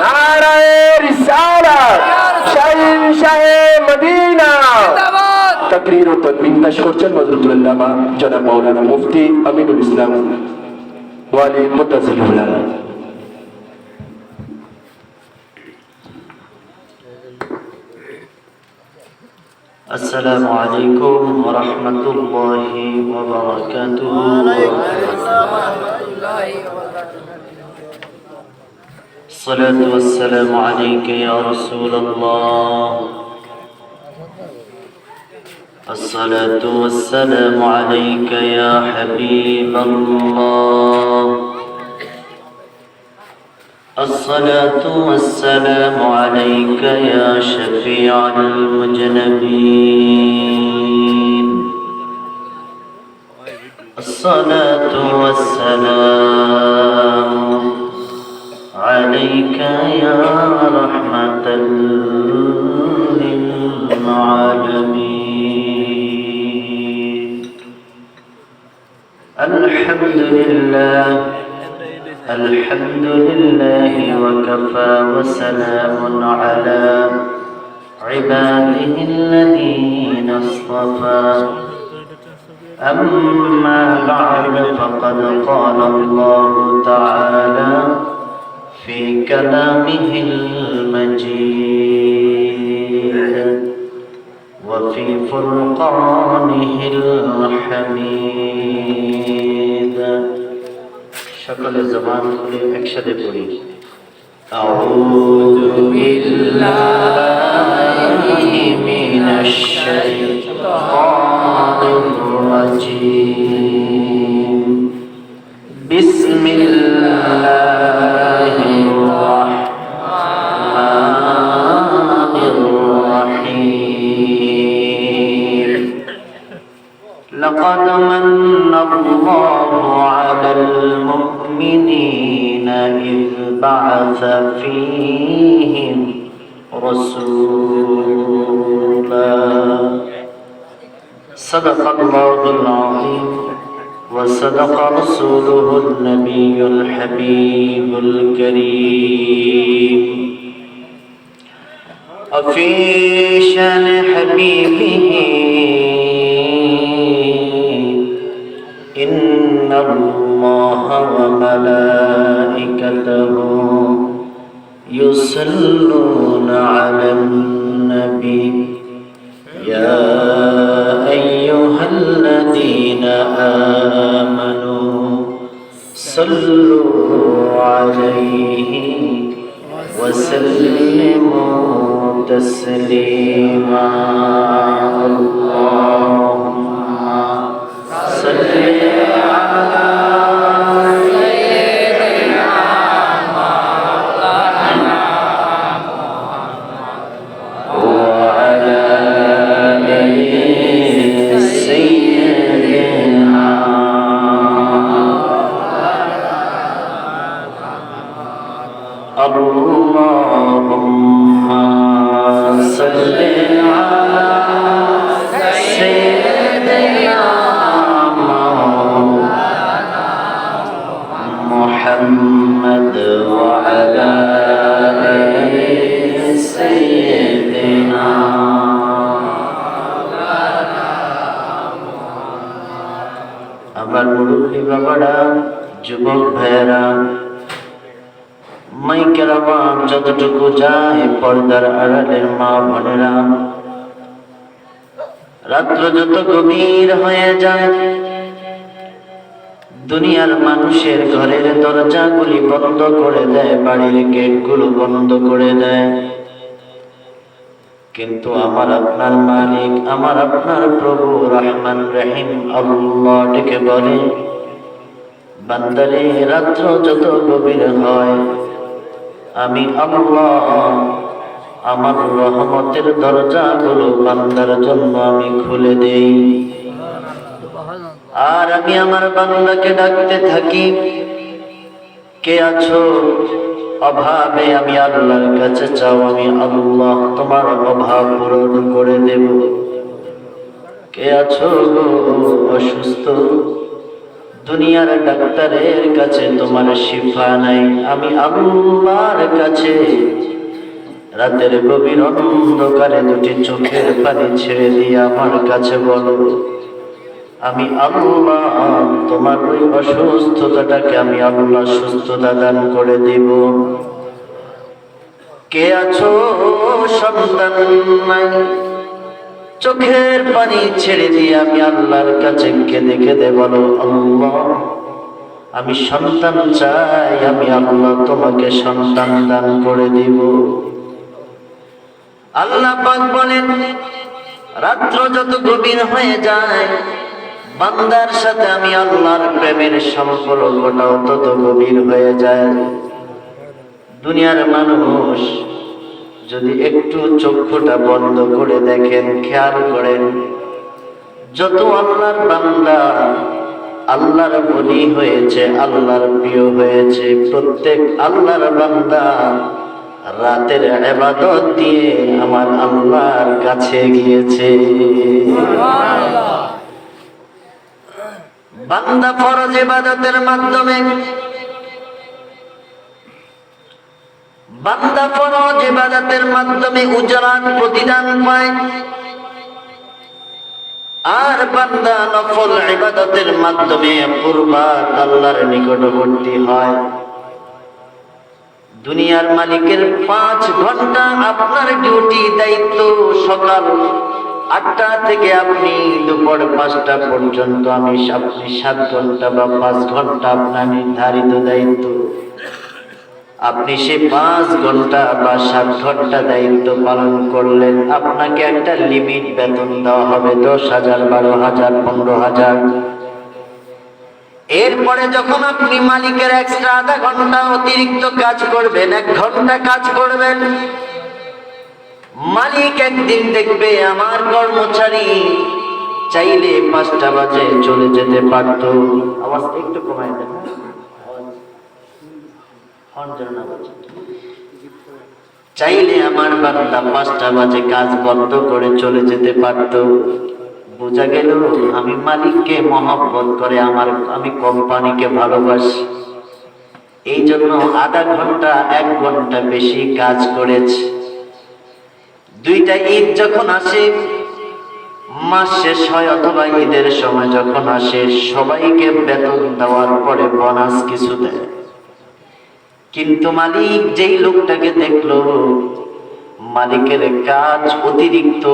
নারায়ে রিসালাত শাহে মদিনা তাকরীর ও তাদবিন পেশ করছেন হযরতুল আল্লামা জনাব মাওলানা মুফতি আমিনুল ইসলাম ওয়ালি মুতাজিলুল আলম। السلام عليكم ورحمة الله وبركاته. الصلاة والسلام عليك يا رسول الله. الصلاة والسلام عليك يا حبيب الله. الصلاة والسلام عليك يا شفيع المذنبين. الصلاة والسلام عليك يا رحمة للعالمين. الحمد لله الحمد لله وكفى وسلام على عباده الذين اصطفى. أما بعد فقد قال الله تعالى في كلامه المجيد وفي فرقانه الحميد. সকলে জবান খুলে একসাথে পড়ি। আউযু বিল্লাহি মিনাশ শাইতানির রাজীম। বিসমিল্লাহির রাহমানির রাহিম। লাকাদ মান্না আল্লাহু আলাল المؤمنين إذ بعث فيهم رسولا. صدق الله العظيم وصدق رسوله النبي الحبيب الكريم. وفي شان حبيبه إن الله وملائكته يصلون على النبي يا أيها الذين آمنوا صلوا عليه وسلموا تسليما. اللهم صل على سيدنا مولانا وعلى آل سيدنا. اللهم صل على سيدنا محمد وعلى آل سيدنا. আমার মুরব্বী বাবারা, যুবক ভাইয়েরা, মাইকের আওয়াজ যতটুকু যায়, পর্দার আড়ালের মা বোনেরা, রাত্র যত গভীর হয়ে যায়, দুনিয়ার মানুষের ঘরের দরজাগুলি বন্ধ করে দেয়, বাড়ির গেটগুলো বন্ধ করে দেয়, কিন্তু আমার আপনার মালিক, আমার আপনার প্রভু রহমান রহিম আল্লাহ ডেকে বলে, বান্দারে রাত্র যত গভীর হয়, আমি আল্লাহ আমার রহমতের দরজাগুলো বান্দার জন্য আমি খুলে দেই। আর আমি আমার বান্দাকে ডাকতে থাকি, কে আছো অভাবে? আমি আল্লাহর কাছে চাও, আমি আল্লাহ তোমার অভাব পূরণ করে দেব। কে আছো অসুস্থ, দুনিয়ার ডাক্তারের কাছে তোমার শিফা নাই, আমি আল্লাহর কাছে রাতের গভীর অন্ধকারে দুটি চোখের পানি ছেড়ে দিয়ে আমার কাছে বলো, আমি আল্লাহ তোমার ওই অসুস্থতাটাকে আমি আল্লাহ সুস্থতা দান করে দিব। কে আছো সন্তান নাই, চোখের পানি ছেড়ে দিয়ে আমি আল্লাহর কাছে কেঁদে কেঁদে বলো, আল্লাহ আমি সন্তান চাই, আমি আল্লাহ তোমাকে সন্তান দান করে দিব। আল্লাহ পাক বলেন, রাত্র যত গভীর হয়ে যায় বান্দার সাথে আমি আল্লাহর প্রেমের সম্পর্কটাও তত গভীর হয়ে যায়। দুনিয়ার মানুষ যদি একটু চক্ষুটা বন্ধ করে দেখেন, খেয়াল করেন, যত আল্লাহর বান্দা আল্লাহর বলি হয়েছে, আল্লাহর প্রিয় হয়েছে, প্রত্যেক আল্লাহর বান্দা রাতের ইবাদত দিয়ে আমার আল্লাহর কাছে গিয়েছে। বান্দা ফরজ ইবাদতের মাধ্যমে, বান্দা ফরজ ইবাদতের মাধ্যমে উজরাত প্রতিদান পায়, আর বান্দা নফল ইবাদতের মাধ্যমে কুরবাত আল্লাহর নিকটবর্তী হয়। দুনিয়ার মালিকের 5 ঘন্টা আপনার ডিউটি দায়িত্ব, সকাল 8টা থেকে আপনি দুপুর 5টা পর্যন্ত আপনি 7 ঘন্টা বা 5 ঘন্টা আপনার নির্ধারিত দায়িত্ব। আপনি সে 5 ঘন্টা বা 7 ঘন্টা দায়িত্ব পালন করলেন, আপনাকে একটা লিমিট বেতন দেওয়া হবে 10,000, 12,000, 15,000। এরপরে যখন আপনি মালিকের এক্সট্রা আধা ঘন্টা অতিরিক্ত কাজ করবেন, 1 ঘন্টা কাজ করবেন, মালিক একদিন দেখবে আমার কর্মচারী চাইলে 5টা বাজে চলে যেতে পারত। আওয়াজ একটু কমায় দেন, চাইলে আমার বান্দা 5টা বাজে কাজ বন্ধ করে চলে যেতে পারত। বোঝা গেল আমি মালিককে মহব্বত করে, আমি কোম্পানিকে ভালোবাসি, এই জন্য আধা ঘন্টা 1 ঘন্টা বেশি কাজ করেছে। 2টা ঈদ যখন আসে, মাস শেষ হয় অথবা ঈদের সময় যখন আসে, সবাইকে বেতন দেওয়ার পরে বোনাস কিছু দেয়। কিন্তু মালিক যেই লোকটাকে দেখলো মালিকের কাজ অতিরিক্ত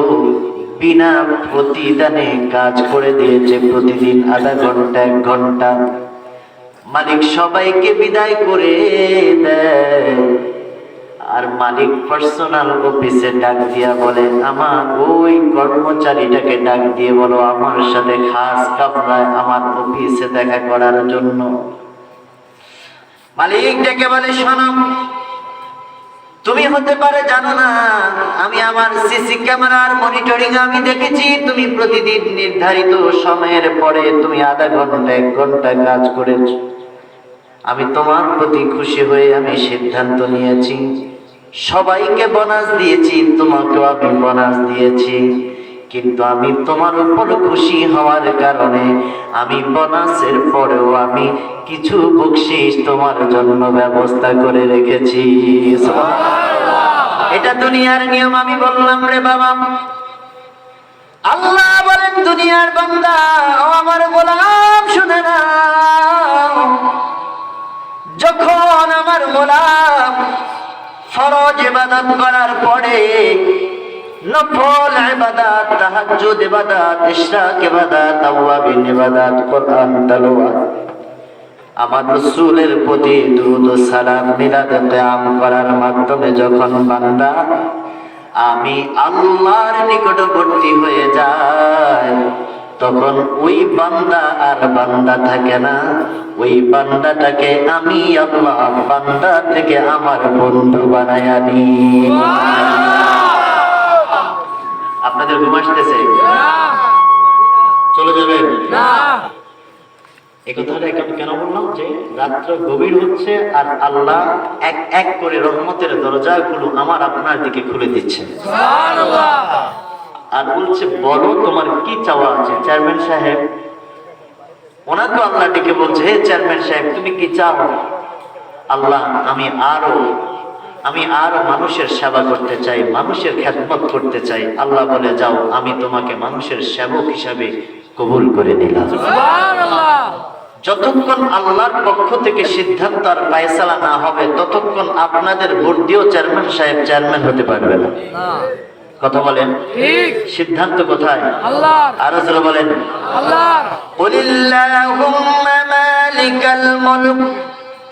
বিনা প্রতিদানে কাজ করে দিয়েছে, প্রতিদিন আধা ঘন্টা 1 ঘন্টা, মালিক সবাইকে বিদায় করে দেয়। আর মালিক পার্সোনাল অফিসে ডাক দিয়া বলে, আমার ওই কর্মচারীটাকে ডাক দিয়ে বলো আমার সাথে খাস কামরায় আমার অফিসে দেখা করার জন্য। মালিক ডেকে বলে, শোনো, তুমি হতে পারে জানো না, আমি আমার সিসি ক্যামেরার মনিটরিং আমি দেখেছি, তুমি প্রতিদিন নির্ধারিত সময়ের পরে তুমি আধা ঘন্টা 1 ঘন্টা কাজ করেছো। আমি তোমার প্রতি খুশি হয়ে আমি সিদ্ধান্ত নিয়েছি, সবাইকে বোনাস দিয়েছি, তোমাকেও আমি বোনাস দিয়েছি, কিন্তু আমি তোমার উপর খুশি হওয়ার কারণে আমি বোনাসের পরেও আমি কিছু বকশিশ তোমার জন্য ব্যবস্থা করে রেখেছি। এটা দুনিয়ার নিয়ম। আমি বললাম, রে বাবা, আল্লাহ বলেন, দুনিয়ার বান্দা ও আমার গোলাম শুনে না, যখন আমার গোলাম ফরজ ইবাদত করার পরে নফল ইবাদত, তাহাজ্জুদ ইবাদত, ইশরাক ইবাদত, আওয়াবিন ইবাদত, কোরআন তেলাওয়াত, আমার রাসূলের প্রতি দুরূদ ও সালাম, মিলাদ কিয়াম করার মাধ্যমে যখন বান্দা আমি আল্লাহর নিকটবর্তী হয়ে যায়, তখন ওই বান্দা আর বান্দা থাকে না, ওই বান্দাটাকে আমি আল্লাহ বান্দা থেকে আমার বন্ধু বানায়া নিই। আপনাদের ঘুম আসতেছে? চলে যাবেন না? এই কথাটা কেন বললাম, যে রাত্র গভীর হচ্ছে আর আল্লাহ এক এক করে রহমতের দরজাগুলো আমার আপনার দিকে খুলে দিচ্ছেন। আর বলছে, বলো তোমার কি চাওয়া আছে। চেয়ারম্যান সাহেব ওনাকে আল্লাহ ডেকে বলছে, হে চেয়ারম্যান সাহেব, তুমি কি চাও? আল্লাহ, আমি আরো মানুষের সেবা করতে চাই, মানুষের খেদমত করতে চাই। আল্লাহ বলে, যাও, আমি তোমাকে মানুষের সেবক হিসাবে কবুল করে নিলাম। যতক্ষণ আল্লাহর পক্ষ থেকে সিদ্ধান্ত আর ফায়সালা না হবে, ততক্ষণ আপনাদের ভোট দিয়েও চেয়ারম্যান সাহেব চেয়ারম্যান হতে পারবে না। কথা বলেন, সিদ্ধান্ত কোথায়? আরো জোরে বলেন, কুলিল্লাহুম্মা মালিকাল মুলক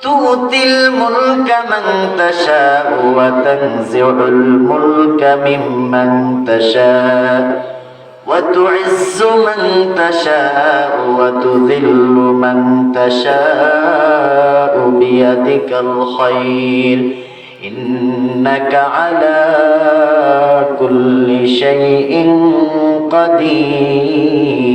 তুতিল মুলকা মান তাশাউ ওয়া তানজিউল মুলকা মিম্মান তাশাউ ওয়া তুইজ্জু মান তাশাউ ওয়া তুযিল্লু মান তাশাউ বিয়াদিকাল খায়র ইন্নাকা আলা কুল্লি শাইইন কাদির।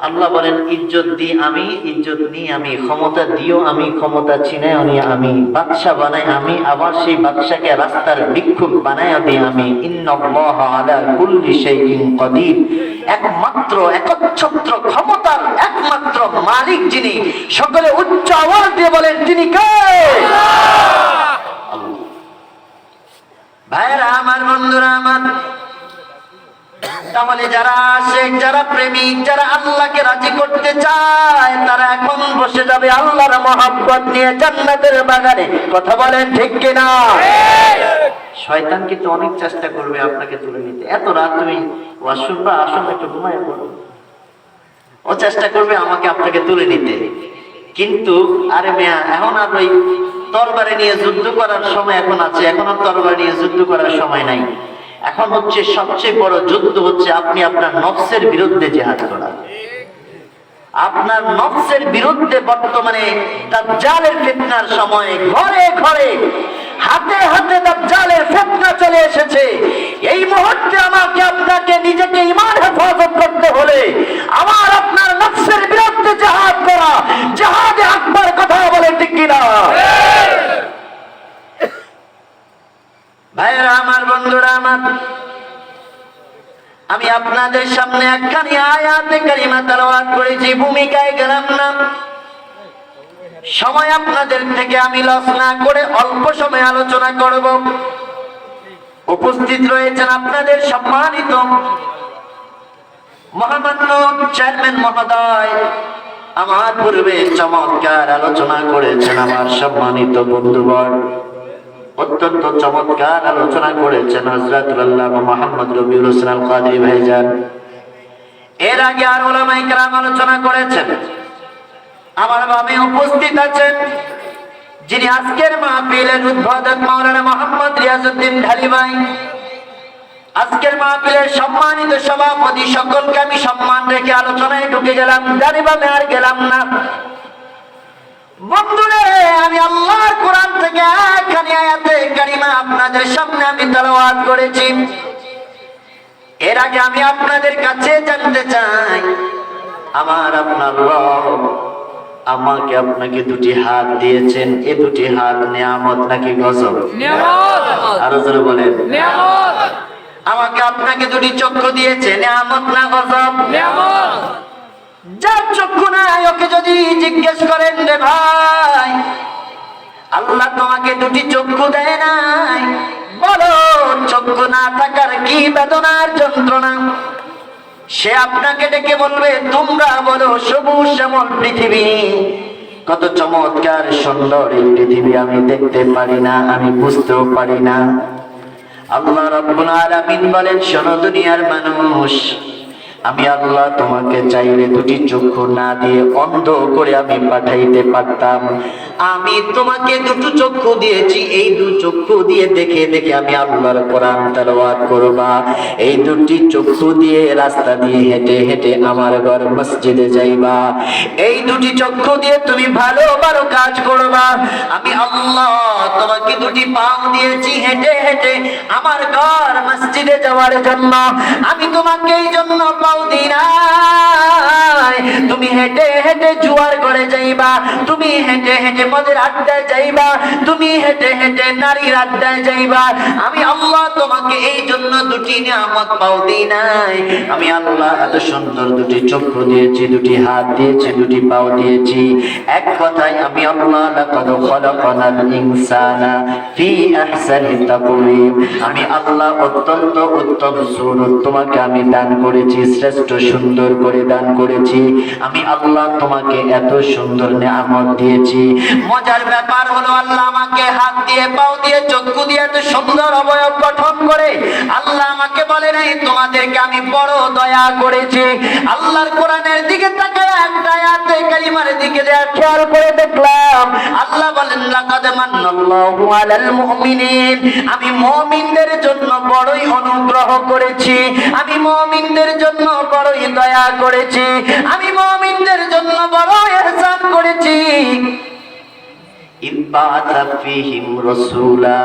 আল্লাহ বলেন, ইজ্জত দিই আমি, ইজ্জত নিই আমি, ক্ষমতা দিও আমি, ক্ষমতা ছিনাই আমি, বাদশা বানাই আমি, আবার সেই বাদশাকে রাস্তার ভিক্ষুক বানাই দিই আমি। ইন্নাল্লাহা আলা কুল্লি শাইইন কাদির। একমাত্র একচ্ছত্র ক্ষমতার একমাত্র মালিক যিনি, সকলে উচ্চ আওয়াজ দিয়ে বলেন, তিনি কে? আল্লাহ। ভাইরা আমার, বন্ধুরা আমার, তাহলে যারা আশিক, যারা প্রেমিক, যারা আল্লাহকে রাজি করতে চায়, তারা এখন বসে যাবে আল্লাহর মহব্বত নিয়ে জান্নাতের বাগানে। কথা বলেন ঠিক কিনা? শয়তান কিন্তু অনেক চেষ্টা করবে আপনাকে তুলে নিতে। এত রাত তুমি ওয়াশরুম বা আসন একটু ঘুমায় পড়ো, ও চেষ্টা করবে আমাকে আপনাকে তুলে নিতে। কিন্তু আরে মেয়া, এখন আর ওই তরবারি নিয়ে যুদ্ধ করার সময় এখন আছে? এখন আর তরবারি নিয়ে যুদ্ধ করার সময় নাই। এখন হচ্ছে সবচেয়ে বড় যুদ্ধ হচ্ছে আপনি আপনার নফসের বিরুদ্ধে জিহাদ করা। আপনার নফসের বিরুদ্ধে বর্তমানে দাজ্জালের ফিতনার সময় ঘরে ঘরে হাতে হাতে দাজ্জালের ফিতনা চলে এসেছে। এই মুহূর্তে আমাকে আপনাকে নিজেকে ঈমান হেফাজত করতে হলে আমার আপনার নফসের বিরুদ্ধে জিহাদ করা, জিহাদে আকবার। কথা বলে ঠিক কিনা? ভাইরা আমার, বন্ধুরা আমার, আমি আপনাদের সামনে একখানি আয়াতে কারিমা তেলাওয়াত করেছি, ভূমিকায় গেলাম না। সময় আপনাদের থেকে আমি লস না করে অল্প সময় আলোচনা করব। উপস্থিত রয়েছেন আপনাদের সম্মানিত মহামান্য চেয়ারম্যান মহোদয়, আমার পূর্বে চমৎকার আলোচনা করেছেন আমার সম্মানিত বন্ধুবর, অত্যন্ত চমৎকার আলোচনা করেছেন হযরতুল আল্লামা মুহাম্মদ রবিউল হোসেন আল কাদরি ভাইজান। এর আগে আর উলামায়ে কেরাম আলোচনা করেছেন। আমার বামে উপস্থিত আছেন যিনি আজকের মাহফিলের উদ্বোধক মাওলানা মোহাম্মদ রিয়াজউদ্দিন ঢালী ভাই, আজকের মাহফিলের সম্মানিত সভাপতি। সকলকে আমি সম্মান রেখে আলোচনায় ঢুকে গেলাম, ডানি বামে আর গেলাম না। বন্ধুরে, আমি আল্লাহর কোরআন থেকে একখানি আয়াতে কারিমা আপনাদের সামনে আমি তেলাওয়াত করেছি। এর আগে আমি আপনাদের কাছে জানতে চাই, আমার আপনার রব আমাকে আপনাকে দুটি হাত দিয়েছেন, এই দুটি হাত নিয়ামত নাকি গজব? নিয়ামত। আরো জোরে বলেন, নিয়ামত। আমাকে আপনাকে দুটি চক্ষু দিয়েছে, নিয়ামত না গজব? নিয়ামত। যার চক্ষু নাই ওকে যদি জিজ্ঞেস করেন, রে ভাই, আল্লাহ তোমাকে দুটি চক্ষু দেয় নাই, বলো চক্ষু না থাকার কি বেদনার যন্ত্রণা? সে আপনাকে ডেকে বলবে, তোমরা বলো সবুজ শ্যামল পৃথিবী, কত চমৎকার সুন্দর এই পৃথিবী আমি দেখতে পারি না, আমি বুঝতেও পারি না। আল্লাহ রাব্বুল আলামিন বলেন, শোনো দুনিয়ার মানুষ, আমি আল্লাহ তোমাকে চাইলে দুটি চক্ষু না দিয়ে অন্ধ করে আমি পাঠাইতে পারতাম। আমি তোমাকে দুটো চক্ষু দিয়েছি, এই দু চক্ষু দিয়ে দেখে দেখে আমি আল্লাহর কোরআন তেলাওয়াত করবা। এই দুটি চক্ষু দিয়ে রাস্তা দিয়ে হেঁটে হেঁটে আমার ঘর মসজিদে যাইবা। এই দুটি চক্ষু দিয়ে তুমি ভালো ভালো কাজ করবা। আমি আল্লাহ তোমাকে দুটি পাও দিয়েছি, হেঁটে হেঁটে আমার ঘর মসজিদে যাওয়ার জন্য। আমি তোমাকে এই জন্য পাও দি নাই, তুমি হেঁটে হেঁটে জুয়ার করে যাইবা, তুমি হেঁটে হেঁটে মদের আড্ডায় যাইবা, তুমি হেঁটে হেঁটে নারীর আড্ডায় যাইবা। আমি আল্লাহ তোমাকে এই জন্য দুটি নিয়ামত পাও দি নাই। আমি আল্লাহ এত সুন্দর দুটি চক্ষু দিয়েছি, দুটি হাত দিয়েছি, দুটি পাও দিয়েছি। এক কথায় আমি আল্লাহ লাকাদ খালাকানাল ইনসানা ফি আহসানি তাকওয়িম, আমি আল্লাহ অত্যন্ত উত্তম সুরত তোমাকে আমি দান করেছি, শ্রেষ্ঠ সুন্দর করে দান করেছি। আমি আল্লাহ তোমাকে এত সুন্দর নিয়ামত দিয়েছি। মজার ব্যাপার হলো আল্লাহ আমাকে হাত দিয়ে, পাও দিয়ে, চক্ষু দিয়ে এত সুন্দর অবয়ব গঠন করে আল্লাহ আমাকে বলে নাই তোমাদেরকে আমি বড় দয়া করেছি। আল্লাহর কোরআনের দিকে তাকায় একটা আয়াতে কারিমার দিকে খেয়াল করে দেখলাম আল্লাহ বলেন লাকাদ মান্নাল্লাহু আলাল মুমিনিন, আমি মুমিনদের জন্য বড়ই অনুগ্রহ করেছি, আমি মুমিনদের জন্য বড়ই দয়া করেছি, আমি মুমিনদের জন্য বড় ইহসান করেছি। ইব্বাতা ফীহিম রাসূলা,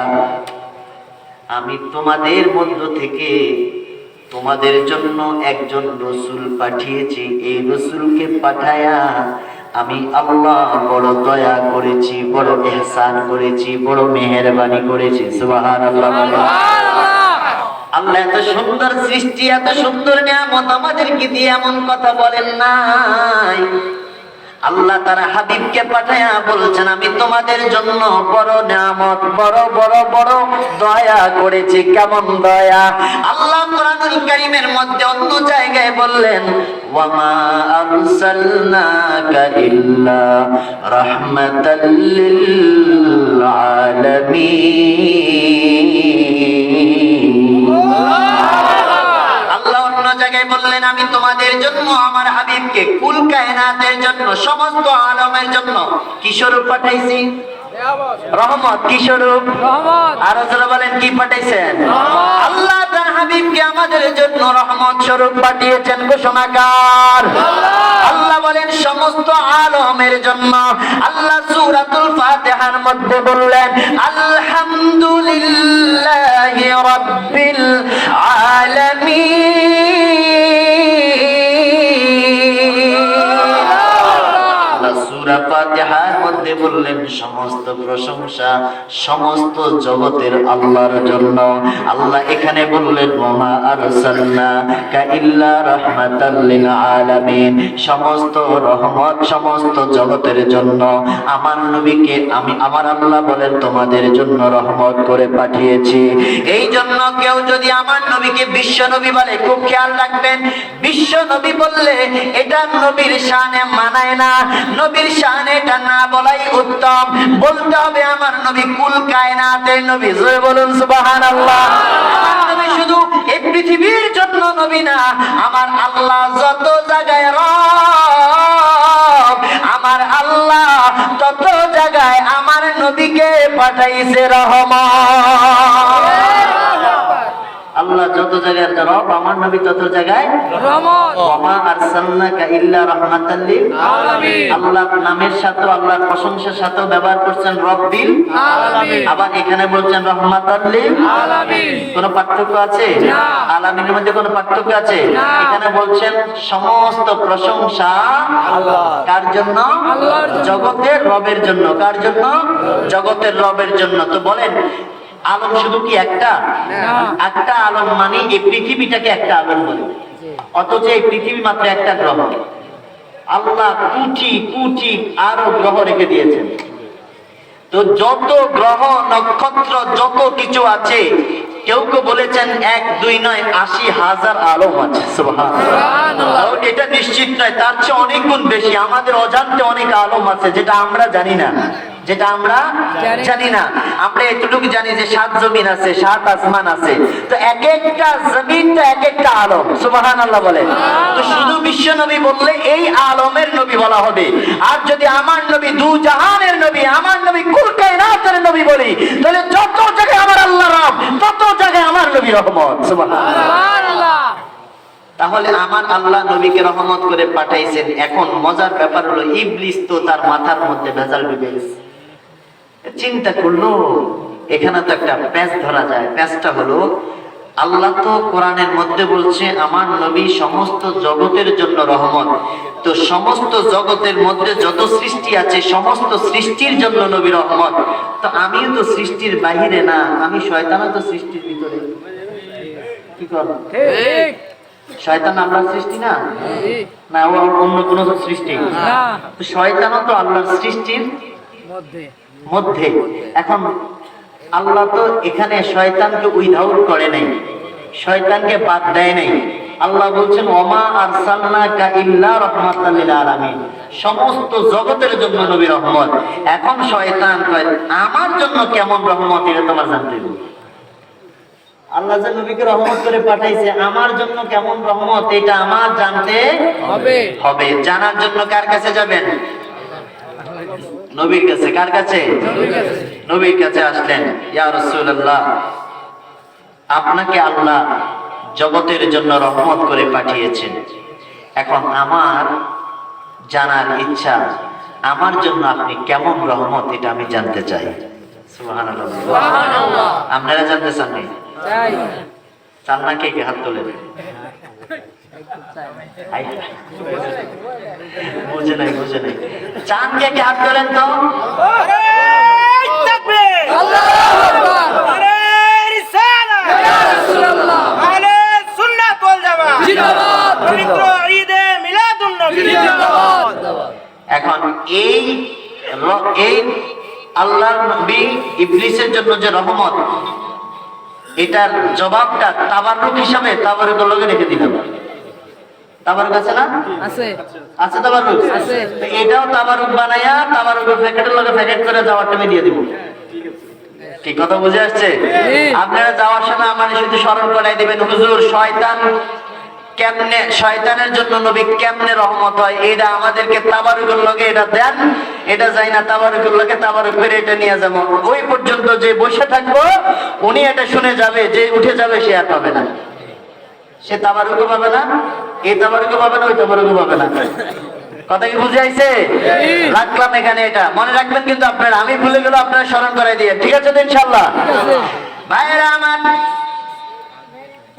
আমি তোমাদের মধ্য থেকে তোমাদের জন্য একজন রসুল পাঠিয়েছি। এই রসুলকে পাঠায়া আমি আল্লাহ বড় দয়া করেছি, বড় ইহসান করেছি, বড় মেহেরবানি করেছি। সুবহানাল্লাহ। আল্লাহ এত সুন্দর সৃষ্টি, এত সুন্দর নিয়ামত আমাদেরকে দিয়ে এমন কথা বলেন নাই। আল্লাহ তার হাবিবকে পাঠায়া বলছেন আমি তোমাদের জন্য বড় নিয়ামত, বড় বড় বড় দয়া করেছি। কেমন দয়া? আল্লাহ কোরআনুল কারীমের মধ্যে অন্য জায়গায় বললেন ওয়ামা আরসালনাকা ইল্লা রাহমাতাল লিল আলামিন। আল্লাহ অন্য জায়গায় বললেন আমি তোমাদের জন্য আমার হাবিবকে কুল কায়নাতের জন্য, সমস্ত আলমের জন্য কি স্বরূপ পাঠাইছি? রহমত। কি স্বরূপ? আর যারা বলেন কি পাঠাইছেন? আল্লাহ তার হাবিবকে আমাদের জন্য রহমত স্বরূপ পাঠিয়েছেন। ঘোষণাকার আল্লাহ বলেন সমস্ত আলমের জন্য। আল্লাহ সূরাতুল ফাতিহার মধ্যে বললেন আলহামদুলিল্লাহি রাব্বিল আলামিন। সূরা ফাতিহার মধ্যে বললেন সমস্ত প্রশংসা সমস্ত জগতের আল্লাহর জন্য। আল্লাহ এখানে বললেন ওয়ামা আরসালনাকা ইল্লা রাহমাতাল লিল আলামিন, সমস্ত রহমত সমস্ত জগতের জন্য আমার নবীকে আমি আমার আল্লাহ বলেন তোমাদের জন্য রহমত করে পাঠিয়েছি। এই জন্য কেউ যদি আমার নবীকে বিশ্ব নবী বলে খুব খেয়াল রাখবেন, বিশ্ব নবী বললে এটা নবীর শানে মানায় না, নবীর শানে এটা না বলাই উত্তম। বলতে হবে আমার নবী কুল কায়নাতের নবী। জয় বলুন সুবহানাল্লাহ। আমার নবী শুধু এই পৃথিবীর জন্য নবী না, আমার আল্লাহ যত জায়গায় রব, আমার আল্লাহ তত জায়গায় আমার নবীকে পাঠাইছে রহমত। আল্লাহ যত জায়গায় রব, আমার নবী তত জায়গায় রহমত। ওয়ামা আরসালনাকা ইল্লা রাহমাতাল লিল আলামিন। আল্লাহর নামের সাথে আল্লাহর প্রশংসার সাথে ব্যবহার করছেন রব্বিল আলামিন, আবার এখানে বলছেন রাহমাতাল লিল আলামিন। কোনো পার্থক্য আছে? না। আলামিনের মধ্যে কোনো পার্থক্য আছে? না। এখানে বলছেন সমস্ত প্রশংসা আল্লাহ কার জন্য? আল্লাহর জন্য, জগতের রবের জন্য। কার জন্য? জগতের রবের জন্য। তো বলেন আলম শুধু কি একটা? একটা আলম মানে এই পৃথিবীটাকে একটা আলম বলে, অথচ এই পৃথিবী মাত্র একটা গ্রহ। আল্লাহ কোটি কোটি আরো গ্রহ রেখে দিয়েছেন। তো যত গ্রহ নক্ষত্র যত কিছু আছে, কেউ কেউ বলেছেন 1 2 নয় 80,000 আলম আছে। সুবহানাল্লাহ। এটা নিশ্চিত নয়, তার চেয়ে অনেক গুণ বেশি। আমাদের অজান্তে অনেক আলম আছে যেটা আমরা জানি না, যেটা আমরা জানি না। আমরা এতটুকু জানি যে 7 জমিন আছে, 7 আসমান আছে। তো এক একটা জমিন তো এক একটা আলম। সুবহানাল্লাহ বলে। তো শুধু বিশ্ব নবী বললে এই আলমের নবী বলা হবে। আর যদি আমার নবী দু জাহানের নবী, আমার নবী কুল কায়নাতের নবী বলি, তাহলে যত জায়গায় আমার আল্লাহ রব, তত জায়গায় আমার নবী রহমত। সুবহানাল্লাহ। তাহলে আমার আল্লাহ নবীকে রহমত করে পাঠাইছেন। এখন মজার ব্যাপার হলো ইবলিস তো তার মাথার মধ্যে ভেজাল ঢুকে গেছে। চিন্তা করলো এখানে তো একটা প্যাঁচ ধরা যায়। প্যাঁচটা হলো আল্লাহ তো কোরআনের মধ্যে বলছে আমার নবী সমস্ত জগতের জন্য রহমত। তো সমস্ত জগতের মধ্যে যত সৃষ্টি আছে সমস্ত সৃষ্টির জন্য নবী রহমত। তো আমিও তো সৃষ্টির বাহিরে না, আমি শয়তানও তো সৃষ্টির ভিতরে। কি কর ঠিক শয়তান আল্লাহর সৃষ্টি না? না, ও অন্য কোনো সৃষ্টি? না তো শয়তানও তো আল্লাহর সৃষ্টির মধ্যে মধ্যে। এখন আল্লাহ তো এখানে শয়তানকে উইথআউট করে নাই, শয়তানকে বাদ দেয় নাই। আল্লাহ বলছেন ওমা আরসালনাকা ইল্লা রাহমাতাল লিল আলামিন, সমস্ত জগতের জন্য নবী রহমত। এখন শয়তান কয় আমার জন্য কেমন রহমত এটা তোমার জানতে হবে। আল্লাহ যে নবীকে রহমত করে পাঠাইছে আমার জন্য কেমন রহমত এটা আমার জানতে হবে হবে। জানার জন্য কার কাছে যাবেন? নবীর কাছে। কার কাছে? নবীর কাছে আসলেন। ইয়া রাসূলুল্লাহ, আপনাকে আল্লাহ জগতের জন্য রহমত করে পাঠিয়েছেন। এখন আমার জানার ইচ্ছা আমার জন্য আপনি কেমন রহমত এটা আমি জানতে চাই। সুবহানাল্লাহ। সুবহানাল্লাহ। আপনারা জানতে চান নি? চাই চান না? কে কে হাত তোলেন? বুঝে নাই, বুঝে নাই। চান কে কে হাত তোলেন তো? আল্লাহু আকবার ইয়া রাসূলুল্লাহ জিন্দাবাদ জিন্দাবাদ। এখন এই আল্লাহর নবী ইবলিসের জন্য যে রহমত, এটার জবাবটা তাবাররুক হিসাবে তাবাররুকের লগে রেখে দিলাম। তাবাররুক আছে না? আছে আছে তাবাররুক? আছে। তো এটাও তাবাররুক বানায়া তাবাররুকের প্যাকেটের লগে প্যাকেট করে যাওয়ার টাইমে দিয়ে দিব। কি কথা বুঝে আসছে? আপনারা যাওয়ার সময় আমার শুধু স্মরণ করাই দিবেন, হুজুর শয়তান কেমনে, শয়তানের জন্য নবী কেমনে রহমত হয় এটা আমাদেরকে তাবারুকের লগে এটা দেন। এটা যাই না তাবারুকের লগে তাবারুক করে এটা নিয়ে যাবো। ওই পর্যন্ত যে বসে থাকবো উনি এটা শুনে যাবে, যে উঠে যাবে সে আর পাবে না। সে তাবারুকও পাবে না, এই তাবারুকও পাবে না, ওই তাবারুকও পাবে না। কথা কি বুঝে আইছে? রাখলাম এখানে, এটা মনে রাখবেন কিন্তু আপনারা। আমি ভুলে গেলে আপনারা স্মরণ করাই দিয়ে, ঠিক আছে তো ইনশাআল্লাহ? ভাইরা আমার,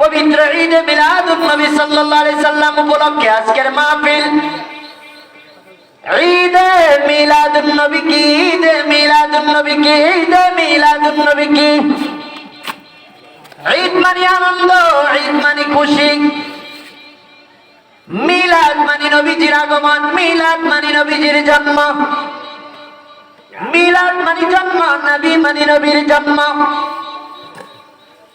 পবিত্র ঈদে মিলাদুন নবী সাল্লাল্লাহু আলাইহি সাল্লাম উপলক্ষে আজকের মাহফিল। ঈদে মিলাদুন নবী কি, ঈদে মিলাদুন নবী কি, ঈদে মিলাদুন নবী কি। ঈদ মানে আনন্দ, ঈদ মানে খুশি, মিলাদ মানে নবীজির আগমন, মিলাদ মানে নবীজির জন্ম, মিলাদ মানে জন্ম, নবী মানে নবীর জন্ম।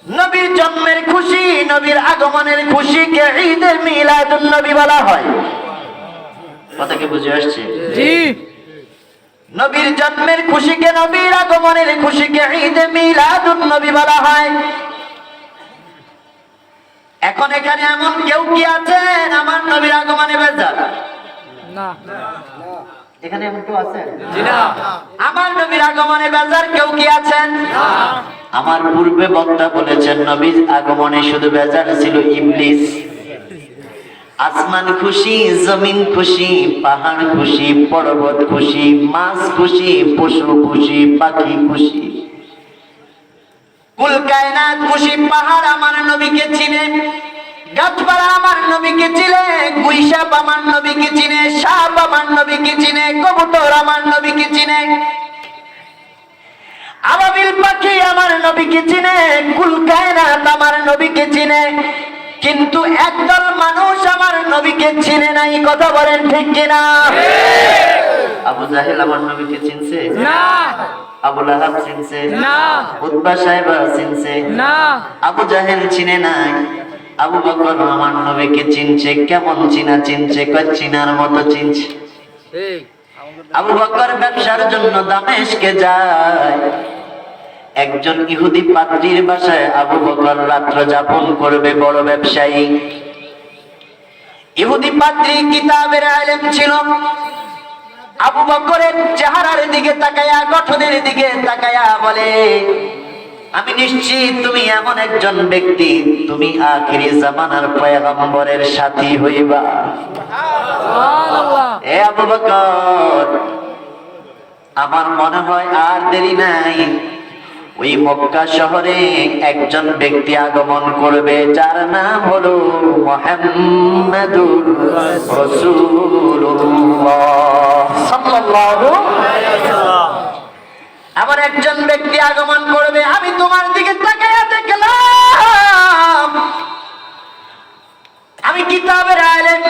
নবীর জন্মের খুশি, নবীর আগমনের খুশিকে ঈদে মিলাদুন নবী বলা হয়। কথা কি বুঝে আসছে? জি নবীর জন্মের খুশিকে, নবীর আগমনের খুশিকে ঈদে মিলাদুন নবী বলা হয়। এখন এখানে এমন কেউ কি আছেন আমার নবীর আগমনে বেজার? না এখানে এমন কেউ আছেন? জি না আমার নবীর আগমনে বেজার কেউ কি আছেন? আমার পূর্বে বক্তা বলেছেন নবীর আগমনে শুধু বেজার ছিল ইবলিস। আসমান খুশি, জমিন খুশি, পাহাড় খুশি, পর্বত খুশি, মাছ খুশি, পশু খুশি, পাখি খুশি, কুল কায়নাত খুশি। পাহাড় আমার নবীকে চিনে, গাছপালা আমার নবীকে চিনে, গুইসাপ আমার নবীকে চিনে, সাপ আমার নবীকে চিনে, কবুতর আমার নবীকে চিনে, আবাবিল পাখি আমার নবীকে চিনে, কুল কায়নাত আমার নবীকে চিনে। কিন্তু একদল মানুষ আমার নবীকে চিনে নাই। কথা বলেন ঠিক কিনা? আবু জাহেল আমার নবীকে চিনছে না আবু লাহাব চিনছে না উতবা সাহেবা চিনছে না আবু জাহেল চিনে নাই। আবু বকর আমার নবীকে চিনছে। কেমন চিনা চিনছে? কয় চিনার মতো চিনছে। আবু বকর ব্যবসার জন্য দামেস্কে যায়। একজন ইহুদি পাদ্রীর বাসায় আবু বকর রাত্র যাপন করবে, বড় ব্যবসায়ী। ইহুদি পাদ্রী কিতাবের আলেম ছিল। আবু বকরের চেহারার দিকে তাকায়া, গঠনের দিকে তাকায়া বলে, আমি নিশ্চিত তুমি এমন একজন ব্যক্তি, তুমি আখিরি জামানার পয়গম্বরের সাথী হইবা। সুবহানাল্লাহ এ আবু বকর, আমার মনে হয় আর দেরি নাই। ওই মক্কা শহরে একজন ব্যক্তি আগমন করবে, যার নাম হলো মুহাম্মাদুর রাসূলুল্লাহ সাল্লাল্লাহু আলাইহি ওয়াসাল্লাম। এমন একজন ব্যক্তি আগমন করবে, আমি তোমার দিকে তাকায়া দেখলাম, আমি কিতাবের আলেম,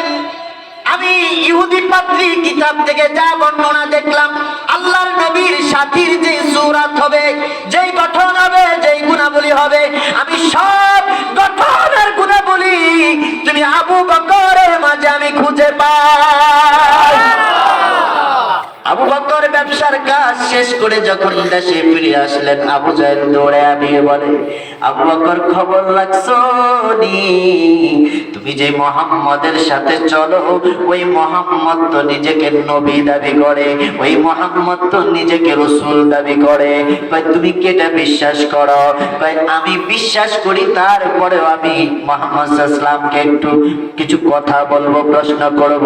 আমি ইহুদি পাদ্রী কিতাব থেকে যা বর্ণনা দেখলাম, আল্লাহর নবীর সাথীর যে সূরাত হবে, যেই গঠন হবে, যেই গুণাবলী হবে, আমি সব গঠনের গুণাবলী তুমি আবু বকরের মাঝে আমি খুঁজে পাই। আবু বকর ব্যবসার কাজ শেষ করে যখন দেশে ফিরে আসলেন, আবু জাহেল দৌড়ে আবিয়ে বলে, আবু বকর খবর রাখছো নি? তুমি যে মুহাম্মদের সাথে চলো, ওই মুহাম্মদ তো নিজেকে নবী দাবি করে, ওই মুহাম্মদ তো নিজেকে রাসূল দাবি করে। কয় তুমি কি এটা বিশ্বাস করো? কয় আমি বিশ্বাস করি, তারপরেও আমি মুহাম্মদ সাল্লাল্লাহু আলাইহি ওয়াসাল্লামকে একটু কিছু কথা বলবো, প্রশ্ন করব।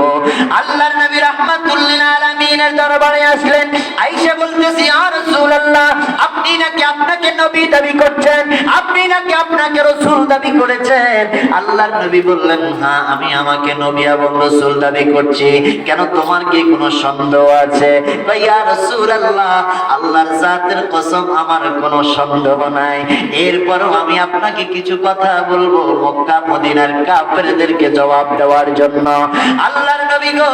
আল্লাহর নবী রাহমাতুল্লিল আলামিনের দরবারে আসলেন, আয়েশা বলতেছি, ইয়া রাসূলুল্লাহ, আপনি নাকি আপনাকে নবী দাবি করছেন, আপনি নাকি আপনাকে রাসূল দাবি করেছেন? আল্লাহর নবী বললেন, হ্যাঁ, আমি আমাকে নবী এবং রাসূল দাবি করছি। কেন, তোমার কি কোনো সন্দেহ আছে? কয়, ইয়া রাসূলুল্লাহ, আল্লাহর জাতের কসম, আমার কোনো সন্দেহ নাই। এরপরও আমি আপনাকে কিছু কথা বলবো, মক্কা মদিনার কাফেরদেরকে জবাব দেওয়ার জন্য। আল্লাহর নবী গো,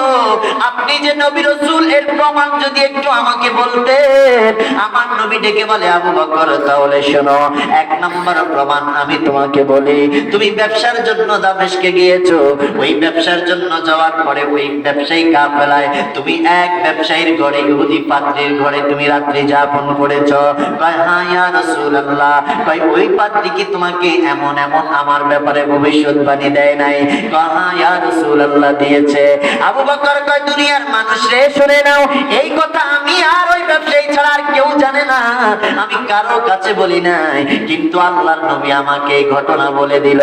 আপনি যে নবী রাসূল, এর প্রমাণ যদি একটু আমাকে বলতেন। আমার নবী ডেকে বলে, আবু বকর, তাহলে শোনো, এক নম্বর প্রমাণ আমি তোমাকে বলি। তুমি ব্যবসার জন্য দামেস্কে গিয়েছো, ওই ব্যবসার জন্য যাওয়ার পরে ওই ব্যবসায়ী কাফেলায় তুমি এক ব্যবসায়ীর ঘরে, ইহুদি পাদ্রীর ঘরে তুমি রাত্রি যাপন করেছো। কয়, হ্যাঁ ইয়া রাসূলুল্লাহ। কয়, ওই পাদ্রী কি তোমাকে এমন এমন আমার ব্যাপারে ভবিষ্যৎবাণী দেয় নাই? কয়, হ্যাঁ ইয়া রাসূলুল্লাহ, দিয়েছে। আবু বকর কয়, দুনিয়ার মানুষ রে, শুনে নাও, এই কথা আমি আর ওই ব্যবসায়ী ছাড়া আর কেউ জানে না, আমি কারো কাছে বলি নাই, কিন্তু আল্লাহর নবী আমাকে এই ঘটনা বলে দিল।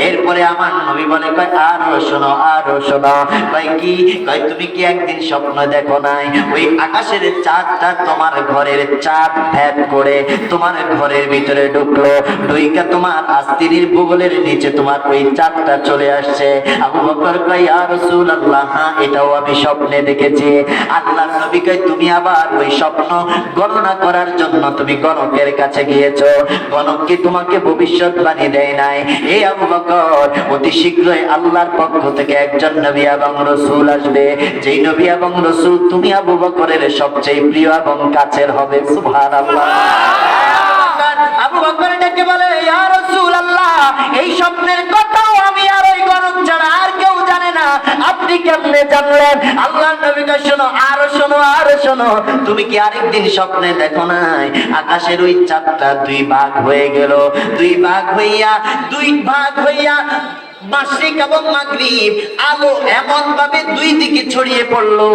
এরপরে আমার নবী বলে, কয়, আরো শোনো, আরো শোনো। কয়, কি? কয়, তুমি কি একদিন স্বপ্ন দেখো নাই, ওই আকাশের চাঁদটা তোমার ঘরের চাঁদ ভেদ করে তোমার ঘরের ভিতরে ঢুকলো, ঢুইকা তোমার আস্তিনির ভূগোলের নিচে তোমার ওই চাঁদটা চলে আসছে? আবু বকর কয়, ইয়া রাসূলুল্লাহ, হ্যাঁ, এটাও আমি স্বপ্নে দেখেছি। আল্লাহর নবী কয়, তুমি আবার ওই স্বপ্ন গণনা করার জন্য তুমি গণকের কাছে গিয়েছো, গণক কি তোমাকে ভবিষ্যৎবাণী দেয় নাই? এই আবু বকর, অতি শীঘ্রই আল্লাহর পক্ষ থেকে একজন নবী এবং রাসূল আসবে, যেই নবী এবং রাসূল তুমি আবু বকরের সবচেয়ে প্রিয় এবং কাছের হবে। সুবহানাল্লাহ। আবু বকর ডেকে বলে, ইয়া রাসূলুল্লাহ, এই স্বপ্নের কথাও আমি আর ওই গণক ছাড়া আর কেউ জানে না, আপনি কেমনে জানলেন? আল্লাহর নবী কয়, শোনো, আরো শোনো, আরো শোনো। তুমি কি আরেকদিন স্বপ্নে দেখো নাই, আকাশের ওই চাঁদটা দুই ভাগ হয়ে গেল, দুই ভাগ হইয়া মাশরিক এবং মাগরিব আলো এমন ভাবে দুই দিকে ছড়িয়ে পড়লো,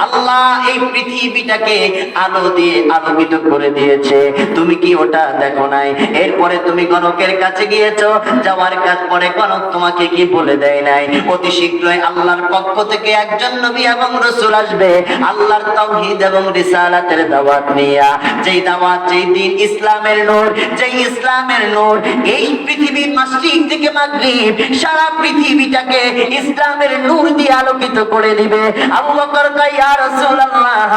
আল্লাহ এই পৃথিবীটাকে আলো দিয়ে আলোকিত করে দিয়েছে। তুমি কি ওটা দেখো নাই? এরপরে তুমি গণকের কাছে গিয়েছো, যাওয়ার কাজ পরে গণক তোমাকে কি বলে দেয় নাই? অতি শীঘ্রই আল্লাহর পক্ষ থেকে একজন নবী এবং রাসূল আসবে, আল্লাহর তাওহীদ এবং রিসালাতের দাওয়াত নিয়া। যেই দাওয়াত, যেই দিন, ইসলামের নূর, যেই ইসলামের নূর এই পৃথিবীর মাশরিক থেকে মাগরিব সারা পৃথিবীটাকে ইসলামের নূর দিয়ে আলোকিত করে দিবে। আবু বকর কয়, ইয়া রাসূলুল্লাহ,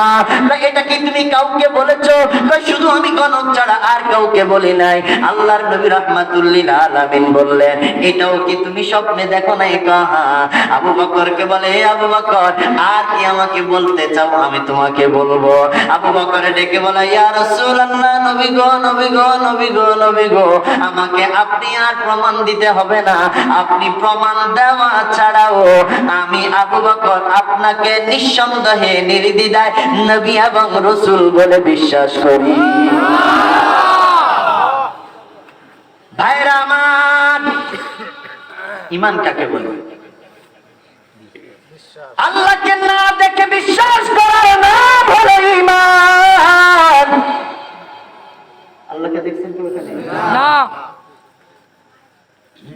এটা কি তুমি কাউকে বলেছো? কয়, শুধু আমি গণক ছাড়া আর কাউকে বলি নাই। আল্লাহর নবী রাহমাতুল্লিল আলামিন বললেন, এটাও কি তুমি স্বপ্নে দেখো নাই? কাহা। আবু বকরকে বলে, আবু বকর, আর কি আমাকে বলতে চাও? আমি তোমাকে বলবো। আবু বকর ডেকে বলে, ইয়া রাসূলুল্লাহ, নবী গো, নবী গো, নবী গো, নবী গো, আমাকে আপনি আর প্রমাণ দিতে হবে না, আপনি প্রমাণ দেওয়া ছাড়াও আমি আবু বকর আপনাকে নিঃসন্দেহে নির্দ্বিধায় নবী এবং রাসূল বলে বিশ্বাস করি। ভাইরা আমার, ঈমান কাকে বলে? আল্লাহকে না দেখে বিশ্বাস করার নাম হলো ঈমান। আল্লাহকে দেখছেন তো এখানে? না।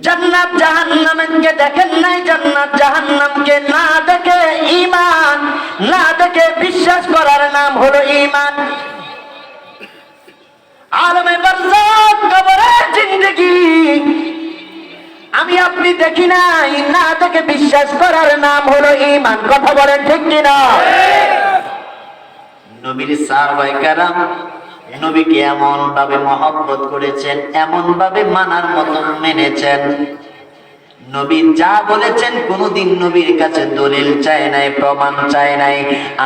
জান্নাত জাহান্নামকে দেখেন নাই, জান্নাত জাহান্নামকে না দেখে ঈমান, না দেখে বিশ্বাস করার নাম হলো ঈমান। আলমে বারজাখ, কবরের জিন্দেগি আমি আপনি দেখি নাই, না দেখে বিশ্বাস করার নাম হলো ঈমান। কথা বলেন ঠিক কিনা? নবীর সাহাবায়ে কেরাম নবীকে এমন ভাবে মহব্বত করেছেন, এমন ভাবে মানার মতন মেনেছেন। নবী যা বলেছেন কোনদিন নবীর কাছে দলিল চায় নাই, প্রমাণ চায় নাই।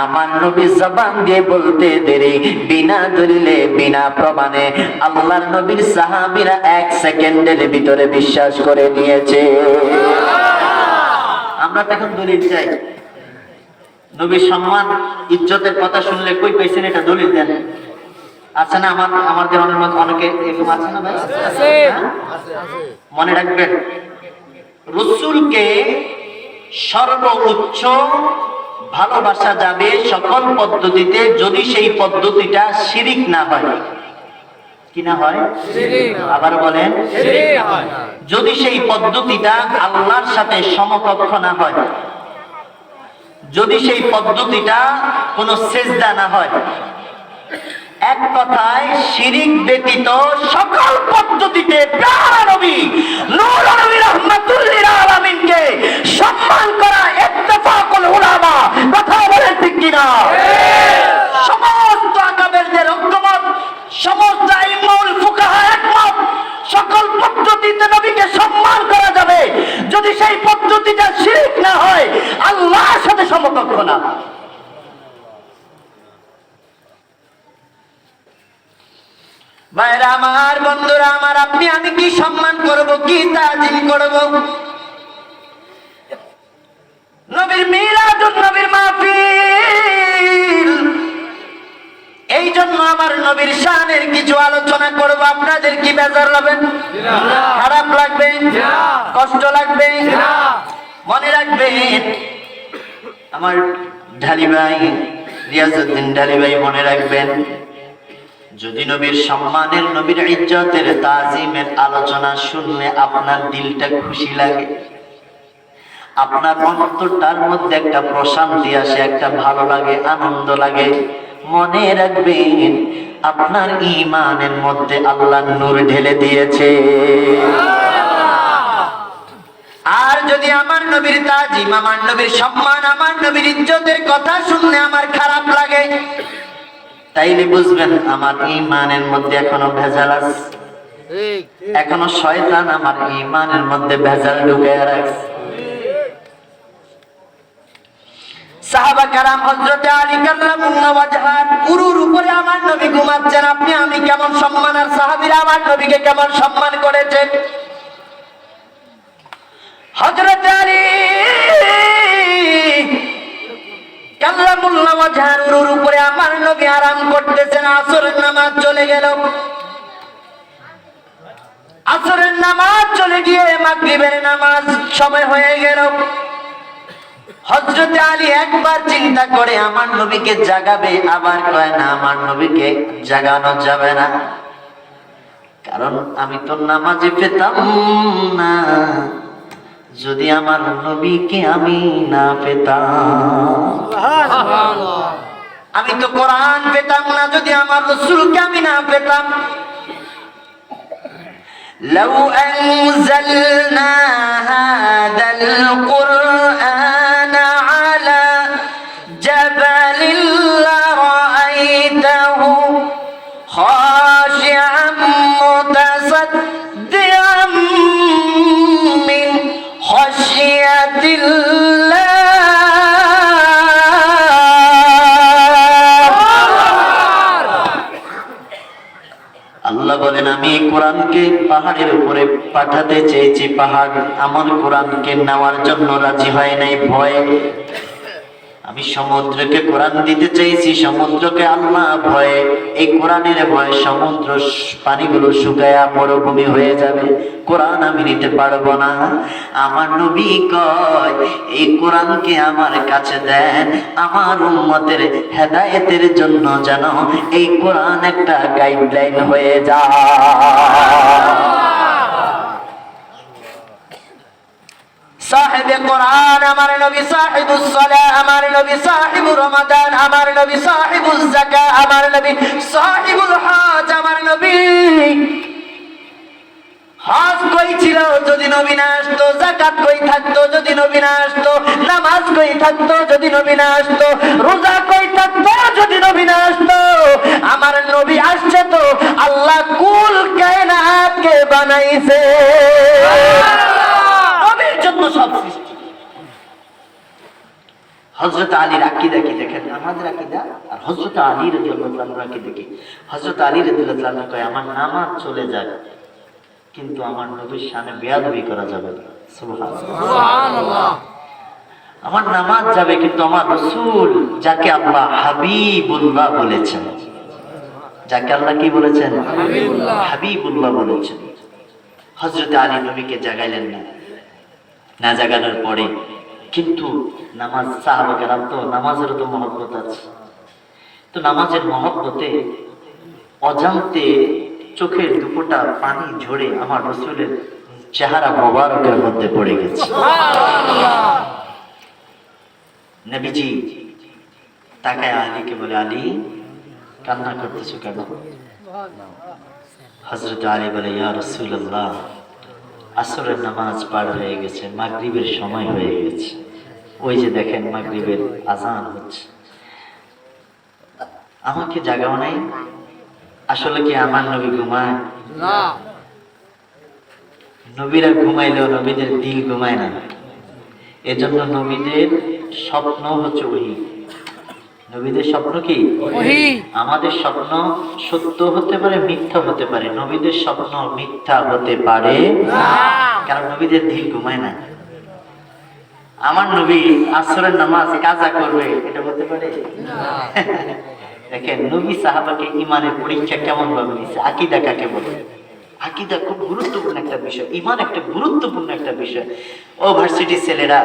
আমার নবী জবান দিয়ে বলতে দেরি, বিনা দলিলে বিনা প্রমাণে আল্লাহর নবীর সাহাবীরা 1 সেকেন্ডের ভিতরে বিশ্বাস করে নিয়েছে। আমরা তো এখন দলিল চাই। নবীর সম্মান ইজ্জতের কথা শুনলে কই পাইছেন এটা দলিল দেন। আচ্ছা না, আমাদের অনেকে এরকম আছে না ভাই? মনে রাখবেন, রাসূলকে সর্বোচ্চ ভালোবাসা যাবে সকল পদ্ধতিতে যদি সেই পদ্ধতিটা শিরিক না হয়। কি না হয়? আবার বলেন, যদি সেই পদ্ধতিটা আল্লাহর সাথে সমকক্ষ না হয়, যদি সেই পদ্ধতিটা কোনো সিজদা না হয়। এক কথায় শিরিক ব্যতীত সকল পদ্ধতিতে প্যারা নবী নূর নবী রাহমাতুল লিল আলামিনকে সম্মান করা ইত্তেফাকুল উলামা। কথা বলেন ঠিক কিনা? সমস্ত আকাবেরদের ঐক্যমত, সমস্ত ইমামুল ফুকাহা একমত, সকল পদ্ধতিতে নবীকে সম্মান করা যাবে যদি সেই পদ্ধতিটা শিরিক না হয়, আল্লাহর সাথে সমকক্ষ না। ভাইরা আমার, বন্ধুরা আমার, আপনি আমি কি সম্মান করব, কি তাজিম করব? নবীর মিলাদুন নবীর মাহফিল, এই জন্য আমার নবীর শানের কিছু আলোচনা করব। আপনাদের কি বেজার লাগবে? খারাপ লাগবে? কষ্ট লাগবে? মনে রাখবেন, আমার ঢালি ভাই রিয়াজউদ্দিন ঢালি ভাই মনে রাখবেন, যদি নবীর সম্মানের, নবীর ইজ্জতের, তাজিমের আলোচনা শুনলে আপনার দিলটা খুশি লাগে, আপনার অন্তরটার মধ্যে একটা প্রশান্তি আসে, একটা ভালো লাগে, আনন্দ লাগে, মনে রাখবেন আপনার ঈমানের মধ্যে আল্লাহ নূর ঢেলে দিয়েছে। আর যদি আমার নবীর তাজিম, আমার নবীর সম্মান, আমার নবীর ইজ্জতের কথা শুনলে আমার খারাপ লাগে, তাইলে বুঝবেন আমার ঈমানের মধ্যে এখনো ভেজাল আছে, এখনো শয়তান আমার ঈমানের মধ্যে ভেজাল ঢুকায় রাখছে। সাহাবা কারাম, হযরত আলী কাল্লামুল্লাহু ওয়াজহার পুরুর উপরে আমার নবী ঘুমাচ্ছেন, আপনি আমি কেমন সম্মান, আর সাহাবীরা আমার নবীকে কেমন সম্মান করেছেন। হযরত আলী কাল্লামুল্লাহু ওয়াজহার পুরুর উপরে আমার নবী আরাম করতেছেন। আসরের নামাজ চলে গেল, আসরের নামাজ চলে গিয়ে মাগরিবের নামাজ সময় হয়ে গেল। হযরত আলী একবার চিন্তা করে আমার নবীকে জাগাবে, আবার কয় না, আমার নবীকে জাগানো যাবে না, কারণ আমি তো নামাজে পেতাম না যদি আমার নবীকে আমি না পেতাম, আমি তো কোরআন পেতাম না যদি আমার রাসূলকে আমি না পেতাম। লাউ আনজালনা হাদাল কুরআন আলা জাবালিন লারাআইতাহু খাশিআন মুতাসাদ্দিআন মিন খাশিয়াতিল্লাহ। আল্লাহ বলেন, আমি কোরআনকে পাহাড়ের উপরে পাঠাতে চেয়েছি, পাহাড় আমার কোরআনকে নেওয়ার জন্য রাজি হয় নাই, ভয়ে। আমি সমুদ্রকে কোরআন দিতে চেয়েছি, সমুদ্রকে আল্লাহ ভয়ে, এই কোরআনের ভয়ে সমুদ্র পানিগুলো শুকায়া মরুভূমি হয়ে যাবে, কোরআন আমি নিতে পারবো না। আমার নবী কয়, এই কোরআনকে আমার কাছে দেন, আমার উম্মতের হেদায়েতের জন্য যেন এই কোরআন একটা গাইডলাইন হয়ে যায়। সাহেবে কোরআন আমার নবী, সাহিবুস সালাহ আমার নবী, সাহিবুর রমাদান আমার নবী, সাহিবুজ যাকাত আমার নবী, সাহিবুল হজ আমার নবী। হজ কই ছিল যদি নবী না আসতো? যাকাত কই থাকতো যদি নবী না আসতো? নামাজ কই থাকতো যদি নবী না আসতো? রোজা কই থাকতো যদি নবী না আসতো? আমার নবী আসছে তো আল্লাহ কুল কায়নাতকে বানাইছে, নবীর জন্য সব সৃষ্টি। হযরত আলীর আকীদা কি দেখেন, আমাদের আকীদা আর হযরত আলী রাদিয়াল্লাহু আনহুর আকীদা কি? হযরত আলী রাদিয়াল্লাহু আনহু কয় আমার নামাজ চলে যায় কিন্তু আমার নবীর শানে বেয়াদবি করা যাবে না। সুবহানাল্লাহ। সুবহানাল্লাহ। আমার নামাজ যাবে কিন্তু আমার রাসূল যাকে আল্লাহ হাবিবুল্লাহ বলেছেন, যাকে আল্লাহ কি বলেছেন? হাবিবুল্লাহ। হাবিবুল্লাহ বলেছেন। হযরত আলী নবীকে জাগাইলেন না, না জাগানোর পরে কিন্তু নামাজ, সাহাবা কেরাম তো নামাজেরও তো মহব্বত আছে, তো নামাজের মহব্বতে অজান্তে চোখের দুপোটা পানি ঝরে আমার রাসূলের চেহারা মোবারকের মধ্যে পড়ে গেছে। নবীজি তাকায় আলীকে বলে, আলী কান্না করতেছো কেন? হযরত আলী বলে, ইয়া রাসূলুল্লাহ আসরের নামাজ পার হয়ে গেছে, মাগরিবের সময় হয়ে গেছে, ওই যে দেখেন মাগরিবের আজান হচ্ছে, আমাকে জাগাও নাই? আসলে কি আমার নবী ঘুমায়? না। নবীরা ঘুমাইলেও নবীদের দিল ঘুমায় না। এজন্য নবীদের স্বপ্ন হচ্ছে ওহী। নবীদের স্বপ্ন কি? ওহী। আমাদের স্বপ্ন সত্য হতে পারে, মিথ্যা হতে পারে, নবীদের স্বপ্ন মিথ্যা হতে পারে না। কারণ নবীদের দিল ঘুমায় না। আমার নবী আসরের নামাজ কাজা করবে, এটা হতে পারে না। দেখেন নবী সাহাবাকে ইমানের পরীক্ষা কেমন ভাবে নিচ্ছে। আকীদা কাকে বলে? আকীদা খুব গুরুত্বপূর্ণ একটা বিষয়, ঈমান একটা গুরুত্বপূর্ণ একটা বিষয়। ও ভার্সিটির ছেলেরা,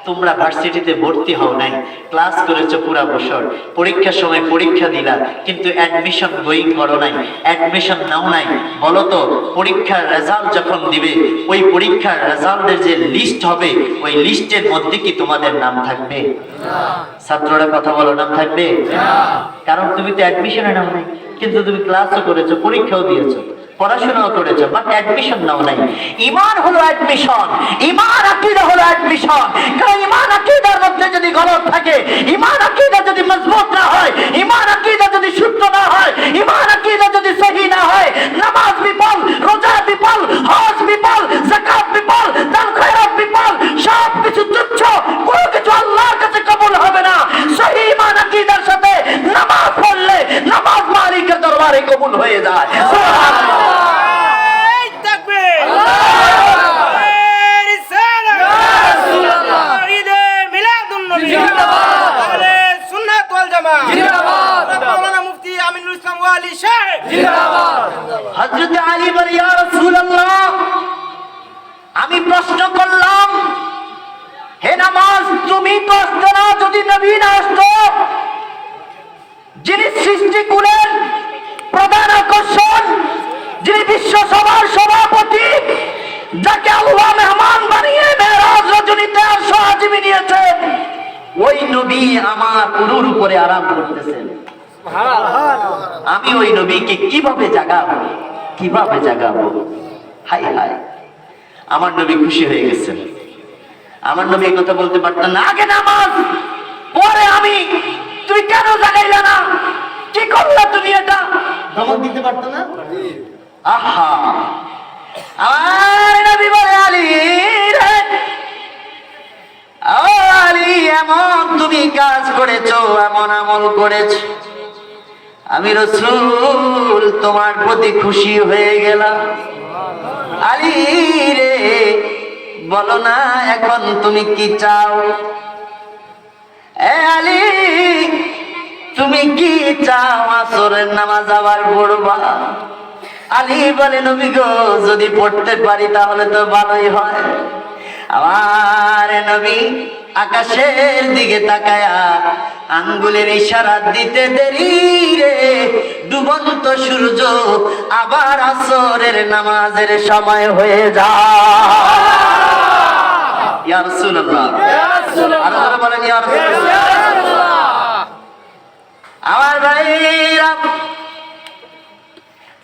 তোমরা ভার্সিটিতে ভর্তি হও নাই, ক্লাস করেছো পুরা বছর, পরীক্ষার সময় পরীক্ষা দিলা কিন্তু অ্যাডমিশন বই করো নাই, অ্যাডমিশন নাও নাই, বলো তো পরীক্ষার রেজাল্ট যখন দিবে ওই পরীক্ষার রেজাল্টের যে লিস্ট হবে ওই লিস্টের মধ্যে কি তোমাদের নাম থাকবে? ছাত্ররা কথা বলো, নাম থাকবে? কারণ তুমি তো অ্যাডমিশনে নাও নাই, কিন্তু তুমি ক্লাসও করেছো, পরীক্ষাও দিয়েছো, পড়াশোনাও করেছো, বাট অ্যাডমিশন নাও নাই। ঈমান হলো অ্যাডমিশন, ঈমান আকীদা হলো অ্যাডমিশন। কারণ ঈমান আকীদার মধ্যে যদি গলদ থাকে, ঈমান আকীদা যদি মজবুত না হয়, ঈমান আকীদা যদি শুদ্ধ না হয়, ঈমান আকীদা যদি সহি না হয়, নামাজ বিফল, রোজা বিফল, হজ বিফল, যাকাত বিফল, দান খয়রাত বিফল, সব কিছু তুচ্ছ, কোনো কিছু আল্লাহর কাছে কবুল হবে না। সহি ঈমান আকীদার সাথে নামাজ পড়লে নামাজ মালিকের দরবারে কবুল হয়ে যায়। সুবহানাল্লাহ। হযরত আলী বলে, ইয়া রাসূলুল্লাহ আমি প্রশ্ন করলাম, হে নামাজ তুমি তো আসতে না যদি নবী না আসতো? যিনি সৃষ্টিকুলের প্রধান আকর্ষণ, যিনি বিশ্ব সভার সভাপতি, যাকে আল্লাহ মেহমান বানিয়ে মেরাজ রজনীতে সহজীবী নিয়েছেন, ওই নবী আমার উরুর উপরে আরাম করতেছেন, আমি ওই নবীকে কিভাবে জাগাবো? কিভাবে জাগাবো? হাই হাই, আমার নবী খুশি হয়ে গেছেন। আমার নবী এই কথা বলতে পারতেন না, আগে নামাজ পরে আমি, তুই কেন জাগাইলা না? কি করলা তুমি? এটা ধমক দিতে পারতো না? আহা, আমার নবী বলে, আলী রে, ও আলী এমন তুমি কাজ করেছো, এমন আমল করেছো, আমি রাসূল তোমার প্রতি খুশি হয়ে গেলাম। আলী রে বলো না এখন তুমি কি চাও? এ আলী তুমি কি চাও? আসরের নামাজ আবার পড়বা? আলী বলে, নবী গো যদি পড়তে পারি তাহলে তো ভালোই হয়। আমার নবী আকাশের দিকে তাকায়া আঙ্গুলের ইশারা দিতে দেরি রে, ডুবন্ত সূর্য আবার আসরের নামাজের সময় হয়ে যায়। ইয়া রাসূলুল্লাহ। ইয়া রাসূলুল্লাহ। আরো জোরে বলেন ইয়া রাসূলুল্লাহ। ইয়া রাসূলুল্লাহ। আমার ভাইরা,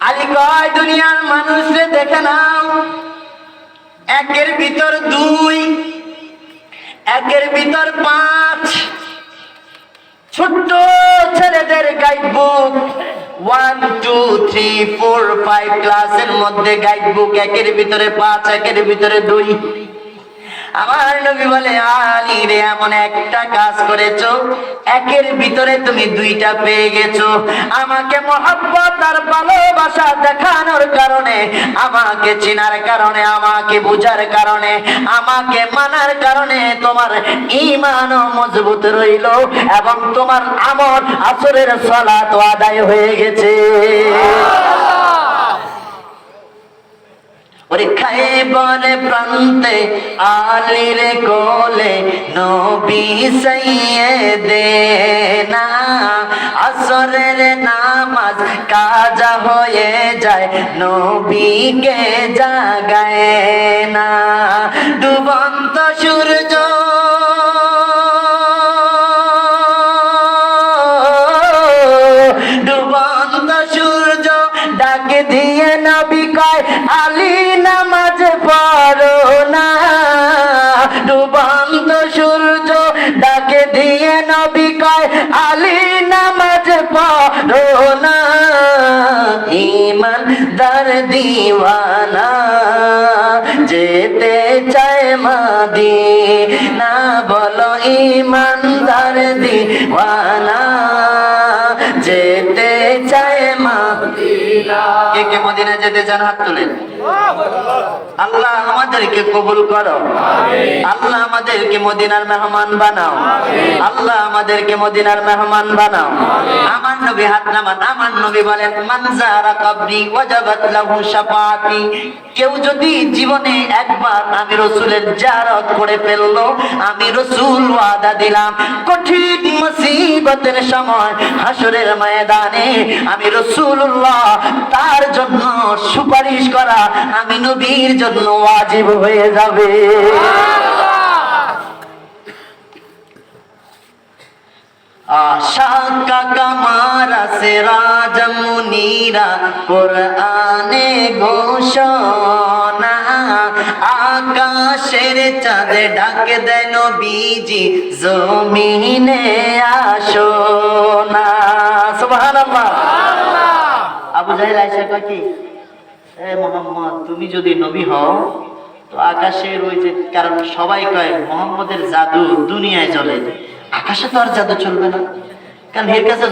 আলী কয় দুনিয়ার মানুষরে দেখে নাও, একের ভিতর দুই, একের ভিতর পাঁচ। ছোট্ট ছেলেদের গাইড বুক 1 2 3 4 5 ক্লাসের মধ্যে গাইড বুক একের ভিতরে 5, একের ভিতরে 2। আমার নবী বলে, আলী রে, এমন একটা কাজ করেছো, একের ভিতরে তুমি 2টা পেয়ে গেছো। আমাকে মহব্বত আর ভালোবাসা দেখানোর কারণে, আমাকে চেনার কারণে, আমাকে বুঝার কারণে, আমাকে মানার কারণে তোমার ঈমানও মজবুত রইল এবং তোমার আমল আসরের সালাত আদায় হয়ে গেছে। ওরে খাইবার প্রান্তে আলীর কোলে নবী সাইয়েদেনা, আসরের নামাজ কাজা হয়ে যায়, নবীকে জাগায় না। ডুবন্ত সূর্য ডুবন্ত সূর্য ডাক দিয়ে নবী কয়, আলী নামাজ পড়ো না। ডুবন্ত সূর্য ডাক দিয়ে নবী কয়, আলী নামাজ পড়ো না। ঈমানদার দিওয়ানা যেতে চায় মদিনা, বলো ঈমানদার দিওয়ানা যেতে চায় মদিনা। কে কে মদিনা যেতে চান হাত তুলেন। আল্লাহ আমাদেরকে কবুল করো, আল্লাহ আমাদেরকে মদিনার মেহমান বানাও, আল্লাহ আমাদেরকে মদিনার মেহমান বানাও। আমার নবী হাত নামান, আমার নবী বলেন, মান যারা কবরি ওয়াজাবাত লাহু শাফাআতি। কেউ যদি জীবনে একবার আমি রাসূলের জিয়ারত করে ফেললো, আমি রাসূল ওয়াদা দিলাম কঠিন মুসিবতের সময় হাসরের ময়দানে আমি রাসূলুল্লাহ তার জন্য সুপারিশ করা আমি নবীর জন্য ওয়াজিব হয়ে যাবে। আশা কা মারা সিরাজ মুনীরা কুরআনে ঘোষণা, আকাশের চাঁদ ডাক দেয় নবীজি জমিনে আসো না। সুবহানাল্লাহ। আবু জাহেল আয়েশা কয় কি, এ মুহাম্মদ তুমি যদি নবী হও তো আকাশের ওই যে, কারণ সবাই কয় মুহাম্মদের জাদু দুনিয়ায় চলে, আকাশে তো আর জাদু চলবে না। কারণ এর কাছে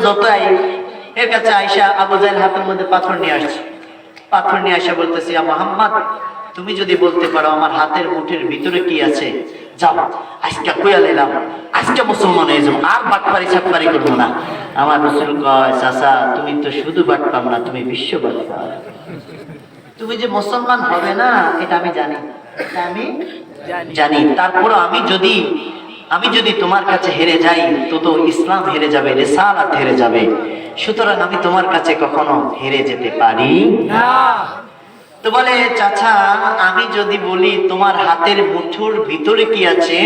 এর কাছে আয়েশা আবু জাহেল হাতের মধ্যে পাথর নিয়ে আসছে, পাথর নিয়ে আয়েশা বলতেছে, ইয়া মুহাম্মদ তুমি যদি বলতে পারো আমার হাতের মুঠের ভিতরে কি আছে, যাও আজকে কইয়া লইলাম, আজকে মুসলমান হয়ে যাবো, আর বাটপারি সাটপারি করবো না। আমার রাসূল কয়, চাচা তুমি তো শুধু বাটপার না, তুমি বিশ্ব বাটপার। তুমি যে মুসলমান হবে না এটা আমি জানি, এটা আমি জানি। তারপরও আমি যদি তোমার কাছে হেরে যাই তো ইসলাম হেরে যাবে, রিসালাত হেরে যাবে। সুতরাং আমি তোমার কাছে কখনো হেরে যেতে পারি না। তো বলে, চাচা আমি যদি বলি তোমার হাতের মুঠোর ভিতরে কি আছে,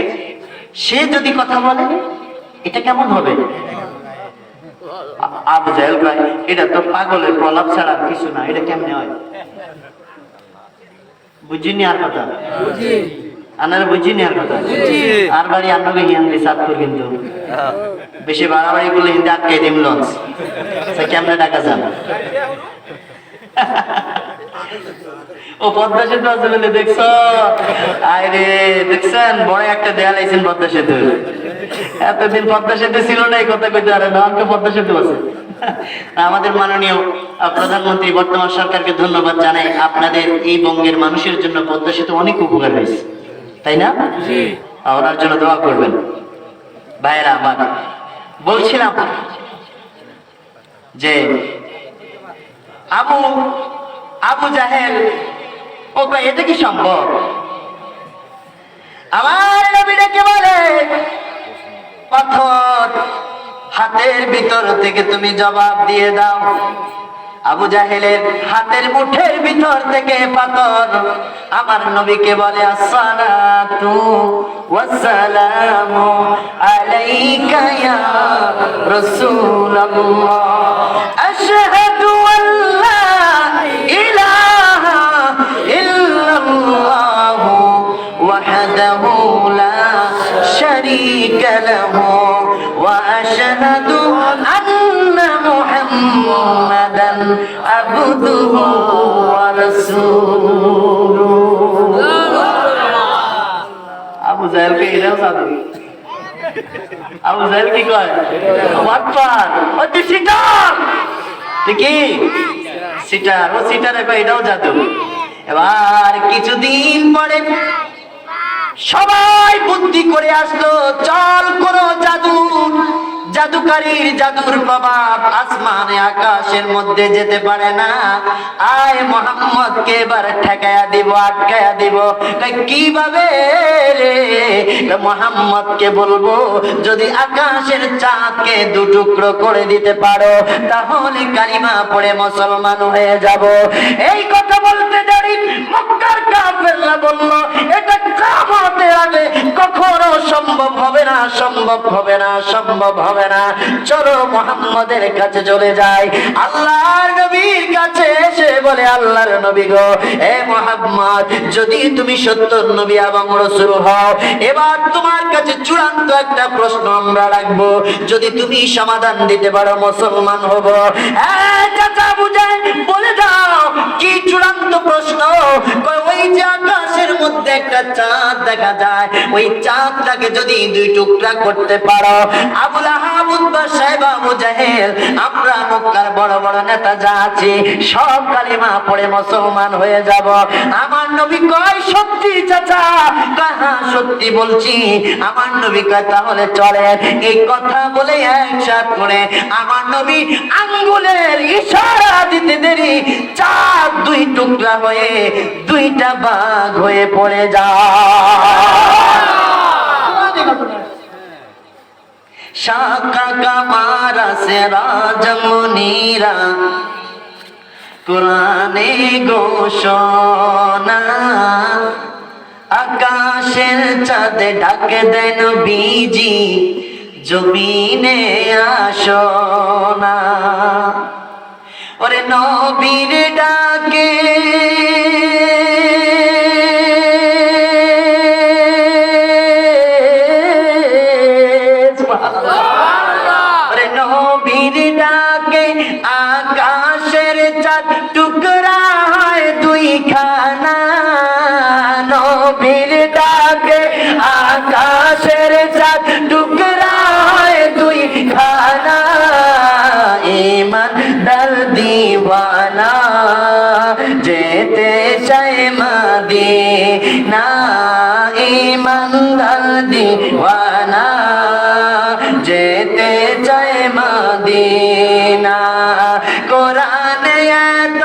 সে যদি কথা বলে এটা কেমন হবে? আবু জাহেল ভাই, এটা তো পাগলের প্রলাপ ছাড়া কিছু না, এটা কেমনে হয়? বুঝিনি আর কথা, আপনারা বুঝিনি আর কথা। আর বাড়ি আপনাকে হিন্দি সাতপুর, কিন্তু বেশি বাড়াবাড়ি করলে হিন্দি আটকে দিম লঞ্চ, কেমনে টাকা যান। ও পদ্মা সেতু আছে বলে দেখছ, আরে দেখছেন বড় একটা দেয়াল আইছেন পদ্মা সেতু। এতদিন পদ্মা সেতু ছিল না এই কথা কইতে পারে না, পদ্মা সেতু আছে। আমাদের মাননীয় প্রধানমন্ত্রী বর্তমান সরকারকে ধন্যবাদ জানাই, আপনাদের এই বঙ্গের মানুষের জন্য পদ্মা সেতু অনেক উপকার হয়েছে, তাই না? ওনার জন্য দোয়া করবেন। ভাইয়েরা আমার, বলছিলাম যে আবু জাহেল ও কয় এটা কি সম্ভব? আমার নবী ডেকে বলে, পাথর হাতের ভিতর থেকে তুমি জবাব দিয়ে দাও। আবু জাহেলের হাতের মুঠের ভিতর থেকে পাথর আমার নবীকে বলে, আসসালাতু والسلام عليك يا رسول الله أشهد أن لا إله إلا الله وحده لا شريك له وأشهد أن محمدا عبده ورسوله আবু জাহেল কে এটাও জানে আবু জাহেল কি কয় ওয়াটপার ও তুই সিটার তুই কি সিটার ও সিটারে কয় এটাও জাদু এবার কিছুদিন পরে সবাই বুদ্ধি করে আসলো চল কোন জাদুকারীর জাদুর প্রভাব আসমানে আকাশের মধ্যে যেতে পারে না আয় মোহাম্মদকে এবার ঠেকায়া দিব আটকায়া দিব কিভাবে রে মোহাম্মদকে বলবো যদি আকাশের চাঁদকে দুটুকরো করে দিতে পারো তাহলে কালিমা পড়ে মুসলমান হয়ে যাব এই কথা বলতে দেরি মক্কার কাফেররা বলল এটা কিয়ামতের আগে কখনো সম্ভব হবে না সম্ভব হবে না সম্ভব হবে না চলো মুহাম্মাদের কাছে চলে যাই আল্লাহর নবীর কাছে এসে বলে আল্লাহর নবী গো হে মুহাম্মদ যদি তুমি সত্য নবী এবং রাসূল হও এবার তোমার কাছে চূড়ান্ত একটা প্রশ্ন আমরা রাখবো যদি তুমি সমাধান দিতে পারো মুসলমান হব চাচা বুঝাই বলে দাও কি চূড়ান্ত প্রশ্ন ওই যে আকাশের মধ্যে একটা চাঁদ দেখা যায় ওই চাঁদটাকে যদি দুই টুকরা করতে পারো আবু লাহাব উতবা সাইবা আবু জাহেল আমরা মক্কার বড় বড় নেতা যা আছি সব কালিমা পড়ে মুসলমান হয়ে যাব আমার নবী কয় সত্যি চাচা কাহা সত্যি বলছি আমার নবী কয় তাহলে চলেন এই কথা বলে একসাথ করে আমার নবী আঙ্গুলের ইশারা দিতে দেরি চাঁদ দুই টুকরা হয়ে দুইটা ভাগ হয়ে পড়ে যায় শাকা কামারা সে রাজমুনিরা কোরআনে ঘোষণা আকাশের চাঁদে ডাকে দেন বিজি জমিনে আসনা ওরে নবীর ডাকে ওরে নবীর ডাকে আকাশের চাঁদ টুকরা হয় দুই খানা নবীর ডাকে আকাশের চাঁদ টুকরা হয় দুই খানা ইমান দল দিওয়ানা যেতে চায় মদিনা ইমান দল দিওয়ানা যেতে চায় মদিনা কোরআনে এত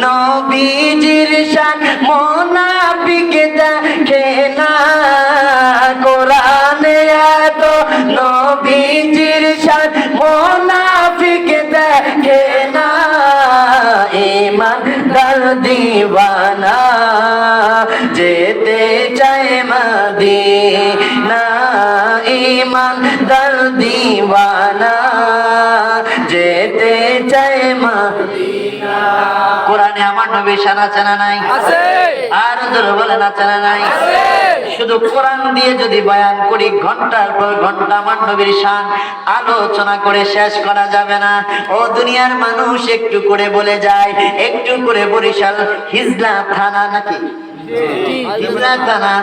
নবীজির শান মুনাফিক দেখে না কোরআনে এত নবীজির শান মুনাফিক দেখে না ইমান দল দিওয়ানা যেতে চায় মদিনা ইমান দল দিওয়ানা যেতে চায় মদিনা কোরআনে আমার নবী শান আছে না নাই আছে আর জোরে বলেন আছে না নাই আছে শুধু কোরআন দিয়ে যদি বয়ান করি ঘন্টার পর ঘন্টা আমার নবীর শান আলোচনা করে শেষ করা যাবে না ও দুনিয়ার মানুষ একটু করে বলে যায় একটু করে বরিশাল হিজলা থানা নাকি হিজলা থানা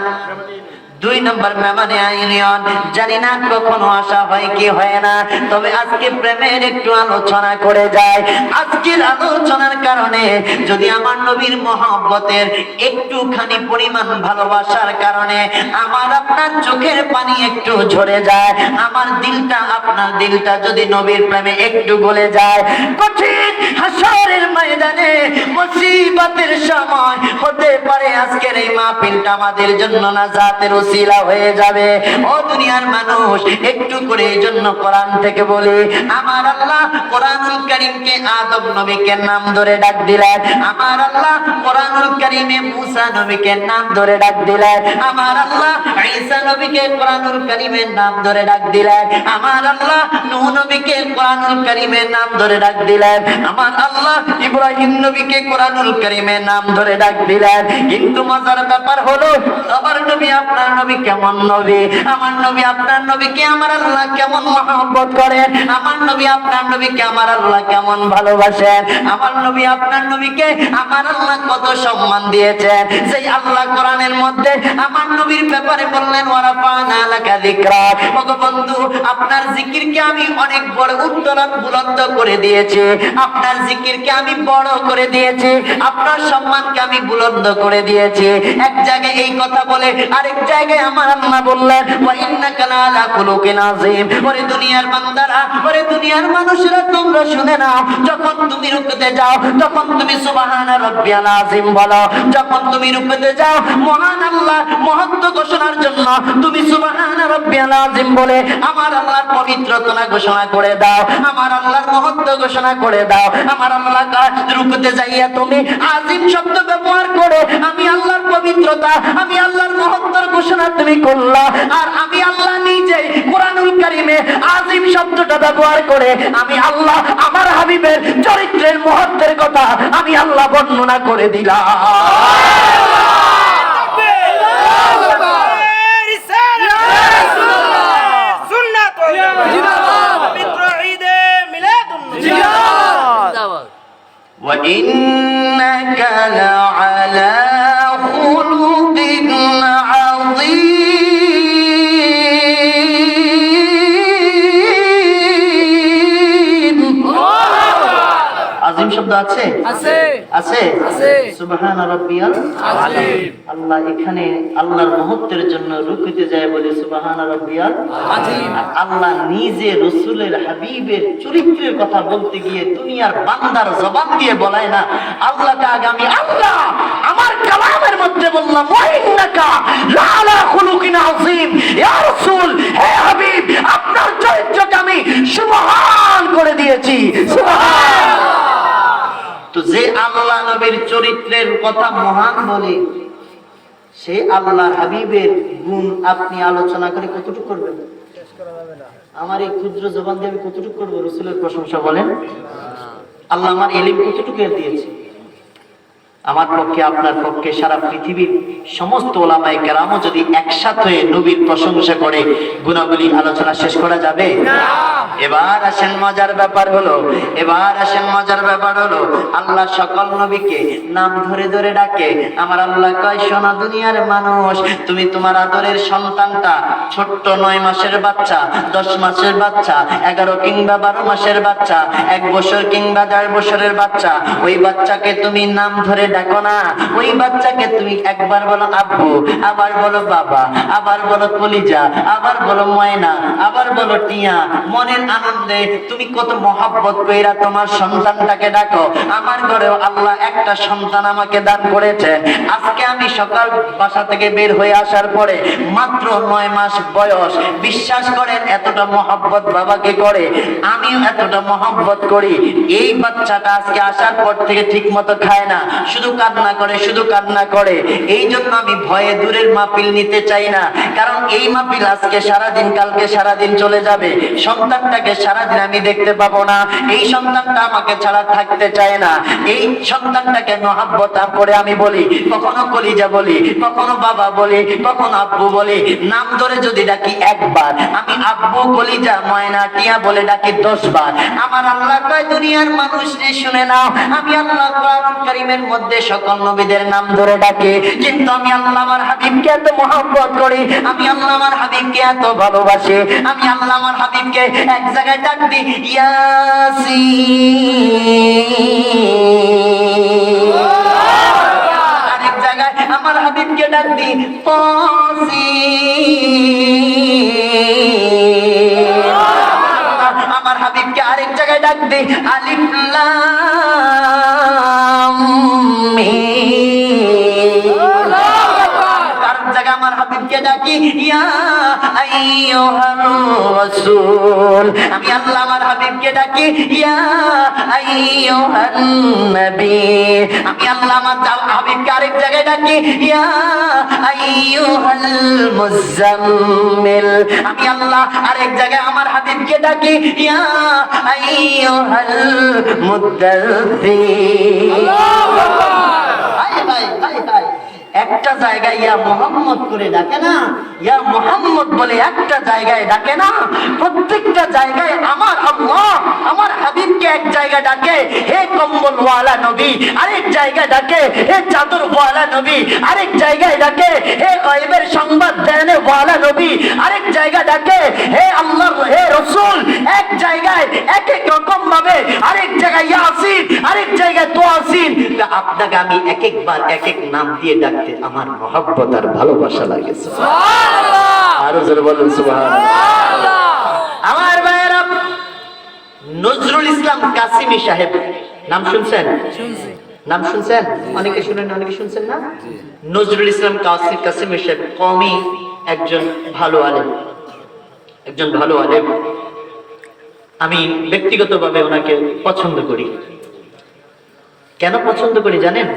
2 নম্বর মেমানে ইউনিয়ন জানি না কখনো আসা হয় কি হয় না তবে আজকে প্রেমের একটু আলোচনা করে যায় আজকের আলোচনার কারণে যদি আমার নবীর মহব্বতের একটুখানি পরিমাণ ভালোবাসার কারণে আমার আপনার চোখের পানি একটু ঝরে যায় আমার দিলটা আপনার দিলটা যদি নবীর প্রেমে একটু গলে যায় কঠিন হাসরের ময়দানে মুসিবতের সময় হতে পারে আজকের এই মাহফিলটা আমাদের জন্য নাজাতের ওসিলা হয়ে যাবে। ও দুনিয়ার মানুষ, একটু করে এই জন্য কোরআন থেকে বলি, আমার আল্লাহ কোরআনুল কারীমকে আদম নবীকে নাম ধরে ডাক দিলেন। আমার আল্লাহ কোরআনুল কারীমে মুসা নবীকে নাম ধরে ডাক দিলেন। আমার আল্লাহ ঈসা নবীকে কোরআনুল কারীমের নাম ধরে ডাক দিলেন। আমার আল্লাহ নূহ নবীকে কোরআনুল কারীমের নাম ধরে ডাক দিলেন। আমার আল্লাহ ইব্রাহিম নবীকে কোরআনুল কারীমের নাম ধরে ডাক দিলেন। কিন্তু মজার ব্যাপার হলো, আমার নবী আপনার নবী কেমন নবী, আমার নবী আপনার নবীকে আমার আল্লাহ কেমন মহব্বত করেন, আমার নবী আপনার নবীকে আমার আল্লাহ কেমন ভালোবাসেন, আমার নবী আপনার নবীকে আমার আল্লাহ কত সম্মান দিয়েছেন। সেই আল্লাহ কোরআনের মধ্যে আমার নবীর ব্যাপারে বললেন, ওয়ারাফানা লাকা যিকরাক। ওগো বন্ধু, আপনার জিকিরকে আমি অনেক বড় উত্তরণ বুলন্দ করে দিয়েছি, আপনার জিকিরকে আমি বড় করে দিয়েছি, আপনার সম্মানকে আমি বুলন্দ করে দিয়েছি। এক জায়গায় এই কথা বলে আরেক জায়গায় আমার আল্লাহ বললেন, ওয়া ইন্নাকা লাআলা খুলুকিন আযীম। ওরে দুনিয়ার বান্দারা, ওরে দুনিয়ার মানুষরা, তোমরা শুনে নাও, যখন তুমি রুকুতে যাও তখন তুমি সুবহান রাব্বিয়াল আযীম বলো। যখন তুমি রুকুতে যাও মহান আল্লাহর মহত্ব ঘোষণার জন্য তুমি সুবহান রাব্বিয়াল আযীম বলে আমার আল্লাহর পবিত্রতা ঘোষণা করে দাও, আমার আল্লাহর মহত্ব ঘোষণা করে দাও। আমার আল্লাহ রুকুতে যাইয়া তুমি আযীম শব্দ ব্যবহার করে আমি আল্লাহর পবিত্রতা, আমি আল্লাহর মহত্বর ঘোষণা তুমি করলা। আর আমি আল্লাহ নিজে কোরআনুল কারীমে আযীম শব্দটা ব্যবহার করে আমি আল্লাহ আমার হাবিবের চরিত্রের মহত্বের কথা আমি আল্লাহ বর্ণনা করে দিলাম। وإنك لعلى خلق عظيم। আযীম শব্দ আছে আছে আছে আছে। সুবহান রাব্বিয়াল আযীম। আল্লাহ এখানে আল্লাহর মহত্বের জন্য রুকুতে যায় বলে সুবহান রাব্বিয়াল আযীম। আর আল্লাহ নিজে রাসূলের হাবিবের চরিত্রের কথা বলতে গিয়ে দুনিয়ার বান্দার জবান দিয়ে বলায় না, আল্লাহকে আগামী আল্লাহ আমার কালামের মধ্যে বললাম, ওয়া ইন্নাকা লাআলা খুলুকিন আযীম। ইয়া রাসূল, হে হাবিব, আপনার চরিত্রকে আমি সুবহান করে দিয়েছি। সুবহান। তো যে আল্লাহ নবীর চরিত্রের কথা মহান বলে, সে আল্লাহ হাবিবের গুণ আপনি আলোচনা করে কতটুকু করবেন? আমার এই ক্ষুদ্র জবান দিয়ে আমি কতটুকু করবো রাসূলের প্রশংসা? বলেন। আল্লাহ আমার ইলম কতটুকু দিয়েছে? আমার পক্ষে, আপনার পক্ষে, সারা পৃথিবীর সমস্ত ওলামায়ে কেরামও যদি একসাথে হয়ে নবীর প্রশংসা করে গুণাবলী আলোচনা শেষ করা যাবে না। এবার আসেন মজার ব্যাপার হলো, আল্লাহ সকল নবীকে নাম ধরে ধরে ডাকে। আমার আল্লাহ কয়, শোনো দুনিয়ার মানুষ, তুমি তোমার আদরের সন্তানটা, ছোট্ট 9 মাসের বাচ্চা, 10 মাসের বাচ্চা, 11 কিংবা 12 মাসের বাচ্চা, 1 বছর কিংবা 1.5 বছরের বাচ্চা, ওই বাচ্চাকে তুমি নাম ধরে ডাকো না। ওই বাচ্চাকে তুমি একবার বলো আব্বু, আবার বলো বাবা, আবার বলো কলিজা, আবার বলো ময়না, আবার বলো টিয়া। মনের আনন্দে তুমি কত মহব্বত কইরা তোমার সন্তানটাকে ডাকো। আমার ঘরেও আল্লাহ একটা সন্তান আমাকে দান করেছেন। আজকে আমি সকাল বাসা থেকে বের হয়ে আসার পরে মাত্র 9 মাস বয়স। বিশ্বাস করেন এতটা মহব্বত বাবাকে করে, আমিও এতটা মহব্বত করি। এই বাচ্চাটা আজকে আসার পর থেকে ঠিক মতো খায় না, শুধু কান্না করে, শুধু কান্না করে। এই জন্য আমি ভয়ে দূরের মাহফিল নিতে চাই না, কারণ এই মাহফিল আজকে সারাদিন, কালকে সারাদিন চলে যাবে। সন্তানটাকে সারাদিন আমি দেখতে পাবো না, এই সন্তানটা আমাকে ছাড়া থাকতে চায় না। এই সন্তানটাকে মহব্বত করে আমি বলি, কখনো কলিজা বলি, কখনো বাবা বলি, কখনো আব্বু বলি। নাম ধরে যদি ডাকি একবার, আমি আব্বু, কলিজা, ময়না, টিয়া বলে ডাকি 10 বার। আমার আল্লাহ কয়, দুনিয়ার মানুষ রে শুনে নাও, আমি আল্লাহ কোরআনুল কারীমের মধ্যে সকল নবীদের নাম ধরে ডাকে, কিন্তু আমি আল্লাহ আমার হাবিবকে এত মহব্বত করি, আমি আল্লাহ আমার হাবিবকে এত ভালোবাসি, আমি আল্লাহ আমার হাবিবকে এক জায়গায় ডাক দিই ইয়াসিন, আরেক জায়গায় আমার হাবিবকে ডাক দিই তাসিন, আমার হাবিবকে আরেক জায়গায় ডাক দিই আলিফ লাম আইয়ুহার রাসূল, আমি আল্লাহ আমার হাবিবকে ডাকি ইয়া আইয়ুহান নবী, আমি আল্লাহ আমার হাবিবকে আরেক জায়গায় ডাকি ইয়া আইয়ুহাল মুজাম্মিল, আমি আল্লাহ আরেক জায়গায় আমার হাবিবকে ডাকি ইয়া আইয়ুহাল মুদাথথির। হায় হায় হায় হায়, একটা জায়গায় ইয়া মুহাম্মদ করে ডাকে না, ইয়া মুহাম্মদ বলে একটা জায়গায় ডাকে না, প্রত্যেকটা জায়গায় আমার আল্লাহ আমার হাবিবকে এক জায়গায় ডাকে হে কম্বলওয়ালা নবী, আরেক জায়গায় ডাকে হে চাদরওয়ালা নবী, আরেক জায়গায় ডাকে হে গায়বের সংবাদ দেনে ওয়ালা নবী, আরেক জায়গায় ডাকে হে আল্লাহর হে রাসূল, এক জায়গায় এক এক রকম ভাবে, আরেক জায়গায় ইয়াসিন, আরেক জায়গায় তোয়াসিন। আপনাকে আমি এক একবার এক এক নাম দিয়ে ডাকতে আমার মহব্বত আর ভালোবাসা লাগে। সুবহানাল্লাহ, আরো জোরে বলেন সুবহানাল্লাহ। আমার ভাইয়েরা, নজরুল ইসলাম কাসিমি সাহেব নাম শুনছেন? নাম শুনছেন? অনেকে শুনেন, অনেকে শুনছেন না? নজরুল ইসলাম কাসিমি সাহেব কওমি একজন ভালো আলেম, একজন ভালো আলেম। আমি ব্যক্তিগতভাবে ওনাকে পছন্দ করি। কেন পছন্দ করি জানেন?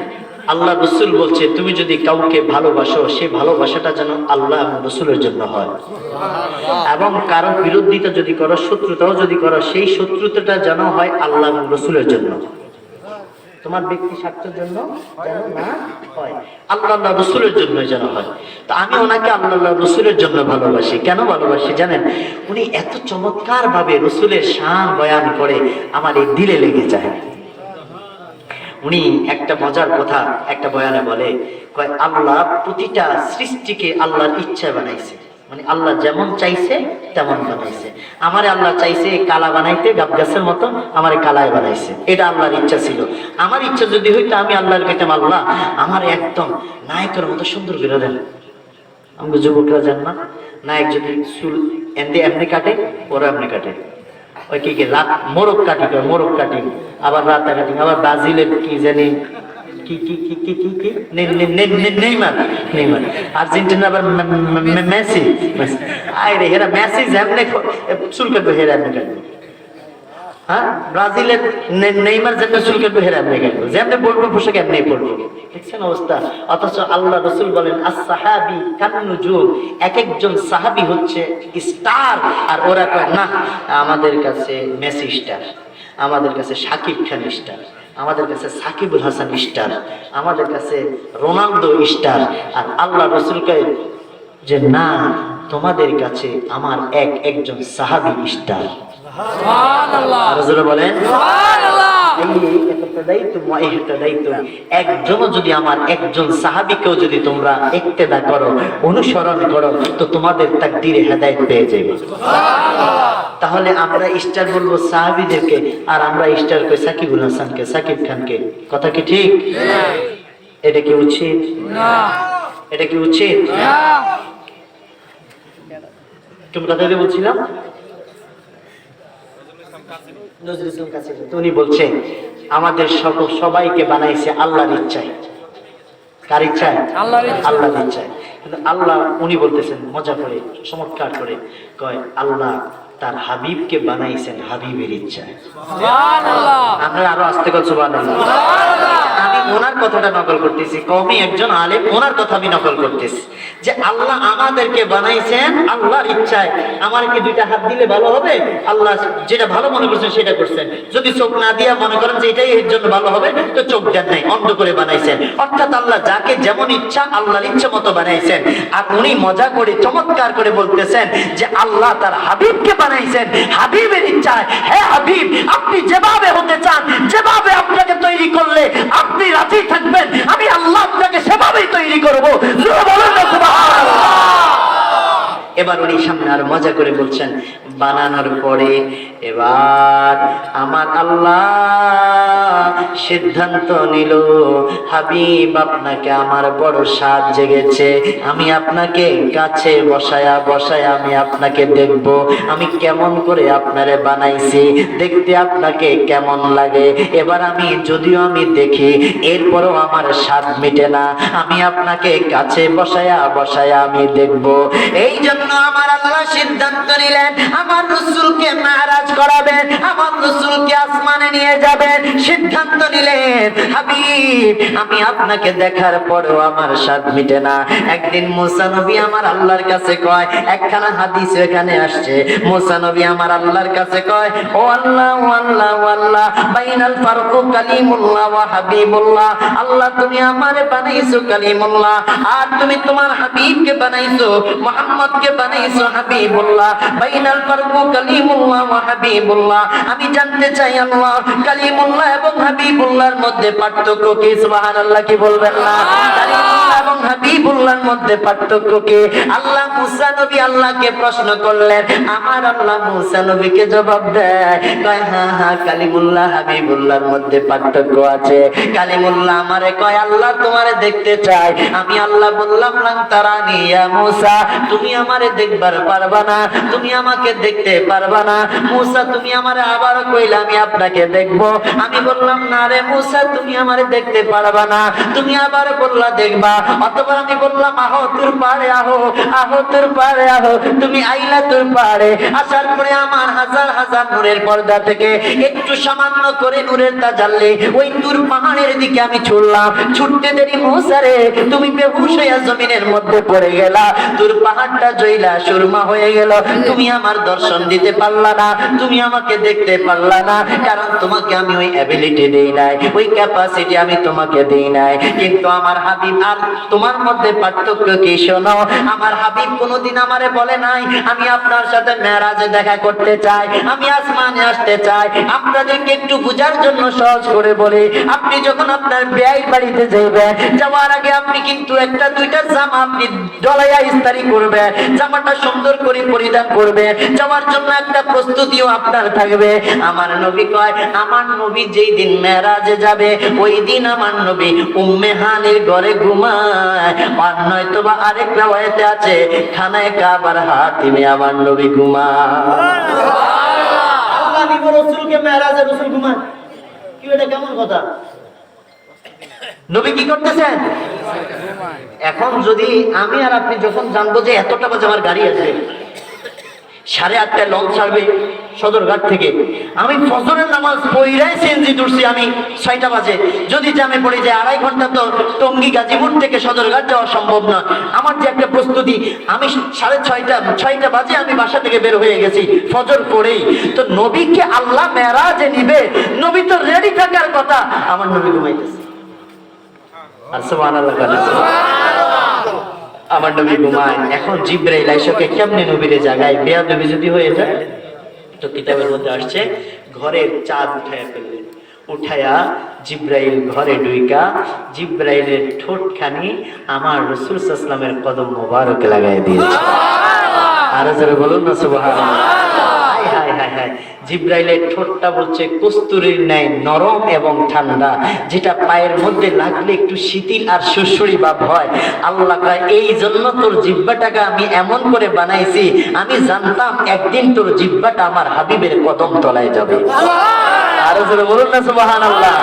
আল্লাহ রসুল বলছে তুমি যদি কাউকে ভালোবাসো সেই ভালোবাসাটা যেন আল্লাহ এবং রসুলের জন্য হয়, এবং কারো বিরোধিতা যদি করো, শত্রুতাও যদি করো, সেই শত্রুতাটা যেন হয় আল্লাহ এবং রসুলের জন্য, তোমার ব্যক্তি স্বার্থের জন্য যেন না হয়, আল্লাহ রসুলের জন্য যেন হয়। তো আমি ওনাকে আল্লাহ রসুলের জন্য ভালোবাসি। কেন ভালোবাসি জানেন? উনি এত চমৎকার ভাবে রসুলের শান বয়ান করে আমার এই দিলে লেগে যায়। উনি একটা মজার কথা একটা বয়ানে বলে, কয় আল্লাহ প্রতিটা সৃষ্টিকে আল্লাহর ইচ্ছায় বানাইছে, মানে আল্লাহ যেমন চাইছে তেমন বানাইছে। আমারে আল্লাহ চাইছে কালা বানাইতে, গাব গাছের মতো আমারে কালায় বানাইছে, এটা আল্লাহর ইচ্ছা ছিল। আমার ইচ্ছা যদি হইতো আমি আল্লাহর কাছে আল্লাহ আমার একদম নায়কের মতো সুন্দর করে দেন। আমাকে যুবকরা জান না, নায়ক যদি চুল এমনি কাটে ওরা এমনি কাটে, ওই কি রাত মোরগ কাটি করে, মোরগ কাটি, আবার রাতা কাটি, আবার ব্রাজিলের কি জানি কি কি কি কি কি কি নেইমার, নেইমার আর্জেন্টিনা, আবার মেসি, আরে হেরা মেসি যেমনি চুল কাটবে হেরা এমনি কাটবে। হ্যাঁ, ব্রাজিলের নেইমার যেমনি চুল কাটবে হেরা এমনি কাটবে, যেমনি বলবো পোশাক এমনি পড়বো। দেখছেন অবস্থা? অথচ আল্লাহ রসুল বলেন as-সাহাবী কান-নুজুম, এক একজন সাহাবী হচ্ছে স্টার, আর ওরা কয় না আমাদের কাছে মেসি স্টার, আমাদের কাছে শাকিব খান স্টার, আমাদের কাছে সাকিবুল হাসান স্টার, আমাদের কাছে রোনালদো স্টার। আর আল্লাহ রসুল কয় যে না, তোমাদের কাছে আমার একজন সাহাবী স্টার। সুবহানাল্লাহ, রাসূল বলেন সুবহানাল্লাহ। একজনও যদি আমার একজন সাহাবীকেও যদি তোমরা ইক্তেদা করো, অনুসরণ করো, তো তোমাদের তাকদীরে হেদায়েত পেয়ে যাবে। তাহলে আমরা স্টার বলবো সাহাবীদেরকে, আর আমরা স্টার কই সাকিবুল হাসানকে, সাকিব খানকে। কথা কি ঠিক? এটা কি উচিত? না। এটা কি উচিত? না। তোমরা তাদের বলছিলাম নজরুল ইসলাম কাছে, উনি বলছে আমাদের সবাইকে বানাইছে আল্লাহর ইচ্ছায়। কার ইচ্ছায়? আল্লাহর ইচ্ছায়। কিন্তু আল্লাহ উনি বলতেছেন মজা করে, চমৎকার করে কয় আল্লাহ তার হাবিবকে বানাইছেন হাবিবের ইচ্ছায়। সুবহানাল্লাহ। আমরা আরো আস্তে করে সুবহানাল্লাহ। আমি ওনার কথাটা নকল করতেছি, কওমি একজন আলেম, ওনার কথা আমি নকল করতেছি যে আল্লাহ আমাদেরকে বানাইছেন আল্লাহর ইচ্ছায়। আমার কি দুইটা হাত দিলে ভালো হবে? আল্লাহ যেটা ভালো মনে করছেন সেটা করছেন। যদি চোখ না দিয়া মনে করেন যে এটাই এর জন্য ভালো হবে, তো চোখ দেন নাই, অন্ধ করে বানাইছেন। অর্থাৎ আল্লাহ যাকে যেমন ইচ্ছা আল্লাহর ইচ্ছা মতো বানাইছেন। আর উনি মজা করে চমৎকার করে বলতেছেন যে আল্লাহ তার হাবিবকে বানাইছেন হাবিবের ইচ্ছায়। হ্যাঁ হাবিব, আপনি যেভাবে হতে চান, যেভাবে আপনাকে তৈরি করলে আপনি রাজি থাকবেন, আমি আল্লাহ আপনাকে সেভাবেই তৈরি করবো। বলেন না সুবহানাল্লাহ। এবার উনি সামনে আর মজা করে বলছেন, বানানোর পরে এবার আমার আল্লাহ সিদ্ধান্ত নিল, হাবিব আপনাকে আমার বড় স্বাদ জেগেছে, আমি আপনাকে কাছে বসায়া বসায়া আমি আপনাকে দেখব, আমি কেমন করে আপনারে বানাইছি, দেখতে আপনাকে কেমন লাগে। এবার আমি যদিও আমি দেখি, এরপরও আমার স্বাদ মিটে না, আমি আপনাকে কাছে বসায়া বসায়া আমি দেখব। এই জন্য আমার আল্লাহ সিদ্ধান্ত নিলেন আমার রাসূলকে মেরাজ করাবেন, আমার রাসূলকে আসমানে নিয়ে যাবেন। সিদ্ধান্ত নিলেন হাবিব আমি আপনাকে দেখার পরেও আমার স্বাদ মিটে না। একদিন মুসা নবী আমার আল্লাহর কাছে কয়, একখানা হাদিস এখানে আসছে, মুসা নবী আমার আল্লাহর কাছে কয় ও আল্লাহ ও আল্লাহ ও আল্লাহ বাইনাল ফারকু কালিমুল্লাহ ওয়া হাবিবুল্লাহ। আল্লাহ তুমি আমারে বানাইছো কালিমুল্লাহ, আর তুমি তোমার হাবিবকে বানাইছো মুহাম্মদকে বানাইছো হাবিবুল্লাহ। বাইনাল ফারকু কালিমুল্লাহ ওয়া হাবিবুল্লাহ। আমি জানতে চাই আল্লাহ কালিমুল্লাহ এবং হাবিবুল্লাহর মধ্যে পার্থক্য কি? সুবহানাল্লাহ কি বলবেন না? কালিমুল্লাহ এবং হাবিবুল্লাহর মধ্যে পার্থক্য কি? আল্লাহ মুসা নবী আল্লাহকে প্রশ্ন করলেন, আমার আল্লাহ মুসা নবীকে জবাব দেয় কয় হ্যাঁ হ্যাঁ কালিমুল্লাহ হাবিবুল্লাহর মধ্যে পার্থক্য আছে। কালিমুল্লাহ আমারে কয় আল্লাহ তোমারে দেখতে চাই। আমি আল্লাহ বললাম লান তারানি ইয়া মুসা, তুমি আমারে দেখবার পারবা না, তুমি আমাকে দেখতে পারবা না। মুসা তুমি আমারে আবার কইলা আমি আপনাকে দেখবো। আমি বললাম না রে মুসা তুমি আমারে দেখতে পারবা না, তুমি আবার বললা দেখবা। অতঃপর আমি বললাম আহো তোর পারে আহো, আহো তোর পারে আহো। তুমি আইলা তোর পারে, আসার পরে আমার হাজার হাজার নূরের পর্দা থেকে একটু সামান্য করে নূরের তাজাল্লি ওই নূর পাহাড়ের দিকে আমি ছুটলাম। ছুটতে দেরি মুসা রে তুমি বেহুশ হইয়া জমিনের মধ্যে পড়ে গেলা, তোর পাহাড়টা জইলা সুরমা হয়ে গেল। তুমি আমার দর্শন দিতে পারলা না, তুমি আমাকে দেখতে পারলা না, কারণ তোমাকে আমি ওই অ্যাবিলিটি দেই নাই, ওই ক্যাপাসিটি আমি তোমাকে দেই নাই। কিন্তু আমার হাবিব আর তোমার মধ্যে পার্থক্য কি শোনো, আমার হাবিব কোনোদিন আমারে বলে নাই আমি আপনার সাথে মেরাজে দেখা করতে চাই, আমি আসমানে আসতে চাই। আপনাদেরকে একটু বুঝার জন্য সহজ করে বলি, আপনি যখন আপনার বিয়ের বাড়িতে যাইবেন যাওয়ার আগে আপনি কিন্তু একটা দুইটা জামা আপনি ডলাইয়া ইস্তারি করবেন, জামাটা সুন্দর করে পরিধান করবেন, যাওয়ার জন্য একটা প্রস্তুতিও আপনার থাকবে। আমার নবী কয় আমার নবী যেই দিন মেরাজে যাবে ওই দিন আমার নবী উম্মে হানির ঘরে ঘুমায়, আর নয়তো বা আরেক রাওয়ায়াতে আছে খানায় কাবার হাতিমে আমার নবী ঘুমায়। আল্লাহ নবী রাসূলকে মেরাজে রাসূল ঘুমায়, কি এটা কেমন কথা? নবী কি করতেছেন? এখন যদি আমি আর আপনি যখন জানবো যে এতটা বাজে আমার গাড়ি আছে, 8:30টায় লঞ্চ ছাড়বে সদরঘাট থেকে, আমি ফজরের নামাজ পড়াই সিএনজি ধরছি আমি 6টা বাজে, যদি জামে পড়ে যায় 2.5 ঘন্টা তো টঙ্গী গাজীপুর থেকে সদরঘাট যাওয়া সম্ভব না। আমার যে একটা প্রস্তুতি, আমি 6:30 বাজে আমি বাসা থেকে বের হয়ে গেছি ফজর পড়েই। তো নবীকে আল্লাহ মেরাজে নিবে, নবী তো রেডি থাকার কথা, আমার নবী ঘুমাইতেছে। আর সুবহানাল্লাহ আমার নবী ঘুমায়। এখন জিবরাইল আইসাকে কেমনে নবীরে জাগায়, বেয়াদবি যদি হয়ে যায় তো কিতাবের মধ্যে আসছে ঘরের চাঁদ উঠায়া ফেললেন, উঠায়া জিবরাইল ঘরে ঢুইকা জিবরাইলের ঠোঁটখানি আমার রাসূল সাল্লাল্লাহু আলাইহি ওয়াসাল্লামের কদম মোবারকে লাগাই দিয়েছে। আর যারা বলুন না সুবহানাল্লাহ। হায় হায় হায়, জিবরাইলের ঠোঁটটা বলছে কস্তুরীর ন্যায় নরম এবং ঠান্ডা, যেটা পায়ের মধ্যে লাগলে একটু শীতল আর সুরসুরি ভাব হয়। আল্লাহ কয় এই জন্য তোর জিহ্বাটাকে আমি এমন করে বানাইছি, আমি জানতাম একদিন তোর জিহ্বাটা আমার হাবিবের কদম তলায় যাবে। আর যারা বলুন না সুবহানাল্লাহ।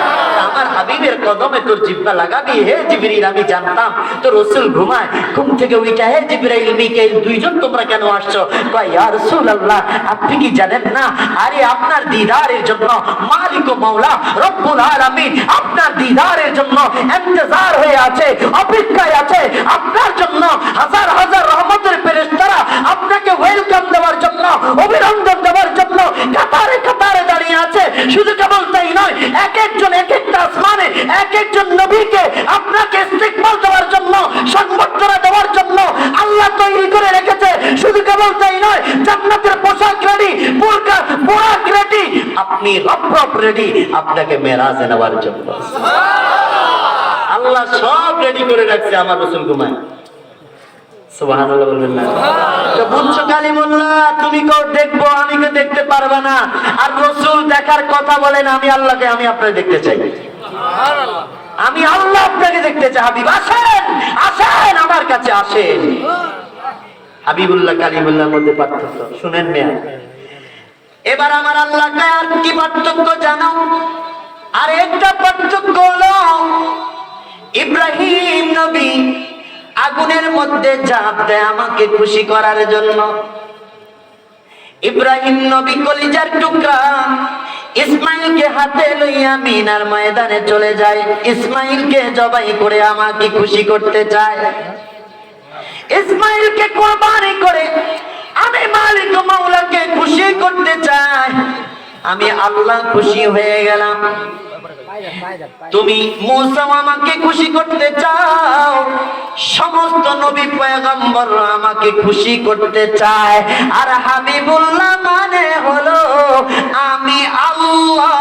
আমার হাবিবের কদমে তোর জিহ্বা লাগাবি হে জিবরিল, আমি জানতাম তোর রাসূল ঘুমায়। ঘুম থেকে উঠা হে জিবরাইল মিকাইল দুইজন তোমরা কেন আসছো? কয় ইয়া রাসূলুল্লাহ আপনি কি জানেন না, আরে আপনার দিদারের জন্য মালিক ও মাওলা রব্বুল আলামিন আপনার দিদারের জন্য ইন্তজার হয়ে আছে, অপেক্ষায় আছে। আপনার জন্য হাজার হাজার রহমতের ফেরেশতারা আপনাকে ওয়েলকাম দেওয়ার জন্য, অভিনন্দন দেওয়ার জন্য কাতারে কাতারে দাঁড়িয়ে আছে। শুধু কেবল তাই নয়, এক একজন এক একটা আসমানে এক একজন নবীকে আপনাকে ইস্তিকবাল দেওয়ার জন্য, সংবর্ধনা দেওয়ার জন্য আল্লাহ তৈরি করে রেখেছে। শুধু কেবল তাই নয়, জান্নাতের পোশাক রেডি, বোরকা পোশাক রেডি, আপনি রব রেডি আপনাকে মেরাজে নেওয়ার জন্য। আল্লাহ সব রেডি করে রাখছে, আমার রাসূল ঘুমায়। সুবহানাল্লাহ বলবেন না? তো বুঝছো কালিমুল্লাহ, তুমি কেউ দেখবো, আমি কেউ দেখতে পারবে না। আর রাসূল দেখার কথা বলেন, আমি আল্লাহকে আমি আপনাকে দেখতে চাই, আমি আল্লাহ আপনাকে দেখতে চাই। হাবিব আসেন, আসেন আমার কাছে আসেন। হাবিবুল্লাহ কালিমুল্লাহর মধ্যে পার্থক্য শুনেন মেয়া। এবার আমার আল্লাহ আর কি পার্থক্য জানো? আর একটা পার্থক্য হলো ইব্রাহিম নবী আগুনের মধ্যে ঝাঁপ দেয় আমাকে খুশি করার জন্য। ইব্রাহিম নবী কলিজার টুকরা ইসমাইলকে হাতে লইয়া মিনার ময়দানে চলে যায়, ইসমাইলকে জবাই করে আমাকে খুশি করতে চায়। ইসমাইলকে কোরবানি করে আমি মালিক মাওলাকে খুশি করতে চাই। আমি আল্লাহ খুশি হয়ে গেলাম। তুমি মুসা আমাকে খুশি করতে চাও, সমস্ত নবী পয়গম্বর আমাকে খুশি করতে চায়। আর হাবিবুল্লাহ মানে হলো আমি আল্লাহ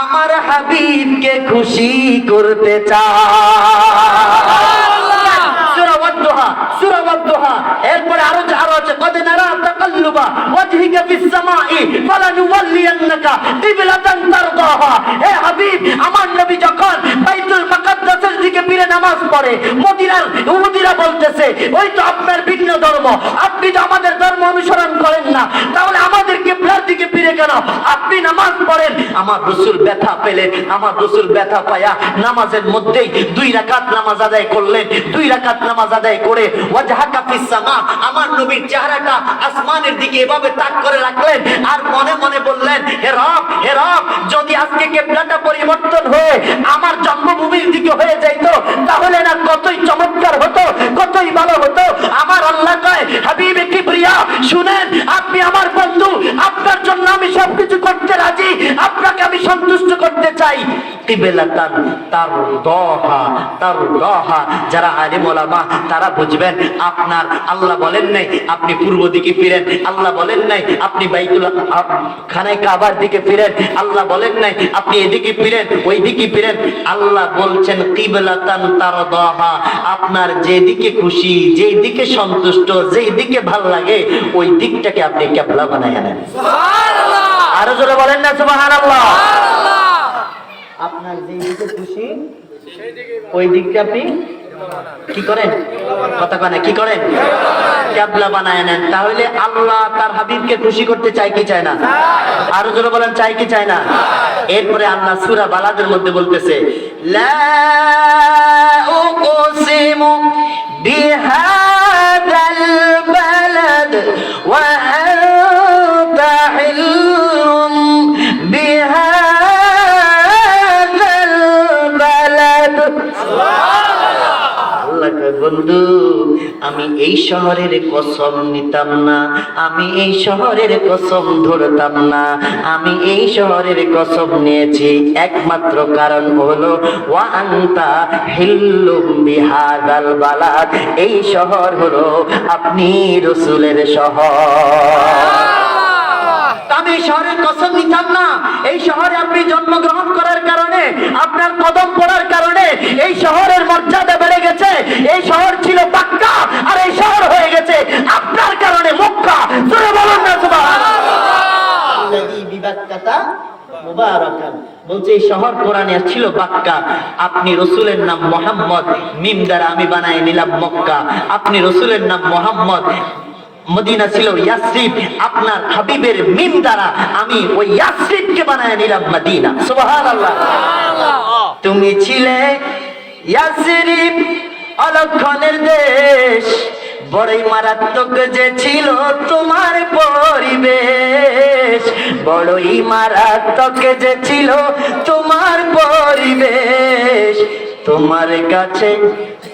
আমার হাবিবকে খুশি করতে চাই। সূরা ওয়াদ-দুহা এরপরে আরো আছে কদ নারা তাকাল্লুবা ওয়াজহিকা ফিস সামাই ফালানুওয়াল্লিয়ান্নাকা কিবলাতান তারদাহা। হে হাবিব, আমার নবী যখন বাইতুল মুকাদ্দাসের দিকে ফিরে নামাজ পড়ে, মদিনার ইহুদিরা বলতেছে ওই তো আপনার ভিন্ন ধর্ম, আপনি তো আমাদের ধর্ম অনুসরণ করেন না, তাহলে আমাদের কিবলার দিকে ফিরে কেন আপনি নামাজ পড়েন? আমার রাসূল ব্যথা পেলেন, আমার রাসূল ব্যথা পায়া নামাজের মধ্যেই 2 রাকাত নামাজ আদায় করলেন। 2 রাকাত নামাজ আদায় করে ওয়াজহাকা ফিস সামা, আমার নবীর চেহারাটা আসমানের দিকে এভাবে তাক করে রাখলেন আর মনে মনে বললেন, হে রব, হে রব, যদি আজকে কিবলাটা পরিবর্তন হয়ে আমার জন্মভূমির দিকে হয়ে যাইতো তাহলে না কতই চমৎকার হতো, কতই ভালো হতো। আমার আল্লাহ কয়, হাবিবে কিবরিয়া শুনেন, আপনি আমার বন্ধু, আপনার জন্য আমি সবকিছু করতে রাজি, আপনাকে আমি সন্তুষ্ট করতে চাই। কিবলাতান তারদাহা, যারা আলিম ওলামা তারা বুঝবেন, আপনার আল্লাহ বলেন নাই আপনি পূর্ব দিকে ফিরেন, আল্লাহ বলেন নাই আপনি বাইতুল খানায় কাবার দিকে ফিরেন, আল্লাহ বলেন নাই আপনি এদিকে ফিরেন ওই দিকে ফিরেন। আল্লাহ বলছেন কিবলাতান তারদাহা, আপনার যেদিকে খুশি, যেই দিকে সন্তুষ্ট, যেই দিকে ভাল লাগে ওই দিকটাকে আপনি কিবলা বানায় নেন। সুবহানাল্লাহ। আরো জোরে বলেন না সুবহানাল্লাহ। সুবহানাল্লাহ। আপনার যেই দিকে খুশি ওই দিকটা আপনি কি করেন? কথা কানে কি করেন? কিবলা বানায় নেন। তাহলে আল্লাহ তার হাবিবকে খুশি করতে চায় কি চায় না? আরো জোরে বলেন, চাই কি চায় না? এরপরে আল্লাহ সূরা বালাদের মধ্যে বলতেছে, লা উকসিমু বিহাদাল বালাদ ওয়া আনতা হিল্লুম বিহাদাল বালাদ। আল্লাহ কয়, বন্ধু আমি এই শহরের কসম নিতাম না, আমি এই শহরের কসম ধরতাম না, আমি এই শহরের কসম নিয়েছি একমাত্র কারণ হলো ওয়া আনতা হিল্লুম বিহাদাল বালাদ, এই শহর হলো আপনি রাসূলের শহর। আমি এই শহরের কসম নিতাম না, এই শহরে আপনি জন্মগ্রহণ করার কারণে, আপনার কদম পড়ার কারণে এই শহরের মর্যাদা বেড়ে গেছে। এই শহর ছিল মক্কা আর এই শহর হয়ে গেছে আপনার কারণে মক্কা। জোরে বলুন না সুবহানাল্লাহ। আল্লাযী বিবাক্কাতা মুবারাকান, বলছে এই শহর কোরআনে ছিল বাক্কা, আপনি রাসূলের নাম মুহাম্মদ, মিম দ্বারা আমি বানায় নিলাম মক্কা। আপনি রাসূলের নাম মুহাম্মদ, মদিনা ছিল ইয়াসরিব, আপনার হাবিবের মিম দ্বারা আমি ওই ইয়াসরিবকে বানায় নিলাম মদিনা। সুবহানাল্লাহ। তুমি ছিলে ইয়াসরিব অলক্ষণের দেশ, বড়ই মারাত্মক যে ছিল তোমার পরিবেশ, বড়ই মারাত্মক যে ছিল তোমার পরিবেশ।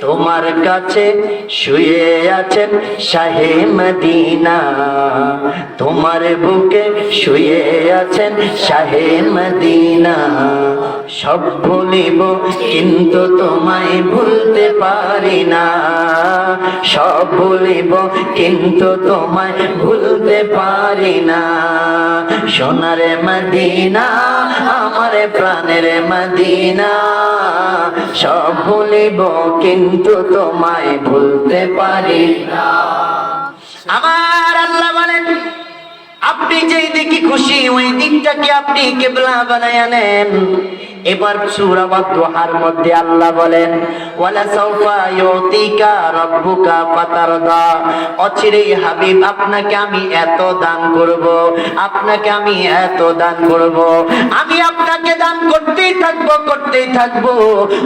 তোমার কাছে শুয়ে আছেন শাহে মদিনা, তোমার বুকে শুয়ে আছেন শাহে মদিনা। সব ভুলিব কিন্তু তোমায় ভুলতে পারি না, সব ভুলিব কিন্তু তোমায় ভুলতে পারি না। সোনার মদিনা আমার প্রাণের মদিনা, সব ভুলিব কিন্তু তোমায় ভুলতে পারি না। আমার আল্লাহ বলেন, আপনি যেই দিকে খুশি ওই দিকটাকে আপনি কিবলা বানায়া নেন। এবার সূরা ওয়াদ-দুহার মধ্যে আল্লাহ বলেন ওয়ালা সাউফা ইউতিকা রাব্বুকা ফাতারদা, অচিরেই হাবিব আপনাকে আমি এত দান করব, আপনাকে আমি এত দান করব, আমি আপনাকে দান করতেই থাকবো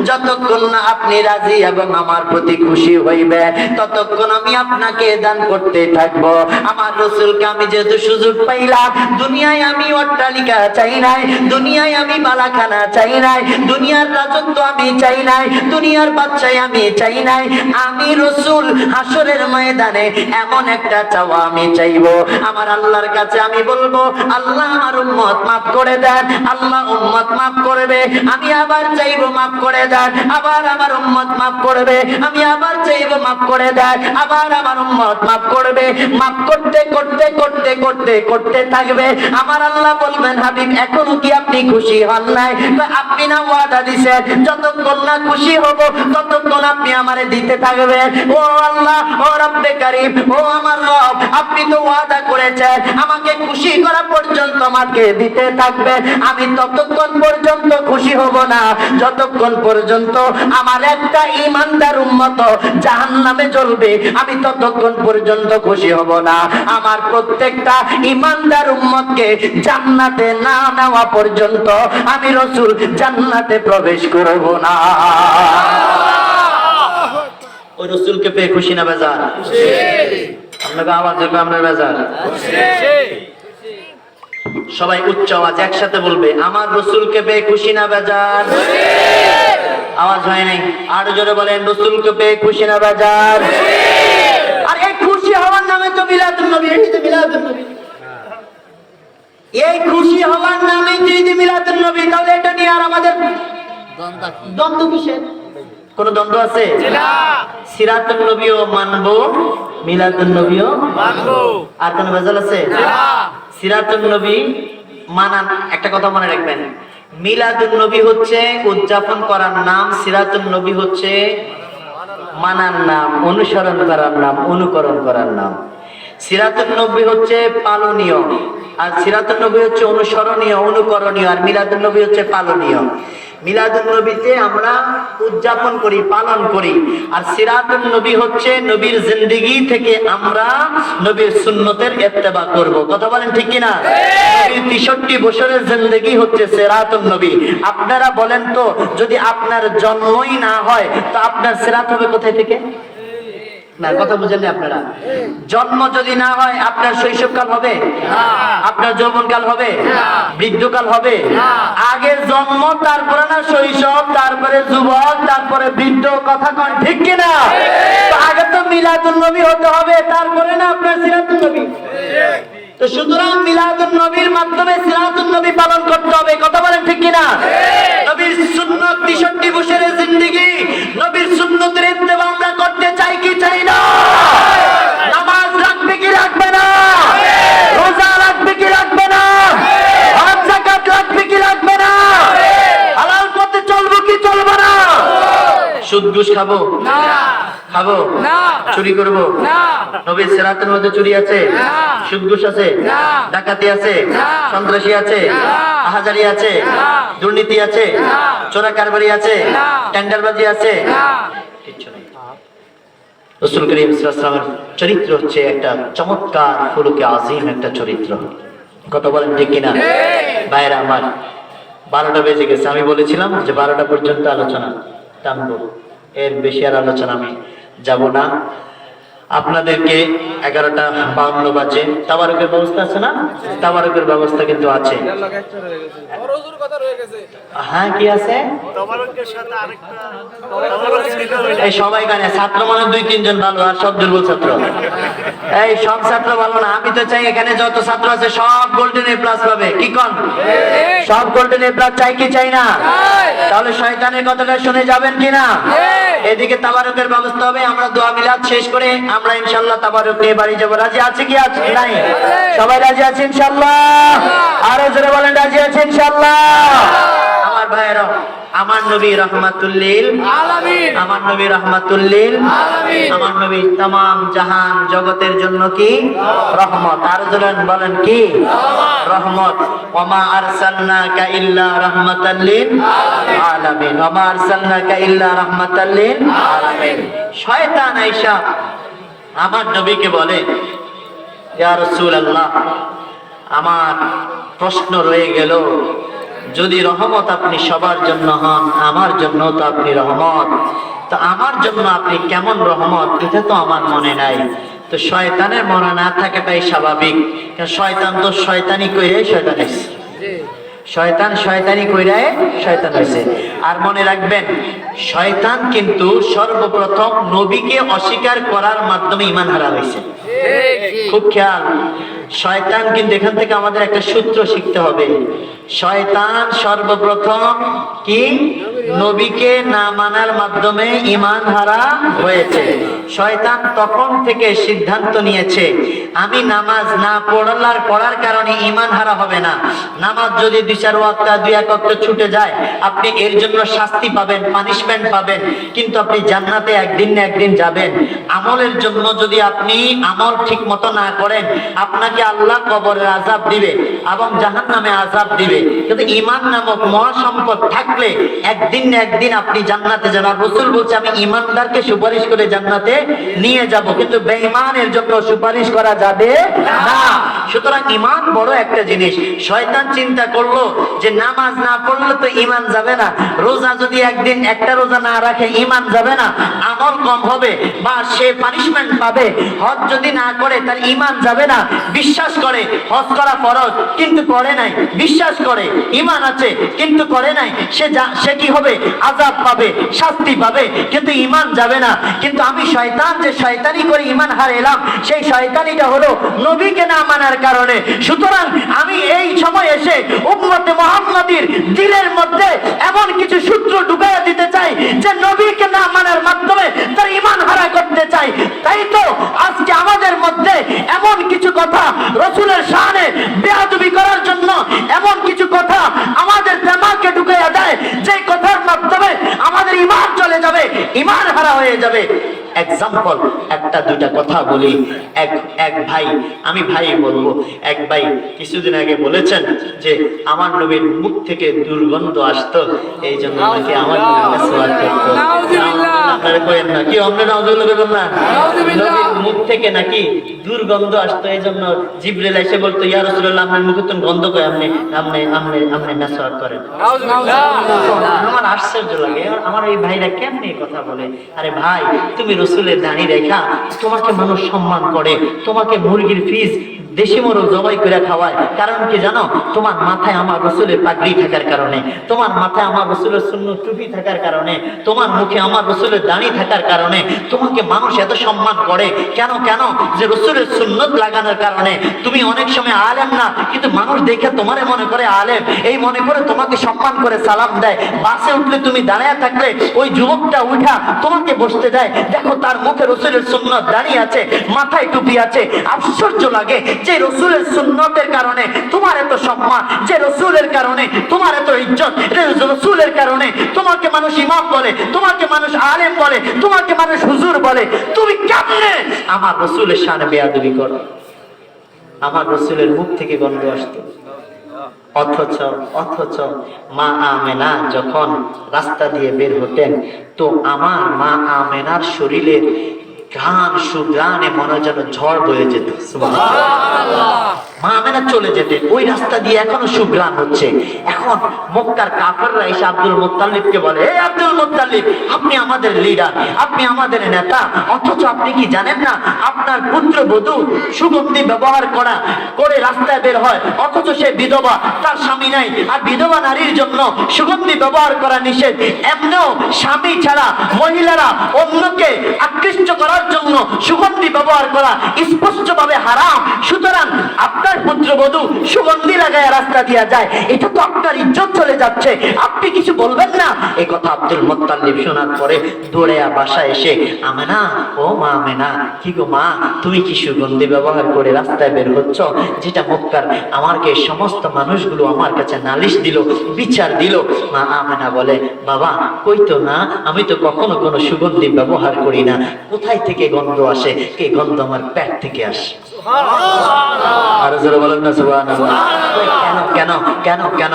যতক্ষণ না আপনি রাজি এবং আমার প্রতি খুশি হইবে, ততক্ষণ আমি আপনাকে দান করতে থাকবো। আমার রাসূলকে আমি যেহেতু সুযোগ পাইলাম, দুনিয়ায় আমি অট্টালিকা চাই নাই, দুনিয়ায় আমি বালাখানা চাই নাই, দুনিয়ার রাজত্ব আমি চাই নাই, দুনিয়ার বাদশাহ আমি চাই নাই, আমি রাসূল হাসরের ময়দানে এমন একটা চাওয়া আমি চাইবো, আমার আল্লাহর কাছে আমি বলবো আল্লাহ আমার উম্মত মাফ করে দেন, আল্লাহ উম্মত মাফ করবে, আমি আবার চাইবো মাফ করে দেন, আবার আমার উম্মত মাফ করবে, আমি আবার চাইবো মাফ করে দেন, আবার আমার উম্মত মাফ করবে, মাফ করতে করতে করতে করতে করতে থাকবে। আমার আল্লাহ বলবেন হাবিব এখনো কি আপনি খুশি হন নাই? আপনি না ওয়াদা দিছেন যতক্ষণ না খুশি হব ততক্ষণ আপনি আমারে দিতে থাকবেন। ও আল্লাহ, ও রব্বে কারীম, ও আমার রব, আপনি তো ওয়াদা করেছেন আমাকে খুশি করা পর্যন্ত আমাকে দিতে থাকবেন, আমি ততক্ষণ পর্যন্ত খুশি হব না যতক্ষণ পর্যন্ত আমার একটা ঈমানদার উম্মত জাহান্নামে জ্বলবে, আমি ততক্ষণ পর্যন্ত খুশি হব না। আমার প্রত্যেকটা ঈমানদার উম্মতকে জান্নাতে না নেওয়া পর্যন্ত আমি রাসূল জান্নাতে প্রবেশ করব না। ওই রাসূলকে পেয়ে খুশি না বেজার? আপনাকে আওয়াজ দেবে আপনার বেজার? সবাই উচ্চ আওয়াজ একসাথে বলবে আমার রাসূলকে পেয়ে খুশি না বেজার? আওয়াজ হয় নাই, আরো জোরে বলেন রাসূলকে পেয়ে খুশি না বেজার? আর এই খুশি হওয়ার নামে তো মিলাদুন নবী, এই যে মিলাদুন নবী, এই খুশি হওয়ার নামে যদি মিলাদুন নবী, তাহলে এটা নিয়ে আর আমাদের দ্বন্দ্ব কিসের? কোন দ্বন্দ্ব আছে? সিরাতুন নবীও মানবো, মিলাদুন নবীও মানবো, আর কোন ভেজাল আছে? সিরাতুন নবী মানান, একটা কথা মনে রাখবেন, মিলাদুন নবী হচ্ছে উদযাপন করার নাম, সিরাতুন নবী হচ্ছে মানার নাম, অনুসরণ করার নাম, অনুকরণ করার নাম। সিরাতুন নবী হচ্ছে পালনীয়, আর সিরাতুন নবী হচ্ছে অনুসরণীয়, অনুকরণীয়, আর মিলাদুন নবী হচ্ছে পালনীয়। মিলাদুন নবীতে আমরা উদযাপন করি, পালন করি, আর সিরাতুন নবী হচ্ছে নবীর জিন্দেগি থেকে আমরা নবীর সুন্নতের ইত্তেবা করব। কথা বলেন ঠিক কিনা? নবীর 63 বছরের জিন্দেগি হচ্ছে সিরাতুন নবী। আপনারা বলেন তো, যদি আপনার জন্মই না হয় তো আপনার সিরাত হবে কোথায় থেকে? না, কথা বুঝেন না আপনারা? জন্ম যদি না হয় আপনার শৈশবকাল হবে? আপনার যৌবনকাল হবে? বৃদ্ধকাল হবে? আগে জন্ম, তারপরে না শৈশব, তারপরে যুবক, তারপরে বৃদ্ধ। কথা কন ঠিক কিনা? আগে তো মিলাদুন নবী হতে হবে, তারপরে না আপনার সিরাতুন নবী। তো সুতরাং মিলাদুন নবীর মাধ্যমে সিরাতুন নবী পালন করতে হবে। কথা বলেন ঠিক কিনা? নবীর সুন্নাত 63 বছরের জিন্দেগি, নবীর সুন্নতের ইত্তেবা আমরা করতে চাই কি চাই না? নামাজ রাখবে কি রাখবে না? রোজা রাখবে কি রাখবে না? হজ যাকাত রাখবে কি রাখবে না? হালাল পথে চলবো কি চলবো না? সুদ ঘুষ খাবো না? খাবো না? চুরি করবো না? নবীর সিরাতের মধ্যে চুরি আছে? সুদ ঘুষ আছে? ডাকাতি আছে? সন্ত্রাসী আছে? আহাজারি আছে? দুর্নীতি আছে? চোরা কারবারি আছে? টেন্ডারবাজি আছে? কিচ্ছু নেই। রাসূল করিম সাল্লাল্লাহু আলাইহি ওয়াসাল্লামের চরিত্র হচ্ছে একটা চমৎকার খুলুকে আজিম একটা চরিত্র। কথা বলেন ঠিক কিনা? ভাইরা আমার, 12টা বেজে গেছে। আমি বলেছিলাম যে 12টা পর্যন্ত আলোচনা টানবো, এর বেশি আর আলোচনা আমি যাব না। আপনাদেরকে 11:52 বাজে তাবারুকের ব্যবস্থা আছে না? তাবারুকের ব্যবস্থা কিন্তু আছে। হ্যাঁ, কি আছে? এই সবাই গানে ছাত্র মানে 2-3 জন ভালো, আর সব দুর্বল ছাত্র। এই সব ছাত্র ভালো না। আমি তো চাই এখানে যত ছাত্র আছে সব গোল্ডেন এ প্লাস পাবে। কি কোন? সব গোল্ডেন এ প্লাস চাই কি চাই না? তাহলে শয়তানের কথাটা শুনে যাবেন কিনা? এদিকে তাবারুকের ব্যবস্থা হবে। আমরা দোয়া মিলাদ শেষ করে আমরা ইনশাআল্লাহ তাবারুক নিয়ে বাড়ি যাব। রাজি আছে কি আছে? নাই? সবাই রাজি আছে ইনশাআল্লাহ? আরো জোরে বলেন রাজি আছে ইনশাআল্লাহ? আমার ভাইয়েরা, আমার নবী রহমাতুল্লিল আলামিন আমার নবী রহমাতুল্লিল আলামিন আমার নবী तमाम জাহান জগতের জন্য কি রহমত। আর বলেন কি রহমত। ওমা আরসালনাকা ইল্লা রাহমাতাল লিল আলামিন ওমা আরসালনাকা ইল্লা রাহমাতাল লিল আলামিন। শয়তান আয়েশা আমার নবীকে বলে, ইয়া রাসূলুল্লাহ, আমার প্রশ্ন রয়ে গেল, যদি রহমত আপনি সবার জন্য হন, আমার জন্য তো আপনি রহমত, তো আমার জন্য আপনি কেমন রহমত এটা তো আমার মনে নাই। তো শয়তানের মনে না থাকাটাই স্বাভাবিক, কারণ শয়তান তো শয়তানি কইরে শয়তান হইছে, শয়তান শয়তানি কইরে শয়তান হইছে। আর মনে রাখবেন, শয়তান কিন্তু সর্বপ্রথম নবীকে অস্বীকার করার মাধ্যমে ঈমান হারা হয়েছে। খুব খেয়াল, শয়তান কিন্তু এখান থেকে আমাদের একটা সূত্র শিখতে হবে। শয়তান সর্বপ্রথম কি নবীকে না মানার মাধ্যমে ঈমান হারা হয়েছে। শয়তান তখন থেকে সিদ্ধান্ত নিয়েছে, আমি নামাজ না পড়ার কারণে ঈমান হারা হবে না। নামাজ যদি 2-4 ওয়াক্ত 2-1 ওয়াক্ত ছুটে যায়, আপনি এর জন্য শাস্তি পাবেন, পানিশমেন্ট পাবেন, কিন্তু আপনি জান্নাতে একদিন না একদিন যাবেন। আমলের জন্য যদি আপনি আমল ঠিক মতো না করেন, আপনাকে আল্লাহ কবরের আযাব দিবে এবং জাহান্নামে আযাব দিবে। কিন্তু ঈমান নামক মহাসম্পদ থাকলে একদিন না একদিন আপনি জান্নাতে যাবেন। রাসূল বলছে, আমি ঈমানদারকে সুপারিশ করে জান্নাতে নিয়ে যাব, কিন্তু বেঈমানের জন্য সুপারিশ করা যাবে না। সুতরাং ঈমান বড় একটা জিনিস। শয়তান চিন্তা করলো যে নামাজ না পড়লে তো ঈমান যাবে না, রোজা যদি একদিন একটা রোজা না রাখে ঈমান যাবে না, আমল কম হবে বা সে পানিশমেন্ট পাবে। হজ যদি না করে তার ঈমান যাবে না। বিশ্বাস করে হজ করা ফরজ কিন্তু করে নাই, বিশ্বাস করে ঈমান আছে কিন্তু করে নাই, সে কি হবে? আযাব পাবে, শাস্তি পাবে, কিন্তু ঈমান যাবে না। কিন্তু আমি শয়তান যে শয়তানি করে ঈমান হারাইলাম, সেই শয়তানিটা হলো নবীকে না মানার কারণে। সুতরাং আমি এই সময় এসে উম্মতে মুহাম্মাদীর দিলের মধ্যে এমন কিছু সূত্র ঢুকাইয়া দিতে চাই যে নবীকে না মানার মাধ্যমে তার ঈমান হারা করতে চাই। তাই তো আজকে আমাদের মধ্যে এমন কিছু কথা রাসূলের শানে বেয়াদবি করার জন্য এমন কিছু কথা আমাদের দিমাগে ঢুকাইয়া দেয়, যে কথার মাধ্যমে আমাদের ঈমান চলে যাবে, ঈমান হারা হয়ে যাবে। এক্সাম্পল একটা দুইটা কথা বলি। এক ভাই, আমি ভাই বলবো, এক ভাই কিছুদিন আগে বলেছেন যে আমার নবীর মুখ থেকে দুর্গন্ধ আসতো, এই জন্য নাকি আমার নবীর মেসওয়াক করতো। আপনারা কইেন না কি? আমরা নাউজুবিল্লাহ বলবেন না? নবীর মুখ থেকে নাকি দুর্গন্ধ আসতো, এই জন্য জিবরিল এসে বলতো, ইয়া রাসূলুল্লাহ, আপনার মুখে তো গন্ধ কই, আপনি মেসওয়াক করেন। আমার আশ্চর্য লাগে, আমার এই ভাইরা কেমনে কথা বলে। আরে ভাই, তুমি রাসূলের দাড়ি রেখা, তোমাকে মানুষ সম্মান করে, তোমাকে মুরগির ফিস দেশি মোরগ জবাই করে খাওয়ায়। কারণ কি জানো? তোমার মাথায় আমার রাসূলের পাগড়ি থাকার কারণে, তোমার মাথায় আমার রাসূলের সুন্নত টুপি থাকার কারণে, তোমার মুখে আমার রাসূলের দাড়ি থাকার কারণে তোমাকে মানুষ এত সম্মান করে। কেন? যে রাসূলের সুন্নত লাগানোর কারণে। তুমি অনেক সময় আলেম না, কিন্তু মানুষ দেখে তোমারে মনে করে আলেম, এই মনে করে তোমাকে সম্মান করে সালাম দেয়। বাসে উঠলে তুমি দাঁড়ায় থাকলে ওই যুবকটা উঠা তোমাকে বসতে দেয়। দেখো, তার মুখে রাসূলের সুন্নত দাঁড়িয়ে আছে, মাথায় টুপি আছে। আশ্চর্য লাগে যে রাসূলের সুন্নতের কারণে তোমার এত সম্মান, যে রাসূলের কারণে তোমার এত ইজ্জত, রাসূলের কারণে তোমাকে মানুষ ইমাম বলে, তোমাকে মানুষ আলেম বলে, তোমাকে মানুষ হুজুর বলে। তুমি কেমনে আমার রাসূলের শানে বেয়াদবি করো? আমার রাসূলের মুখ থেকে গন্ধ আসতো। অথচ মা আমেনা যখন রাস্তা দিয়ে বের হতেন, তো আমার মা আমেনার শরীরে ঘ্রাণ সুঘ্রাণে মনে যেন ঝড় বয়ে যেত। সুবহানাল্লাহ। মা আমেনা চলে যেতেন, ওই রাস্তা দিয়ে এখনো সুঘ্রাণ হচ্ছে। এখন মক্কার কাফেররা এসে আব্দুল মুত্তালিবকে বলে, হে আব্দুল মুত্তালিব, আপনি আমাদের লিডার, আপনি আমাদের নেতা, অথচ আপনি কি জানেন না আপনার পুত্রবধূ সুগন্ধি ব্যবহার করে রাস্তায় বের হয়, অথচ সে বিধবা, তার স্বামী নাই। আর বিধবা নারীর জন্য সুগন্ধি ব্যবহার করা নিষেধ। এমনিও স্বামী ছাড়া মহিলারা অন্যকে আকৃষ্ট করার জন্য সুগন্ধি ব্যবহার করা স্পষ্টভাবে হারাম। সুতরাং আপনার পুত্রবধূ সুগন্ধি লাগায় রাস্তা দিয়া যায়, এটা তো আপনার ইজ্জত চলে যাচ্ছে, আপনি কিছু বলবেন না? এই কথা আব্দুল মুত্তালিব শুনে শোনার পরে দৌড়ে বাসায় এসে আমেনা, ও মা আমেনা, কি গো মা, তুমি কি সুগন্ধি ব্যবহার করে রাস্তায় বের হচ্ছ, যেটা মক্কার আমাকে সমস্ত মানুষগুলো আমার কাছে নালিশ দিল, বিচার দিল? মা আমেনা বলে, বাবা কই তো না, আমি তো কখনো কোনো সুগন্ধি ব্যবহার করি না। কোথায় থেকে গন্ধ আসে? এই গন্ধ আমার পেট থেকে আসে। আর জোরে বলেন না সুবহানাল্লাহ। কেন কেন কেন কেন?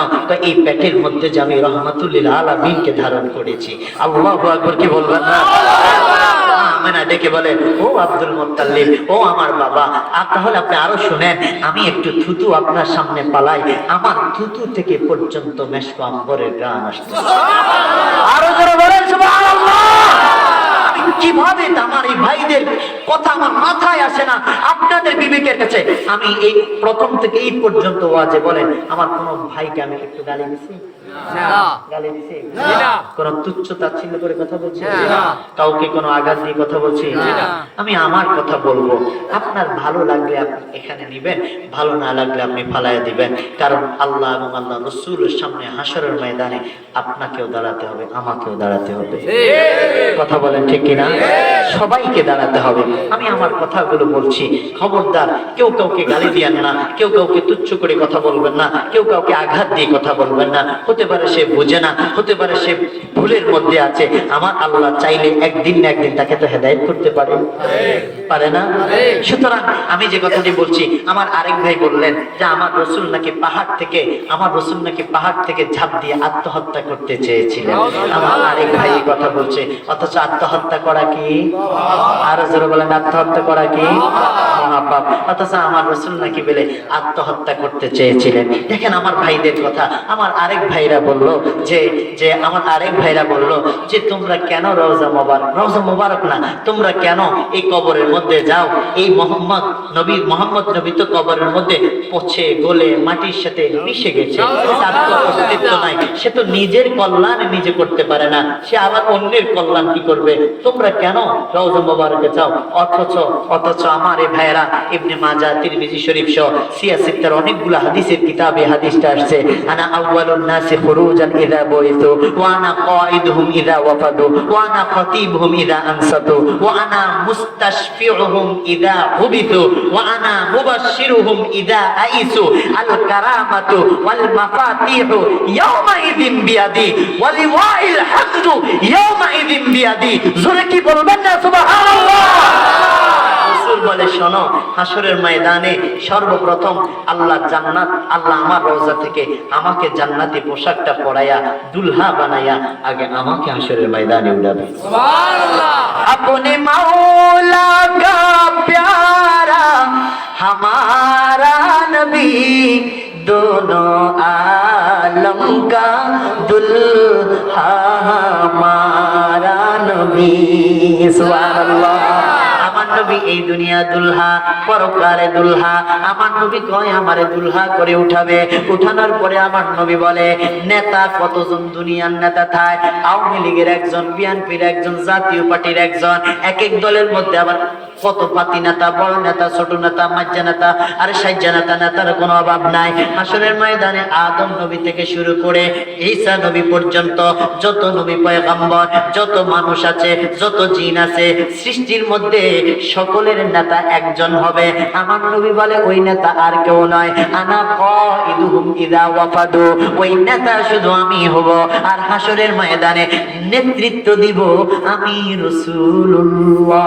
এই পেটের মধ্যে যে আমি রহমাতুল আলামিনকে ধারণ করেছি। আল্লাহু আকবার, কি বলবেন না? আমেনা ডেকে বলে, ও আব্দুল মুত্তালিব, ও আমার বাবা, তাহলে আপনি আরো শুনেন, আমি একটু থুতু আপনার সামনে পালাই, আমার থুতু থেকে পর্যন্ত মেশক আম্বরের গান আসছে। আরো জোরে বলেন সুবহানাল্লাহ। কিভাবে আমার এই ভাইদের কথা আমার মাথায় আসে না আপনাদের বিবেকের কাছে? আমি এই প্রথম থেকে এই পর্যন্ত ওয়াজে বলেন, আমার কোন ভাইকে আমি একটু গালি দিছি? গালি দিছি? কোন তুচ্ছ তাচ্ছিল্য করে কথা বলছি? কাউকে কোনো আঘাত দিয়ে কথা বলছি? আমি আমার কথা বলবো, আপনার ভালো লাগলে আপনি এখানে নিবেন, ভালো না লাগলে আপনি ফালাইয়া দিবেন। কারণ আল্লাহ এবং আল্লাহ রাসূলের সামনে হাসরের ময়দানে আপনাকেও দাঁড়াতে হবে, আমাকেও দাঁড়াতে হবে। কথা বলেন ঠিক কিনা? সবাইকে দাঁড়াতে হবে। আমি আমার কথাগুলো বলছি, খবরদার কেউ কাউকে গালি দিয়েন না, কেউ কাউকে তুচ্ছ করে কথা বলবেন না, কেউ কাউকে আঘাত দিয়ে কথা বলবেন না। হতে পারে সে বোঝে না, হতে পারে সে ভুলের মধ্যে আছে। আমার আল্লাহ চাইলে একদিন না একদিন তাকে তো হেদায়েত করতে পারে, পারে না? সুতরাং আমি যে কথাটি বলছি, আমার আরেক ভাই বললেন যে আমার রাসূল নাকি পাহাড় থেকে ঝাঁপ দিয়ে আত্মহত্যা করতে চেয়েছিলেন। আমার আরেক ভাই এই কথা বলছে, অথচ আত্মহত্যা করা কি? আরো জোরে বলেন, আত্মহত্যা করা কি? মহাপাপ। অথচ আমার রাসূল নাকি বলে আত্মহত্যা করতে চেয়েছিলেন। দেখেন আমার ভাইদের কথা। আমার আরেক ভাইরা বলল যে তোমরা কেন রওজা মোবারক না, তোমরা কেন এই কবরের মধ্যে যাও? এই মোহাম্মদ নবী তো কবরের মধ্যে পচে গলে মাটির সাথে মিশে গেছে, তার তো অস্তিত্ব নাই, সে তো নিজের কল্যাণ নিজে করতে পারে না, সে আবার অন্যের কল্যাণ কি করবে? তোমরা কেন রওজা মোবারকে যাও? অথচ আমার এই ভাইয়েরা ইবনে মাজাহ, তিরমিজি শরীফ সহ সিয়াসিত্তার অনেকগুলো হাদিসের কিতাবে হাদিসটা আসছে, আনা আউয়ালুন নাসি খুরুজান ইযা বুইতু ওয়া আনা কাঈদুহুম ইযা ওয়াফাদু ওয়া আনা খাতীবুহুম ইযা আনসাতু ওয়া আনা মুস্তাশফিউহুম ইযা হুবিতু ওয়া আনা মুবাশশিরুহুম ইযা আইসু আল কারামাতু ওয়াল মাফাতিহু ইয়াওমা ইযিন বিয়াদি ওয়া লিওয়াইল হামদু ইয়াওমা ইযিন বিয়াদি। জোরে কি বলবেন না সুবহানাল্লাহ? রাসূল বলে, শোনো, হাসরের ময়দানে সর্বপ্রথম আল্লাহ আমার রওজা থেকে আমাকে জান্নাতি পোশাকটা পরাইয়া দুলহা বানাইয়া আগে আমাকে হাসরের ময়দানে উঠাবে। সুবহানাল্লাহ। अपने मौला का प्यारा हमारा नबी, दोनों आलम का दुल्हा हमारा नबी। सुभान আমার নবী এই দুনিয়া দুলহা, পরকালে দুলহা। আমার নবী কয় আমারে দুলহা করে উঠাবে। উঠানোর পরে আমার নবী বলে, নেতা কতজন দুনিয়ার নেতা থায়? আওয়ামী লীগের একজন, বিএনপির একজন, জাতীয় পার্টির একজন, এক এক দলের মধ্যে আবার কত পাতি নেতা, বড় নেতা, ছোট নেতা, মাঝ্যা নেতা, আর সাজ্জা নেতা, নেতার কোনো অভাব নাই। হাসরের ময়দানে আদম নবী থেকে শুরু করে ঈসা নবী পর্যন্ত যত নবী পয়গম্বর, যত মানুষ আছে, যত জিন আছে, সৃষ্টির মধ্যে সকলের নেতা একজন হবে। আমার নবী বলে ওই নেতা আর কেউ নয়, আনা কাঈদুহুম ইযা ওয়াফাদু, ওই নেতা শুধু আমি হব। আর হাসরের ময়দানে নেতৃত্ব দিব আমি রাসূলুল্লাহ।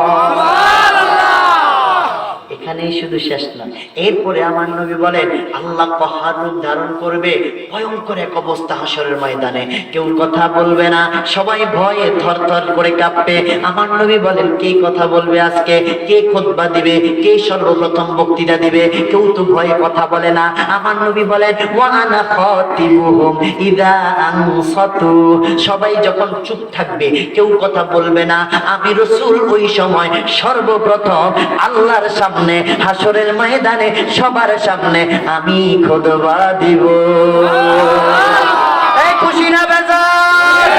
এখানেই শুধু শেষ না, এরপরে আমার নবী বলেন আল্লাহ পাহাড় রূপ ধারণ করবে, ভয়ঙ্কর এক অবস্থা হাসরের ময়দানে, কেউ কথা বলবে না, সবাই ভয়ে থরথর করে কাঁপবে। আমার নবী বলেন কে কথা বলবে আজকে, কে খুতবা দিবে, কে সর্বপ্রথম বক্তৃতা দিবে? কেউ তো ভয়ে কথা বলে না। আমার নবী বলেন ওয়া আনা খাতিবুহুম ইযা আনসাতু, সবাই যখন চুপ থাকবে, কেউ কথা বলবে না, আমি রাসূল ওই সময় সর্বপ্রথম আল্লাহর সামনে হাসরের ময়দানে সবার সামনে আমি খুতবা দিব। এই খুশি না বেজার?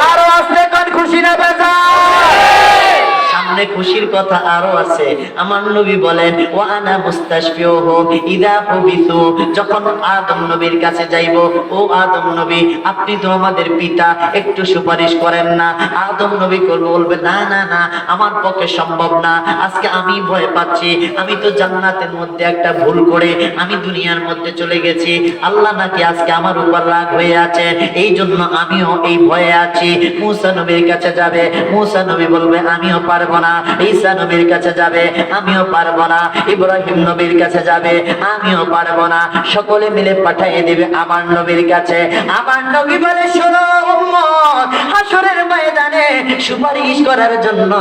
আরো আস্তে কোন খুশি না বেজার? সামনে সামনে খুশির কথা আরো আছে। আমার নবী বলেন ওয়া আনা মুস্তাশফিউহু ইযা কুবিতু, যখন আদম নবীর কাছে যাইব, ও আদম নবী আপনি তো আমাদের পিতা, একটু সুপারিশ করেন না। আদম নবী বলবে না না না, আমার পক্ষে সম্ভব না, আজকে আমি ভয় পাচ্ছি, আমি তো জান্নাতের মধ্যে একটা ভুল করে আমি দুনিয়ার মধ্যে চলে গেছি, আল্লাহ নাকি আজকে আমার উপর রাগ হয়ে আছে, এই জন্য আমিও এই ভয়ে আছি। মুসা নবীর কাছে যাবে, মুসা নবী বলবে আমিও পারবো না। ঈসা নবীর কাছে যাবে, আমিও পারবো না। ইব্রাহিম নবীর কাছে যাবে, আমিও পারবো না। সকলে মিলে পাঠিয়ে দিবে আমার নবীর কাছে। আমার নবী বলে শোনো উম্মত, হাসরের ময়দানে সুপারিশ করার জন্য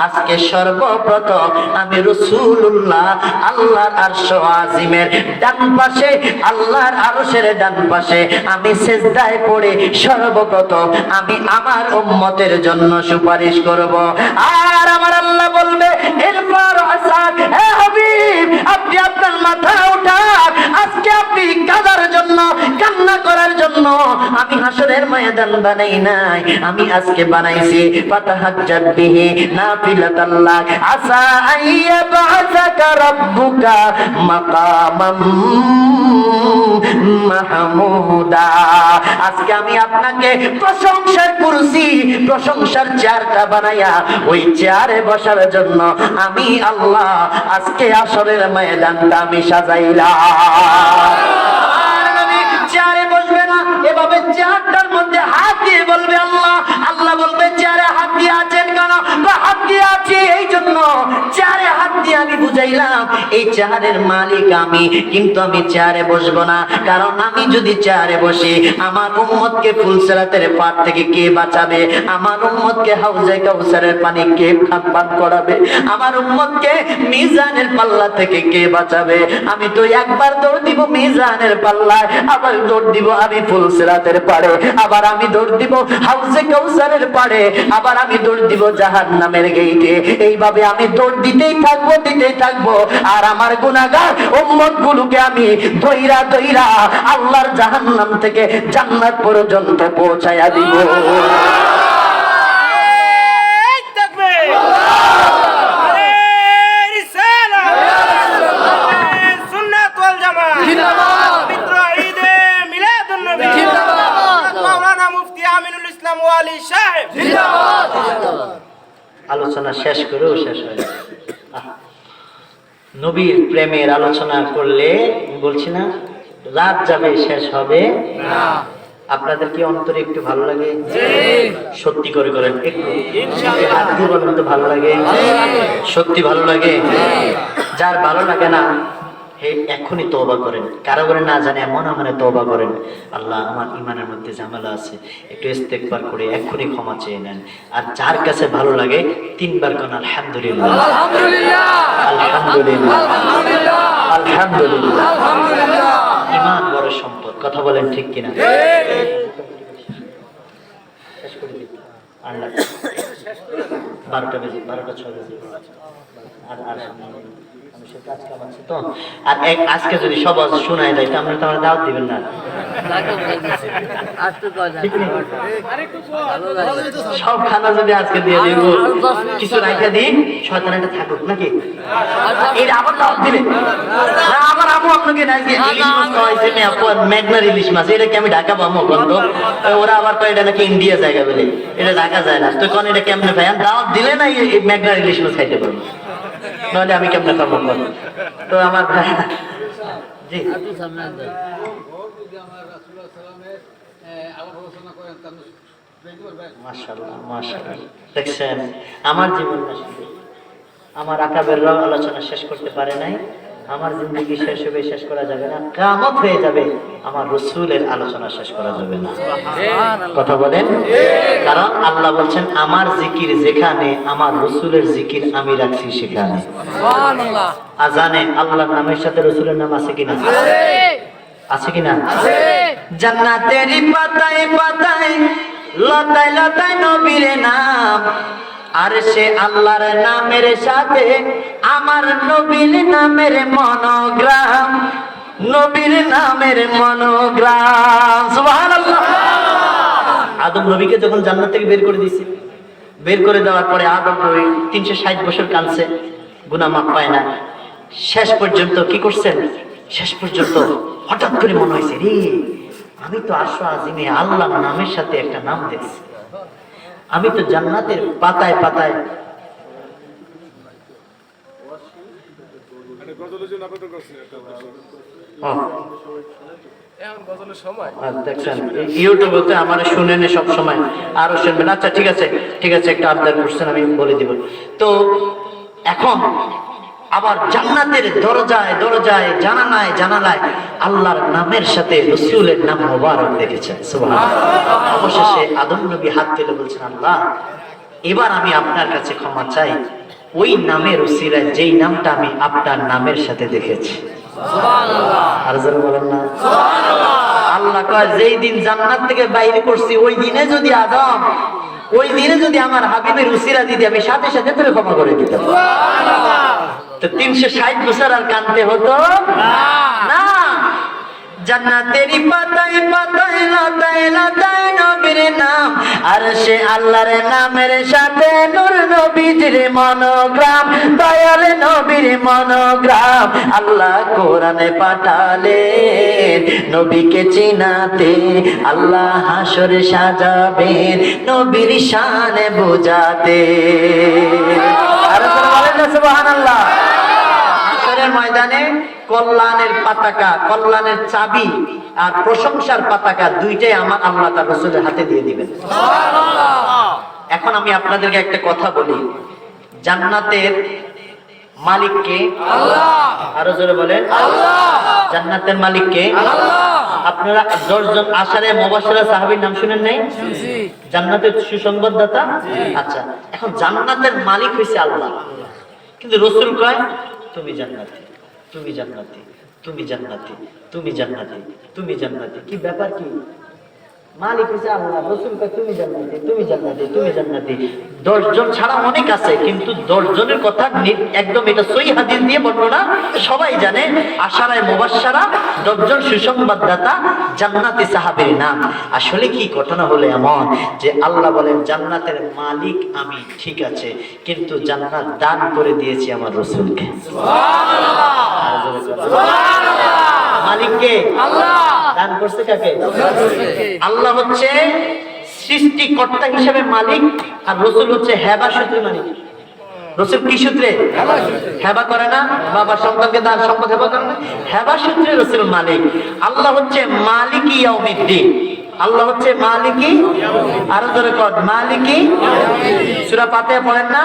আজকে সর্বপ্রথম আমি রাসূলুল্লাহ আল্লাহর আরশ আজিমের ডান পাশে, আল্লাহর আরশের ডান পাশে আমি সিজদায় পড়ে সর্বপ্রথম আমি আমার উম্মতের জন্য সুপারিশ করব। আর আমার আল্লাহ বলবে এরপর হাসান, হে হাবিব আপনি আপনার মাথা উঠান, আজকে আপনি কাঁদার জন্য, কান্না করার জন্য আমি হাসরের ময়দান বানাই নাই, আমি আজকে বানাইছি ফাতাহাজ্জাব বিহি নাফিলাতাল্লাহ আসা আইয়াবআসাকা রাব্বুকা মাকামাম মাহমুদা। আজকে আমি আপনাকে প্রশংসার কুরসি, প্রশংসার চেয়ারটা বানাইয়া ওই চেয়ারে বসার জন্য আমি আল্লাহ আজকে আসরের ময়দানটা আমি সাজাইলাম। আর নবী চেয়ারে বসবে না, এভাবে চেয়ারটার মধ্যে হাত দিয়ে বলবে আল্লাহ। আল্লাহ বলবে চেয়ারে হাত দিয়ে আছেন কেন? হাত দিয়ে আছি এই জন্য, চেয়ারে হাত দিয়ে আমি বুঝাইলাম এই চেয়ারের মালিক আমি, কিন্তু আমি চেয়ারে বসবো না, কারণ আমি যদি চেয়ারে বসি আমার উম্মতকে ফুলসিরাতের পার থেকে কে বাঁচাবে? আমার উম্মতকে হাউজে কাউসারের পানি কে পান করাবে? আমার উম্মতকে মিজানের পাল্লা থেকে কে বাঁচাবে? আমি তো একবার দৌড় দিব মিজানের পাল্লায়, আবার দৌড় দিব আমি ফুলসিরাতের পারে, আবার আমি দৌড় দিব হাউজে কাউসারের পারে, আবার আমি দৌড় দিব জাহান্নামের গেইটে। এইভাবে আমি দৌড় দিতেই থাকবো, দিতেই থাকবো, আর আমার গুনাহগার উম্মত গুলোকে আমি দইরা দইরা আল্লাহর জাহান্নাম থেকে জান্নাত পর্যন্ত পৌঁছায়া দিব। আলোচনা শেষ করেও শেষ হয় না। নবীর প্রেমের আলোচনা করলে বলছি না রাত যাবে শেষ হবে না। আপনাদের কি অন্তরে একটু ভালো লাগে? সত্যি করে করেন, একটু হাত দিয়ে বলেন তো ভালো লাগে? সত্যি ভালো লাগে? যার ভালো লাগে না এখনই তওবা করেন, কারো করে না জানে মনে মনে তওবা করেন, আল্লাহ আমার ইমানের মধ্যে ঝামেলা আছে, একটু ইস্তেগফার করে এখনই ক্ষমা চেয়ে নেন। আর যার কাছে ভালো লাগে 3 বার কোন আলহামদুলিল্লাহ, আলহামদুলিল্লাহ, আলহামদুলিল্লাহ, আলহামদুলিল্লাহ, আলহামদুলিল্লাহ। ঈমান বড় সম্পদ, কথা বলেন ঠিক কিনা? শেষ করে দিই আল্লাহ 12টা বেজে 12টা 6 বেজে আর আমি সে কাজ কামাচ্ছি তো। আর আজকে যদি সব শোনায় যায় তো আপনারা তো আমার দাওয়াত দিবেন না। সব খানা যদি আজকে দিয়ে দিব, কিছু রাইখা দিই, শয়তানটা থাকুক নাকি? এই আবার দাওয়াত দিলে না, আবার আমু আপনাকে ইলিশ মাছ খাওয়াইছে, মেঘনার ইলিশ মাছ, এটা কি আমি ঢাকা পাবো? কত ওরা আবার কয় এটা নাকি ইন্ডিয়া জায়গা বলে, এটা ঢাকা যায় না। তো কোন এটা কেমনে ভাই দাওয়াত দিলে না এই মেঘনার ইলিশ মাছ খাইতে পারবো, নাহলে আমি কেমনে খাবো? তো আমার ভাই জি মাশাআল্লাহ মাশাআল্লাহ, দেখছেন আমার জীবন আমার আকাবের আলোচনা শেষ করতে পারে নাই, আমার জিন্দগি শেষ হবে, শেষ করা যাবে না, কিয়ামত হয়ে যাবে, আমার রাসূলের আলোচনা শেষ করা যাবে না। কথা বলেন, কারণ আল্লাহ বলছেন আমার জিকির যেখানে, আমার রাসূলের জিকির আমি রাখছি সেখানে। সুবহানাল্লাহ। আজানে আল্লাহর নামের সাথে রাসূলের নাম আছে কিনা? আছে কিনা? জান্নাতের পাতায় পাতায় লতায় লতায় নবীর নাম, আর সে আল্লাহর নামের সাথে আমার নবীর নামের মনোগ্রাম, নবীর নামের মনোগ্রাম। সুবহানাল্লাহ। আদম নবীকে যখন জান্নাত থেকে বের করে দিয়েছে, বের করে দেওয়ার পরে আদম ওই 360 বছর কাঁদছে, গুনাহ মাফ পায় না। শেষ পর্যন্ত কি করছেন? শেষ পর্যন্ত হঠাৎ করে মনে হয়েছে, রে আমি তো আরশ আজিমে আল্লাহর নামের সাথে একটা নাম দেখছি, আমি তো জান্নাতের পাতায় পাতায় দেখছেন ইউটিউবে আমার শুনেন সব সময়, আরো শুনবেন। আচ্ছা ঠিক আছে ঠিক আছে, একটা আবদার করছেন আমি বলে দিব। তো এখন আবার জান্নাতের দরজায় দরজায় জানালায় জানালায় আল্লাহর নামের সাথে রাসূলের নাম মোবারক দেখেছেন। সুবহানাল্লাহ। অবশেষে আদম নবী হাত তুলে বলছেন, আল্লাহ এবার আমি আপনার কাছে ক্ষমা চাই, ওই নামের উসিলায় যেই নামটা আমি আপনার নামের সাথে দেখেছি। সুবহানাল্লাহ। আর যারা বলেন না সুবহানাল্লাহ। আল্লাহ কয় যেই দিন জান্নাত থেকে বাইরে করছি ওই দিনে যদি আদম, ওই দিনে যদি আমার হাবিবের উসিলা দিদি আমি সাথে সাথে তোরে ক্ষমা করে দিতাম। সুবহানাল্লাহ। তো 360 বছর আর কাঁদতে হতো না। জান্নাতেরই পাতায় পাতায় লতায় লতায় নবীর নাম, আর সে আল্লাহর নামের সাথে নূর নবীজির মনোগ্রাম, দয়াল নবীর মনোগ্রাম। আল্লাহ কোরআনে পাঠালেন নবীকে চিনাতে, আল্লাহ হাসরে সাজাবেন নবীর শানে বোঝাতে। আর বলেন না সুবহানাল্লাহ। হাসরের ময়দানে কল্যাণের পতাকা, কল্যাণের চাবি আর প্রশংসার পতাকা দুইটাই আমার আল্লাহ তার রাসূলের হাতে দিয়ে দিবেন। সুবহানাল্লাহ। এখন আমি আপনাদেরকে একটা কথা বলি, জান্নাতের মালিক কে? আল্লাহ। আরো জোরে বলেন আল্লাহ। জান্নাতের মালিক কে? আল্লাহ। আপনারা 10 জন আশারে মুবাশশিরা সাহাবীর নাম শুনেন নাই? শুনছি। জান্নাতের সুসংবাদদাতা। আচ্ছা, এখন জান্নাতের মালিক হইছে আল্লাহ, কিন্তু রাসূল কয় তুমি জান্নাতি, তুমি জান্নাতি, তুমি জান্নাতি, তুমি জান্নাতি, তুমি জান্নাতি। কি ব্যাপার কি? মালিক হচ্ছে আল্লাহ, রাসূল কয় তুমি জান্নাতি, তুমি জান্নাতি, তুমি জান্নাতি। 10 জন ছাড়া অনেক আছে, কিন্তু 10 জনের কথা একদম এটা সহিহ হাদিস দিয়ে বর্ণনা, সবাই জানে। আশারায়ে মুবাশশারা 10 জন সুসংবাদদাতা জান্নাতি সাহাবীর নাম। আসলে কি ঘটনা হলো এমন যে আল্লাহ বলেন জান্নাতের মালিক আমি, ঠিক আছে, কিন্তু জান্নাত দান করে দিয়েছি আমার রাসূলকে। সুবহানাল্লাহ। সুবহানাল্লাহ। মালিক কে? আল্লাহ। দান করছে কাকে? আল্লাহ হচ্ছে সৃষ্টিকর্তা হিসেবে মালিক, আর রাসূল হচ্ছে হেবা সূত্রে মালিক। রাসূল কি সূত্রে? হেবা করে না, বাবার সন্তানকে দান সম্পদ হেবা করে না, হেবা সূত্রে রাসূল মালিক। আল্লাহ হচ্ছে মালিকি ইয়াউমিদ্দিন, আল্লাহ হচ্ছে মালিকি, আরো জোরে কর মালিকি। সূরা ফাতিহা পড়েন না?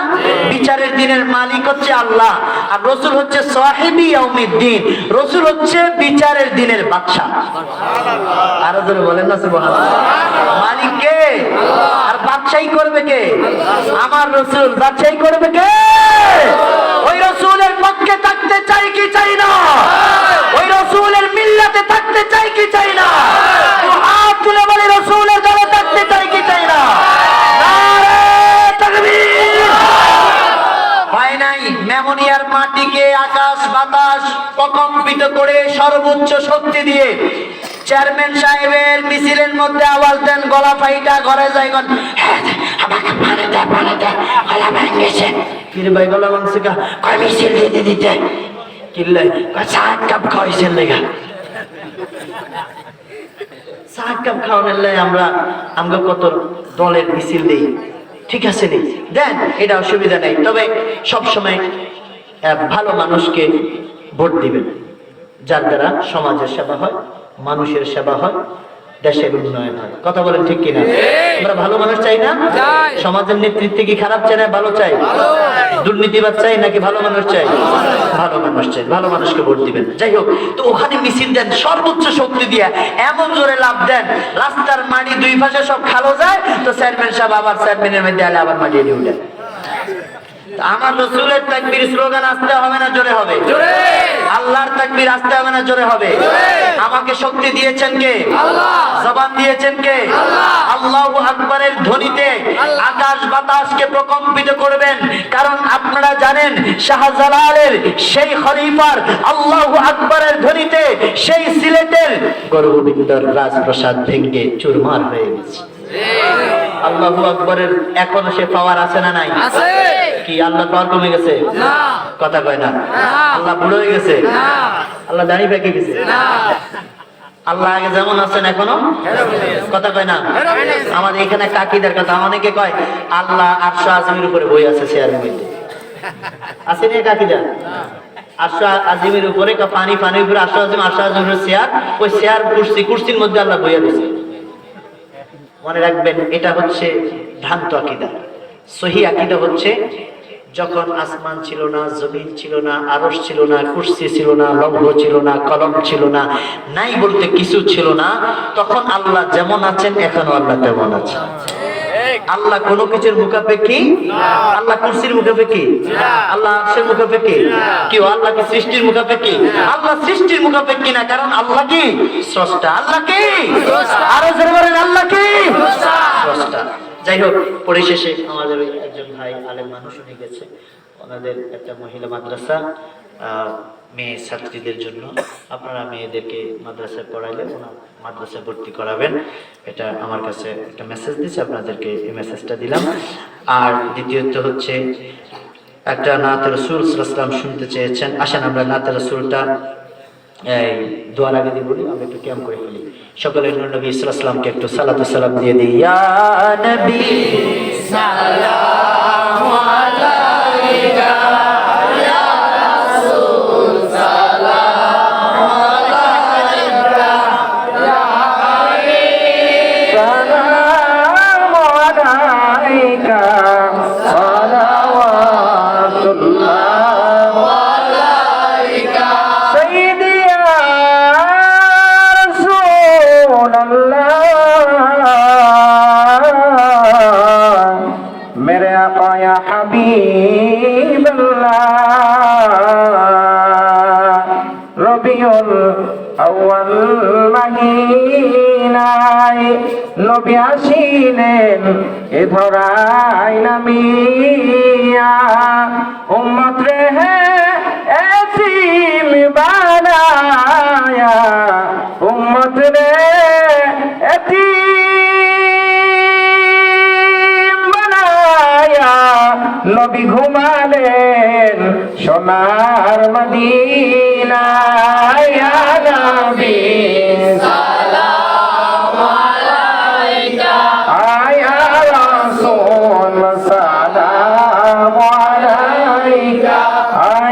বিচারের দিনের মালিক হচ্ছে আল্লাহ, আর রাসূল হচ্ছে সাহিবি ইয়াউমিদ্দিন, রাসূল হচ্ছে বিচারের দিনের বাদশা। সুবহানাল্লাহ। আরো জোরে বলেন না সুবহানাল্লাহ। মালিক কে? আল্লাহ। আর বাদশাহী করবে কে? আমার রাসূল। বাদশাহী করবে কে? ওই রাসূলের পক্ষে থাকতে চাই কি চাই না? ওই রাসূলের মিল্লাতে থাকতে চাই কি চাই না? হাত তুলে বলি রাসূলের দলে থাকতে চাই কি চাই না? নারে তাকবীর। হয় নাই মেমোনিয়ার মাটিকে আকাশ বাতাস প্রকম্পিত করে সর্বোচ্চ শক্তি দিয়ে চেয়ারম্যান সাহেবের মিছিলের মধ্যে আওয়াজ দেন, গলা ফাইটা ঘরে যাই গন, আমাকে পানি দে পানি দে, গলা ভেঙেছে। পীর ভাই গলা ভাঙছে কা? কয় মিছিল দিতে দিতে কিল্লাই কয় 4 কাপ খাওয়াইছেন লেগা। 4 কাপ খাওয়ানোর লাই আমরা কত দলের মিছিল দেই, ঠিক আছে নি দেন, এটা অসুবিধা নেই। তবে সবসময় ভালো মানুষকে ভোট দিবেন, যার দ্বারা সমাজের সেবা হয়, মানুষের সেবা হয়, দেশের উন্নয়ন হয়। কথা বলেন ঠিক কিনা? আমরা ভালো মানুষ চাই না? সমাজের নেতৃত্বে কি খারাপ চাই না ভালো চাই? দুর্নীতিবাদ চাই নাকি ভালো মানুষ চাই? ভালো মানুষ চাই, ভালো মানুষকে ভোট দিবেন। যাই হোক, তো ওখানে মিছিল দেন সর্বোচ্চ শক্তি দিয়ে, এমন জোরে লাভ দেন রাস্তার মাটি দুই পাশে সব খালো যায়, তো চেয়ারম্যান সাহেব আবার চেয়ারম্যানের মধ্যে আলে আবার মাটি দিয়ে উঠেন। আমার রাসূলের তাকবীর স্লোগান আসতে হবে না জোরে হবে? জোরে। আল্লাহর তাকবীর আসতে হবে না জোরে হবে? আমাকে শক্তি দিয়েছেন কে? আল্লাহ। জবান দিয়েছেন কে? আল্লাহ। আল্লাহু আকবারের ধ্বনিতে আকাশ বাতাসকে প্রকম্পিত করবেন, কারণ আপনারা জানেন শাহজালালের সেই খলিফার আল্লাহু আকবারের ধ্বনিতে সেই সিলেটের গর্ববিন্দর রাজপ্রাসাদ ভেঙে চুরমার হয়ে গেছে। আল্লাহু আকবরের এখনো সে পাওয়ার আছে না নাই? আছে। কি আল্লাহ পাওয়ার কমে গেছে? না। কথা কয় না। না। আল্লাহ বুড়ো হয়ে গেছে? না। আল্লাহ দাড়ি পেকে গেছে? না। আল্লাহ আগে যেমন আছেন এখনো কথা কয় না। আমাদের এখানে কাকিদের কথা অনেকে কয় আল্লাহ আরশ আজিমের উপরে বই আছে চেয়ারের মধ্যে, আছে না কাকিরা? আরশ আজিমের উপরে পানির উপরে আরশ আজিমের চেয়ার, ওই চেয়ার কুরসির মধ্যে আল্লাহ বইয়া দিয়েছে। মনে রাখবেন এটা হচ্ছে ভ্রান্ত আকীদা। সহি আকীদা হচ্ছে যখন আসমান ছিল না, জমিন ছিল না, আরশ ছিল না, কুরসি ছিল না, লৌহ ছিল না, কলম ছিল না, নাই বলতে কিছু ছিল না, তখন আল্লাহ যেমন আছেন এখনো আল্লাহ তেমন আছেন। আল্লাহ কোনো কিছুর মুখাপেক্ষী? আল্লাহ কুরসির মুখাপেক্ষী? আল্লাহ আরশের মুখাপেক্ষী? কেউ আল্লাহ কি সৃষ্টির মুখাপেক্ষী? আল্লাহ সৃষ্টির মুখাপেক্ষী না, কারণ আল্লাহ কি স্রষ্টা। আল্লাহ কি? আরো জোরে বলেন আল্লাহ কি? স্রষ্টা। যাই হোক, পরিশেষে আমাদের একজন ভাই আলেম মানুষ উনি গেছে, ওনাদের একটা মহিলা মাদ্রাসা মেয়ে ছাত্রীদের জন্য, আপনারা মেয়েদেরকে মাদ্রাসায় পড়াইলে ওনার মাদ্রাসায় ভর্তি করাবেন, এটা আমার কাছে একটা মেসেজ দিচ্ছে, আপনাদেরকে এই মেসেজটা দিলাম। আর দ্বিতীয়ত হচ্ছে একটা নাত রাসূল সাল্লাল্লাহু আলাইহি ওয়াসাল্লাম শুনতে চেয়েছেন, আসেন আমরা নাত রাসূলটা এই দোয়ার আগে দিয়ে বলি, আমরা একটু ক্যাম্প করে ফেলি। সকলে নূর নবী সাল্লাল্লাহু আলাইহি ওয়াসাল্লামকে একটু সালাতু সালাম দিয়ে দিই। ইয়া নবী সালামু আলাইকা, ইয়া রাসূল সালামু আলাইকা, ইয়া হাবিব সালামু আলাইকা, সালাওয়াতুল্লাহ আলাইকা সাইয়্যিদি ইয়া রাসূলুল্লাহ, मेरे आका या हबीब अल्लाह, रबिउल अव्वल মহিনায় নবী আসিলেন এ ধরায় নামিয়া, উম্মত রে এতিম বানায়া, উম্মত রে এতিম বানায়া নবী ঘুমালেন সোনার মদিনায়। ইয়া নবী সালামু আলাইকা, ইয়া রাসূল সালামু আলাইকা,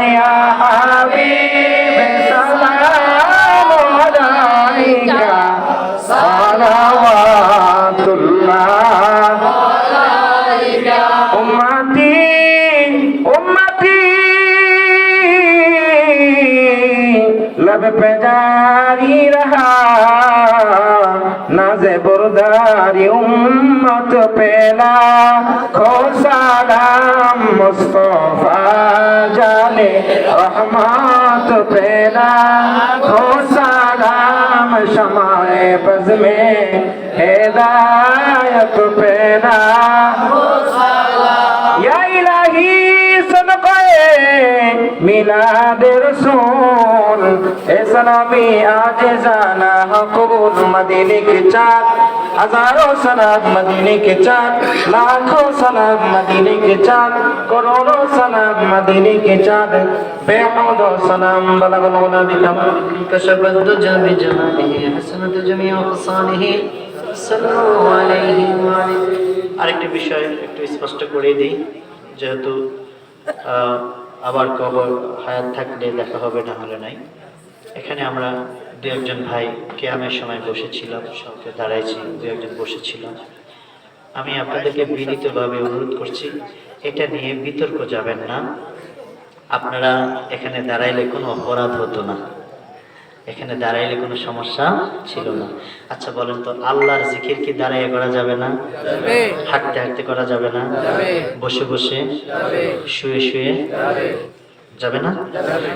ইয়া হাবিব সালামু আলাইকা, সালাওয়াতুল্লাহ আলাইকা। উম্মতি উম্মতি लब पे जारी रहा नाज़े बुरदारी उम्मत पे लाखो सलाम, मुस्तफा जाने रहमत पे लाखो सलाम, शमाए बज़ में हिदायत पे लाखो सलाम। या इलाही सदक़े मिलाद रसूल सलामी आज जाना हकूल, मदीने के चाँद हजारों सलाम, मदीने के चाँद लाखों सलाम, मदीने के चाँद करोड़ों सलाम, मदीने के चाँद बेहुदो सलाम। बलगल उला बितमाम कशफत दुजा बिजमालिही हसनत जमीउ खसानिही सल्लल्लाहु अलैहि व आलिहि। আরেকটি বিষয় একটু স্পষ্ট করে দিই, যেহেতু আবার কবর হায়াত থাকলে দেখা হবে, না হলে নাই। এখানে আমরা দু একজন ভাই কিয়ামের সময় বসেছিলাম, সবকে দাঁড়াইছি, দু একজন বসেছিলাম। আমি আপনাদেরকে বিনীতভাবে অনুরোধ করছি, এটা নিয়ে বিতর্ক যাবেন না। আপনারা এখানে দাঁড়াইলে কোনো অপরাধ হতো না, এখানে দাঁড়াইলে কোনো সমস্যা ছিল না। আচ্ছা বলেন তো, আল্লাহর জিকির কি দাঁড়াইয়ে করা যাবে না? হাঁটতে হাঁটতে করা যাবে না? বসে বসে, শুয়ে শুয়ে যাবে না?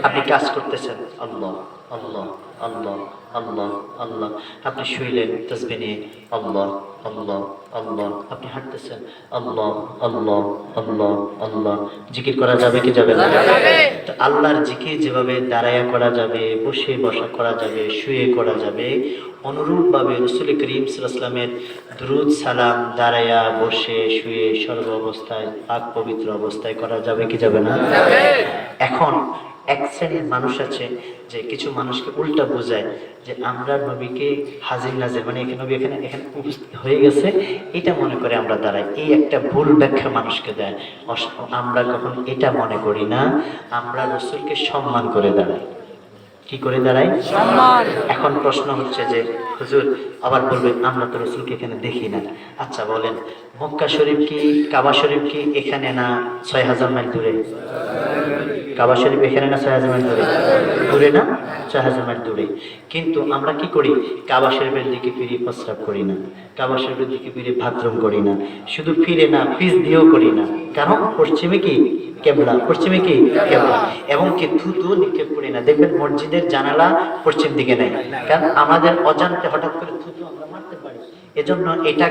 আপনি কাজ করতেছেন, আল্লাহ আল্লাহ আল্লাহ আল্লাহ আল্লাহ, আপনি শুইলেন তাসবিহ নিয়ে, আল্লাহ আল্লাহ আল্লাহ, আপনি হাঁটতেছেন, আল্লাহ আল্লাহ আল্লাহ আল্লাহ, জিকির করা যাবে কি যাবে না? তো আল্লাহর জিকির যেভাবে দাঁড়ায়া করা যাবে, বসে বসা করা যাবে, শুয়ে করা যাবে, অনুরূপভাবে রাসূল করিম সাল্লাল্লাহু আলাইহি ওয়াসাল্লামের দুরূদ সালাম দাঁড়ায়া, বসে, শুয়ে, সর্ব অবস্থায় পাক পবিত্র অবস্থায় করা যাবে কি যাবে না? এখন এক শ্রেণীর মানুষ আছে যে কিছু মানুষকে উল্টা বোঝায় যে আমরা নবীকে হাজির নাজির, মানে এখানে নবী এখানে এখানে উপস্থিত হয়ে গেছে, এটা মনে করে আমরা দাঁড়াই। এই একটা ভুল ব্যাখ্যা মানুষকে দেয়। আমরা কখন এটা মনে করি না, আমরা রাসূলকে সম্মান করে দাঁড়াই। কি করে দাঁড়াই? সম্মান। এখন প্রশ্ন হচ্ছে যে হুজুর আবার বলবে আমরা তো রাসূলকে এখানে দেখি না। আচ্ছা বলেন, মক্কা শরীফ কি, কাবা শরীফ কি এখানে না ৬০০০ মাইল দূরে? কাবা শরীফ এখানে না ৬০০০ মাইল দূরে? দূরে না? ৬০০০ মাইল দূরে। কিন্তু আমরা কি করি? কাবা শরীফের দিকে ফিরে প্রস্রাব করি না, কাবা শরীফের দিকে ফিরে বাথরুম করি না, শুধু ফিরে না, পিছ দিয়েও করি না। কারণ পশ্চিমে কি কেবলা, পশ্চিমে কি কেবলা, এবং কি থুতু নিক্ষেপ করি না। দেখবেন মসজিদের জানালা পশ্চিম দিকে নাই, কারণ আমাদের অজান্তে হঠাৎ করে থুতু আমরা মারতে পারি। এজন্য এটা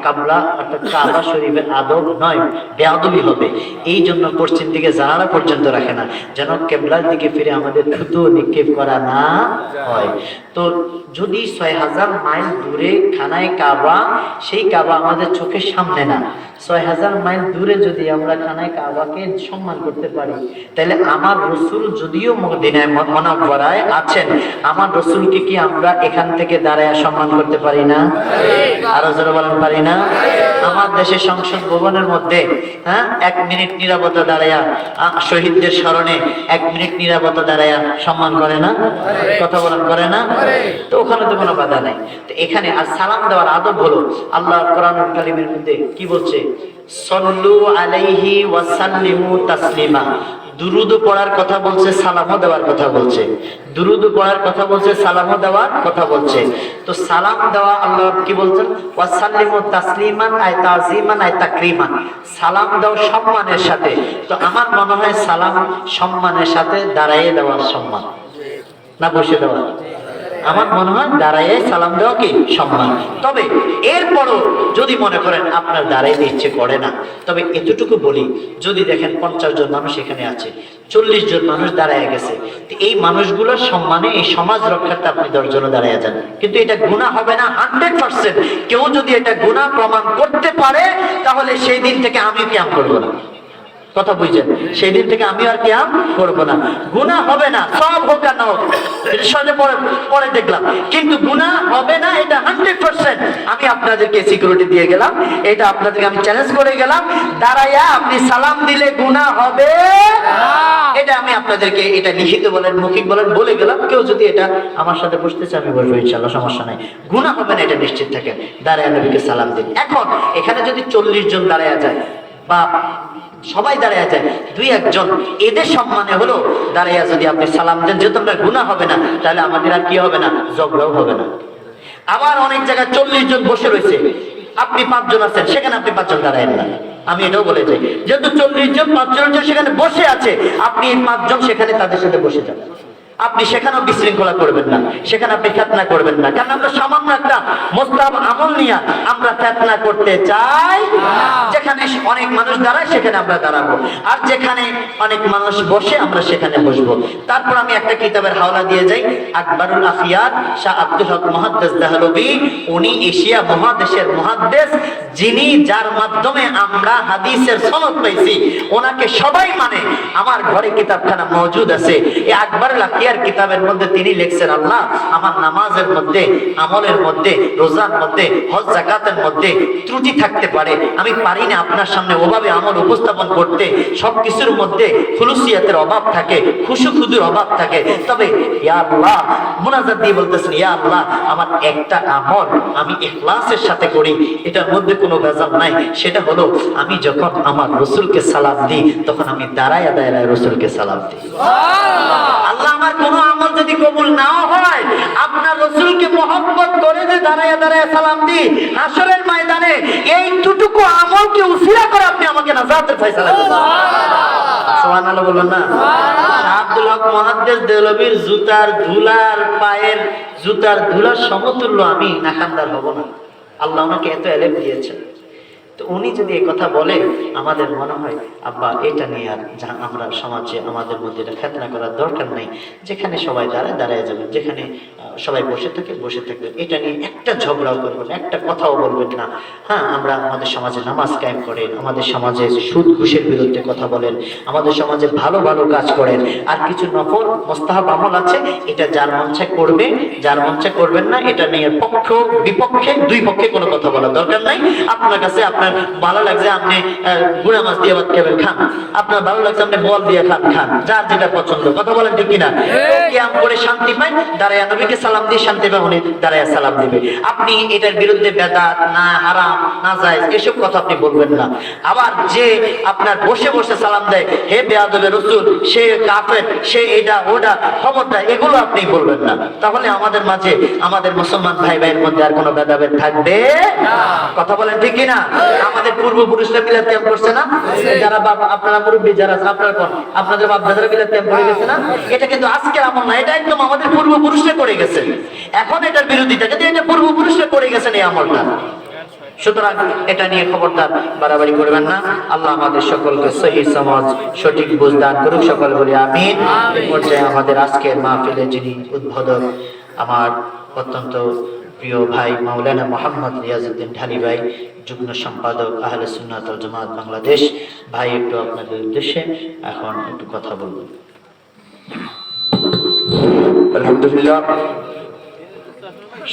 কাবলা অর্থাৎ কাবা শরীফের আদব নয়, বেয়াদবি হবে। এই জন্য পশ্চিম দিকে জানালা পর্যন্ত রাখে না, যেন কেবলার দিকে ফিরে আমাদের থুতু নিক্ষেপ করা না হয়। তো যদি ৬০০০ মাইল দূরে খানায় কাবা, সেই কাবা আমাদের চোখের সামনে না, ৬০০০ মাইল দূরে যদি আমরা খানায় কাবাকে সম্মান করতে পারি, তাহলে আমার রাসূল যদিও মদিনায় মুনাওয়ারায় আছেন, আমার রাসূলকে কি আমরা এখান থেকে দাঁড়ায় সম্মান করতে পারি না? আরো জোরে বলেন, পারি না? আমার দেশের সংসদ ভবনের মধ্যে ১ মিনিট নীরবতা দাঁড়ায়া শহীদদের স্মরণে ১ মিনিট নীরবতা দাঁড়ায়া সম্মান করে না? কথা বলেন, করে না? তো ওখানে তো কোনো বাধা নাই। তো এখানে আর সালাম দেওয়ার আদব হলো, আল্লাহ কোরআনুল কারীমের মধ্যে কি বলছে? সল্লু আলাইহি ওয়া সাল্লিমু তাসলিমা। দুরুদ পড়ার কথা বলছে, সালামও দেওয়ার কথা বলছে। দুরুদ পড়ার কথা বলছে, সালামও দেওয়ার কথা বলছে। তো সালাম দেওয়া আল্লাহ কি বলছেন? ওয়া সাল্লিমু তাসলিমান, আই তাযীমান, আই তাকরীমান। সালাম দাও সম্মানের সাথে। তো আমার মনে হয় সালাম সম্মানের সাথে দাঁড়াইয়ে দেওয়ার সম্মান, না বসে দেওয়া? আমার মনে হয় দাঁড়াইয়ে সালাম দেওয়া কি সম্মান। তবে এরপরও যদি মনে করেন আপনার দাঁড়াইতে ইচ্ছে করে না, তবে এতটুকু বলি, যদি দেখেন ৫০ জন মানুষ এখানে আছে, ৪০ জন মানুষ দাঁড়ায় গেছে, এই মানুষগুলোর সম্মানে এই সমাজ রক্ষার্থে আপনি ১০ জন দাঁড়ায় যান, কিন্তু এটা গুনাহ হবে না 100%। কেউ যদি এটা গুনাহ প্রমাণ করতে পারে, তাহলে সেই দিন থেকে আমি কিয়াম করব না। কথা বুঝছেন? সেই দিন থেকে আমি আর কিয়াম করব না। গুনাহ হবে না, সব হোক আর না হোক, পরে দেখলাম, কিন্তু গুনাহ হবে না, এটা 100%। আমি আপনাদেরকে সিকিউরিটি দিয়ে গেলাম, এটা আপনাদেরকে আমি চ্যালেঞ্জ করে গেলাম। দাঁড়াইয়া আপনি সালাম দিলে গুনাহ হবে, এটা আমি আপনাদেরকে, এটা লিখিত বলেন, মৌখিক বলেন, বলে গেলাম। কেউ যদি এটা আমার সাথে বসতে চায়, আমি বসবো ইনশাআল্লাহ, সমস্যা নাই। গুনাহ হবে না, এটা নিশ্চিত থাকেন। দাঁড়াইয়া নবীকে সালাম দিন। এখন এখানে যদি ৪০ জন দাঁড়াইয়া যায় বা সবাই দাঁড়ায় যায়, ২-১ জন, এদের সম্মানে হলো দাঁড়াইয়া যদি আপনি সালাম দেন, যেহেতু আপনার গুনাহ হবে না, তাহলে আমাদের আর কি হবে না? ঝগড়াও হবে না। আবার অনেক জায়গায় ৪০ জন বসে রয়েছে, আপনি ৫ জন আছেন, সেখানে আপনি ৫ জন দাঁড়ায় না। আমি এটাও বলে যাই, যেহেতু ৪০ জন ৫ জন সেখানে বসে আছে, আপনি ৫ জন সেখানে তাদের সাথে বসে যান। আপনি সেখানেও বিশৃঙ্খলা করবেন না, সেখানে আপনি ফিতনা করবেন না, কারণ আমরা সামান্য একটা মুস্তাহাব আমল নিয়ে আমরা ফিতনা করতে চাই। যেখানে অনেক মানুষ দাঁড়ায় সেখানে আমরা দাঁড়াবো, আর যেখানে অনেক মানুষ বসে আমরা সেখানে বসবো। তারপর আমি একটা কিতাবের হাওলা দিয়ে যাই, আকবরুল আফিয়াত শাহ আব্দুল হক মুহাদ্দিস দেহলভী। উনি এশিয়া মহাদেশের মুহাদ্দিস, যিনি, যার মাধ্যমে আমরা হাদিসের সনদ পাইছি, ওনাকে সবাই মানে। আমার ঘরে কিতাবখানা মজুদ আছে। এই আকবরুল আফিয়াত কিতাবের মধ্যে তিনি লিখছেন, আল্লাহ আমার নামাজের মধ্যে, আমলের মধ্যে, রোজার মধ্যে, হজ যাকাতের মধ্যে ত্রুটি থাকতে পারে, আমি পারি না আপনার সামনে ওভাবে আমল উপস্থাপন করতে, সবকিছুর মধ্যে খুলুসিয়াতের অভাব থাকে, খুশুখুদুর অভাব থাকে, তবে ইয়া আল্লাহ মুনাজাত দিয়ে বলতেছেন, ইয়া আল্লাহ আমার একটা আমল আমি ইখলাসের সাথে করি, এটার মধ্যে কোনো ভেজাল নাই। সেটা হলো আমি যখন আমার রাসূলকে সালাম দিই, তখন আমি দাঁড়ায় দাঁড়ায় রাসূলকে সালাম দিই। আল্লাহ আমার কোনো আমল যদি কবুল নাও হয়, আপনার রাসূলকে মহব্বত করে যে দাঁড়ায় দাঁড়ায় সালাম দিই, হাসরের ময়দানে এইটুকু আমলকে উসিলা করে আপনি আমাকে নাজাতের ফয়সালা করবেন। সুবহানাল্লাহ বলবেন না? শাহ আব্দুল হক মুহাদ্দিস দেহলভীর জুতার ধুলার, পায়ের জুতার ধুলার সমতুল্য আমি নাকান্দার হব না। আল্লাহ ওনাকে এত এলেম দিয়েছেন। তো উনি যদি এই কথা বলে, আমাদের মনে হয় আব্বা এটা নিয়ে আর আমরা সমাজে আমাদের মধ্যে এটা খেতনা করার দরকার নেই। যেখানে সবাই দাঁড়ায় যাবেন, যেখানে সবাই বসে থাকবে, এটা নিয়ে একটা ঝগড়াও করবেন না, একটা কথাও বলবেন না। হ্যাঁ, আমরা আমাদের সমাজে নামাজ কায়েম করেন, আমাদের সমাজে সুদ ঘুষের বিরুদ্ধে কথা বলেন, আমাদের সমাজে ভালো ভালো কাজ করেন। আর কিছু নফল মোস্তাহাব আমল আছে, এটা যার মন চায় করবে, যার মন চায় করবেন না। এটা নিয়ে পক্ষ বিপক্ষে দুই পক্ষে কোনো কথা বলার দরকার নাই। আপনার কাছে আপনার ভালো লাগছে আপনি গুঁড়া মাছ দিয়ে ভাত খাবেন, খান। আপনার ভালো লাগছে আপনি বল দিয়ে খান, যার যেটা পছন্দ। কথা বলেন ঠিক কিনা? কিয়াম করে শান্তি পায়, দাঁড়ায় নবীকে সালাম দিয়ে শান্তি পায়, উনি দাঁড়ায় সালাম দিবে। আপনি এটার বিরুদ্ধে বেদাত না, হারাম না, জায়েজ এসব কথা আপনি বলবেন না। আবার যে আপনার বসে বসে সালাম দেয়, হে বেয়াদবে রাসূল, সে কাফের, সে এটা ওটা, খবরদার এগুলো আপনি বলবেন না। তাহলে আমাদের মাঝে, আমাদের মুসলমান ভাইয়ের মধ্যে আর কোনো ভেদাভেদ থাকবে না। কথা বলেন ঠিক কিনা? আমাদের পূর্বপুরুষরা বিলাত ক্যাম্প করছে না? যারা বাবা, আপনারা মুরব্বী যারা আপনার কোন, আপনাদের বাপ দাদারা বিলাত ক্যাম্প করে গেছে না? এটা কিন্তু আজকের আমল না, এটা একদম আমাদের পূর্বপুরুষরা করে গেছে। এখন এটার বিরোধিতা, কিন্তু এটা পূর্বপুরুষরা করে গেছেন এই আমলটা। সুতরাং এটা নিয়ে খবরদার বাড়াবাড়ি করবেন না। আল্লাহ আমাদের সকলকে সহি সমাজ, সঠিক বুঝ দান করুক। সকল বলি আমিন। এই পর্যায়ে আমাদের আজকের মাহফিলে যিনি উদ্বোধক, আমার অত্যন্ত প্রিয় ভাই মাওলানা মোহাম্মদ রিয়াজউদ্দিন ঢালী ভাই, যুগ্ম সম্পাদক আহলে সুন্নাত ওয়াল জামাত বাংলাদেশ ভাই, একটু আপনাদের উদ্দেশ্যে এখন একটু কথা বলবো। আলহামদুলিল্লাহ।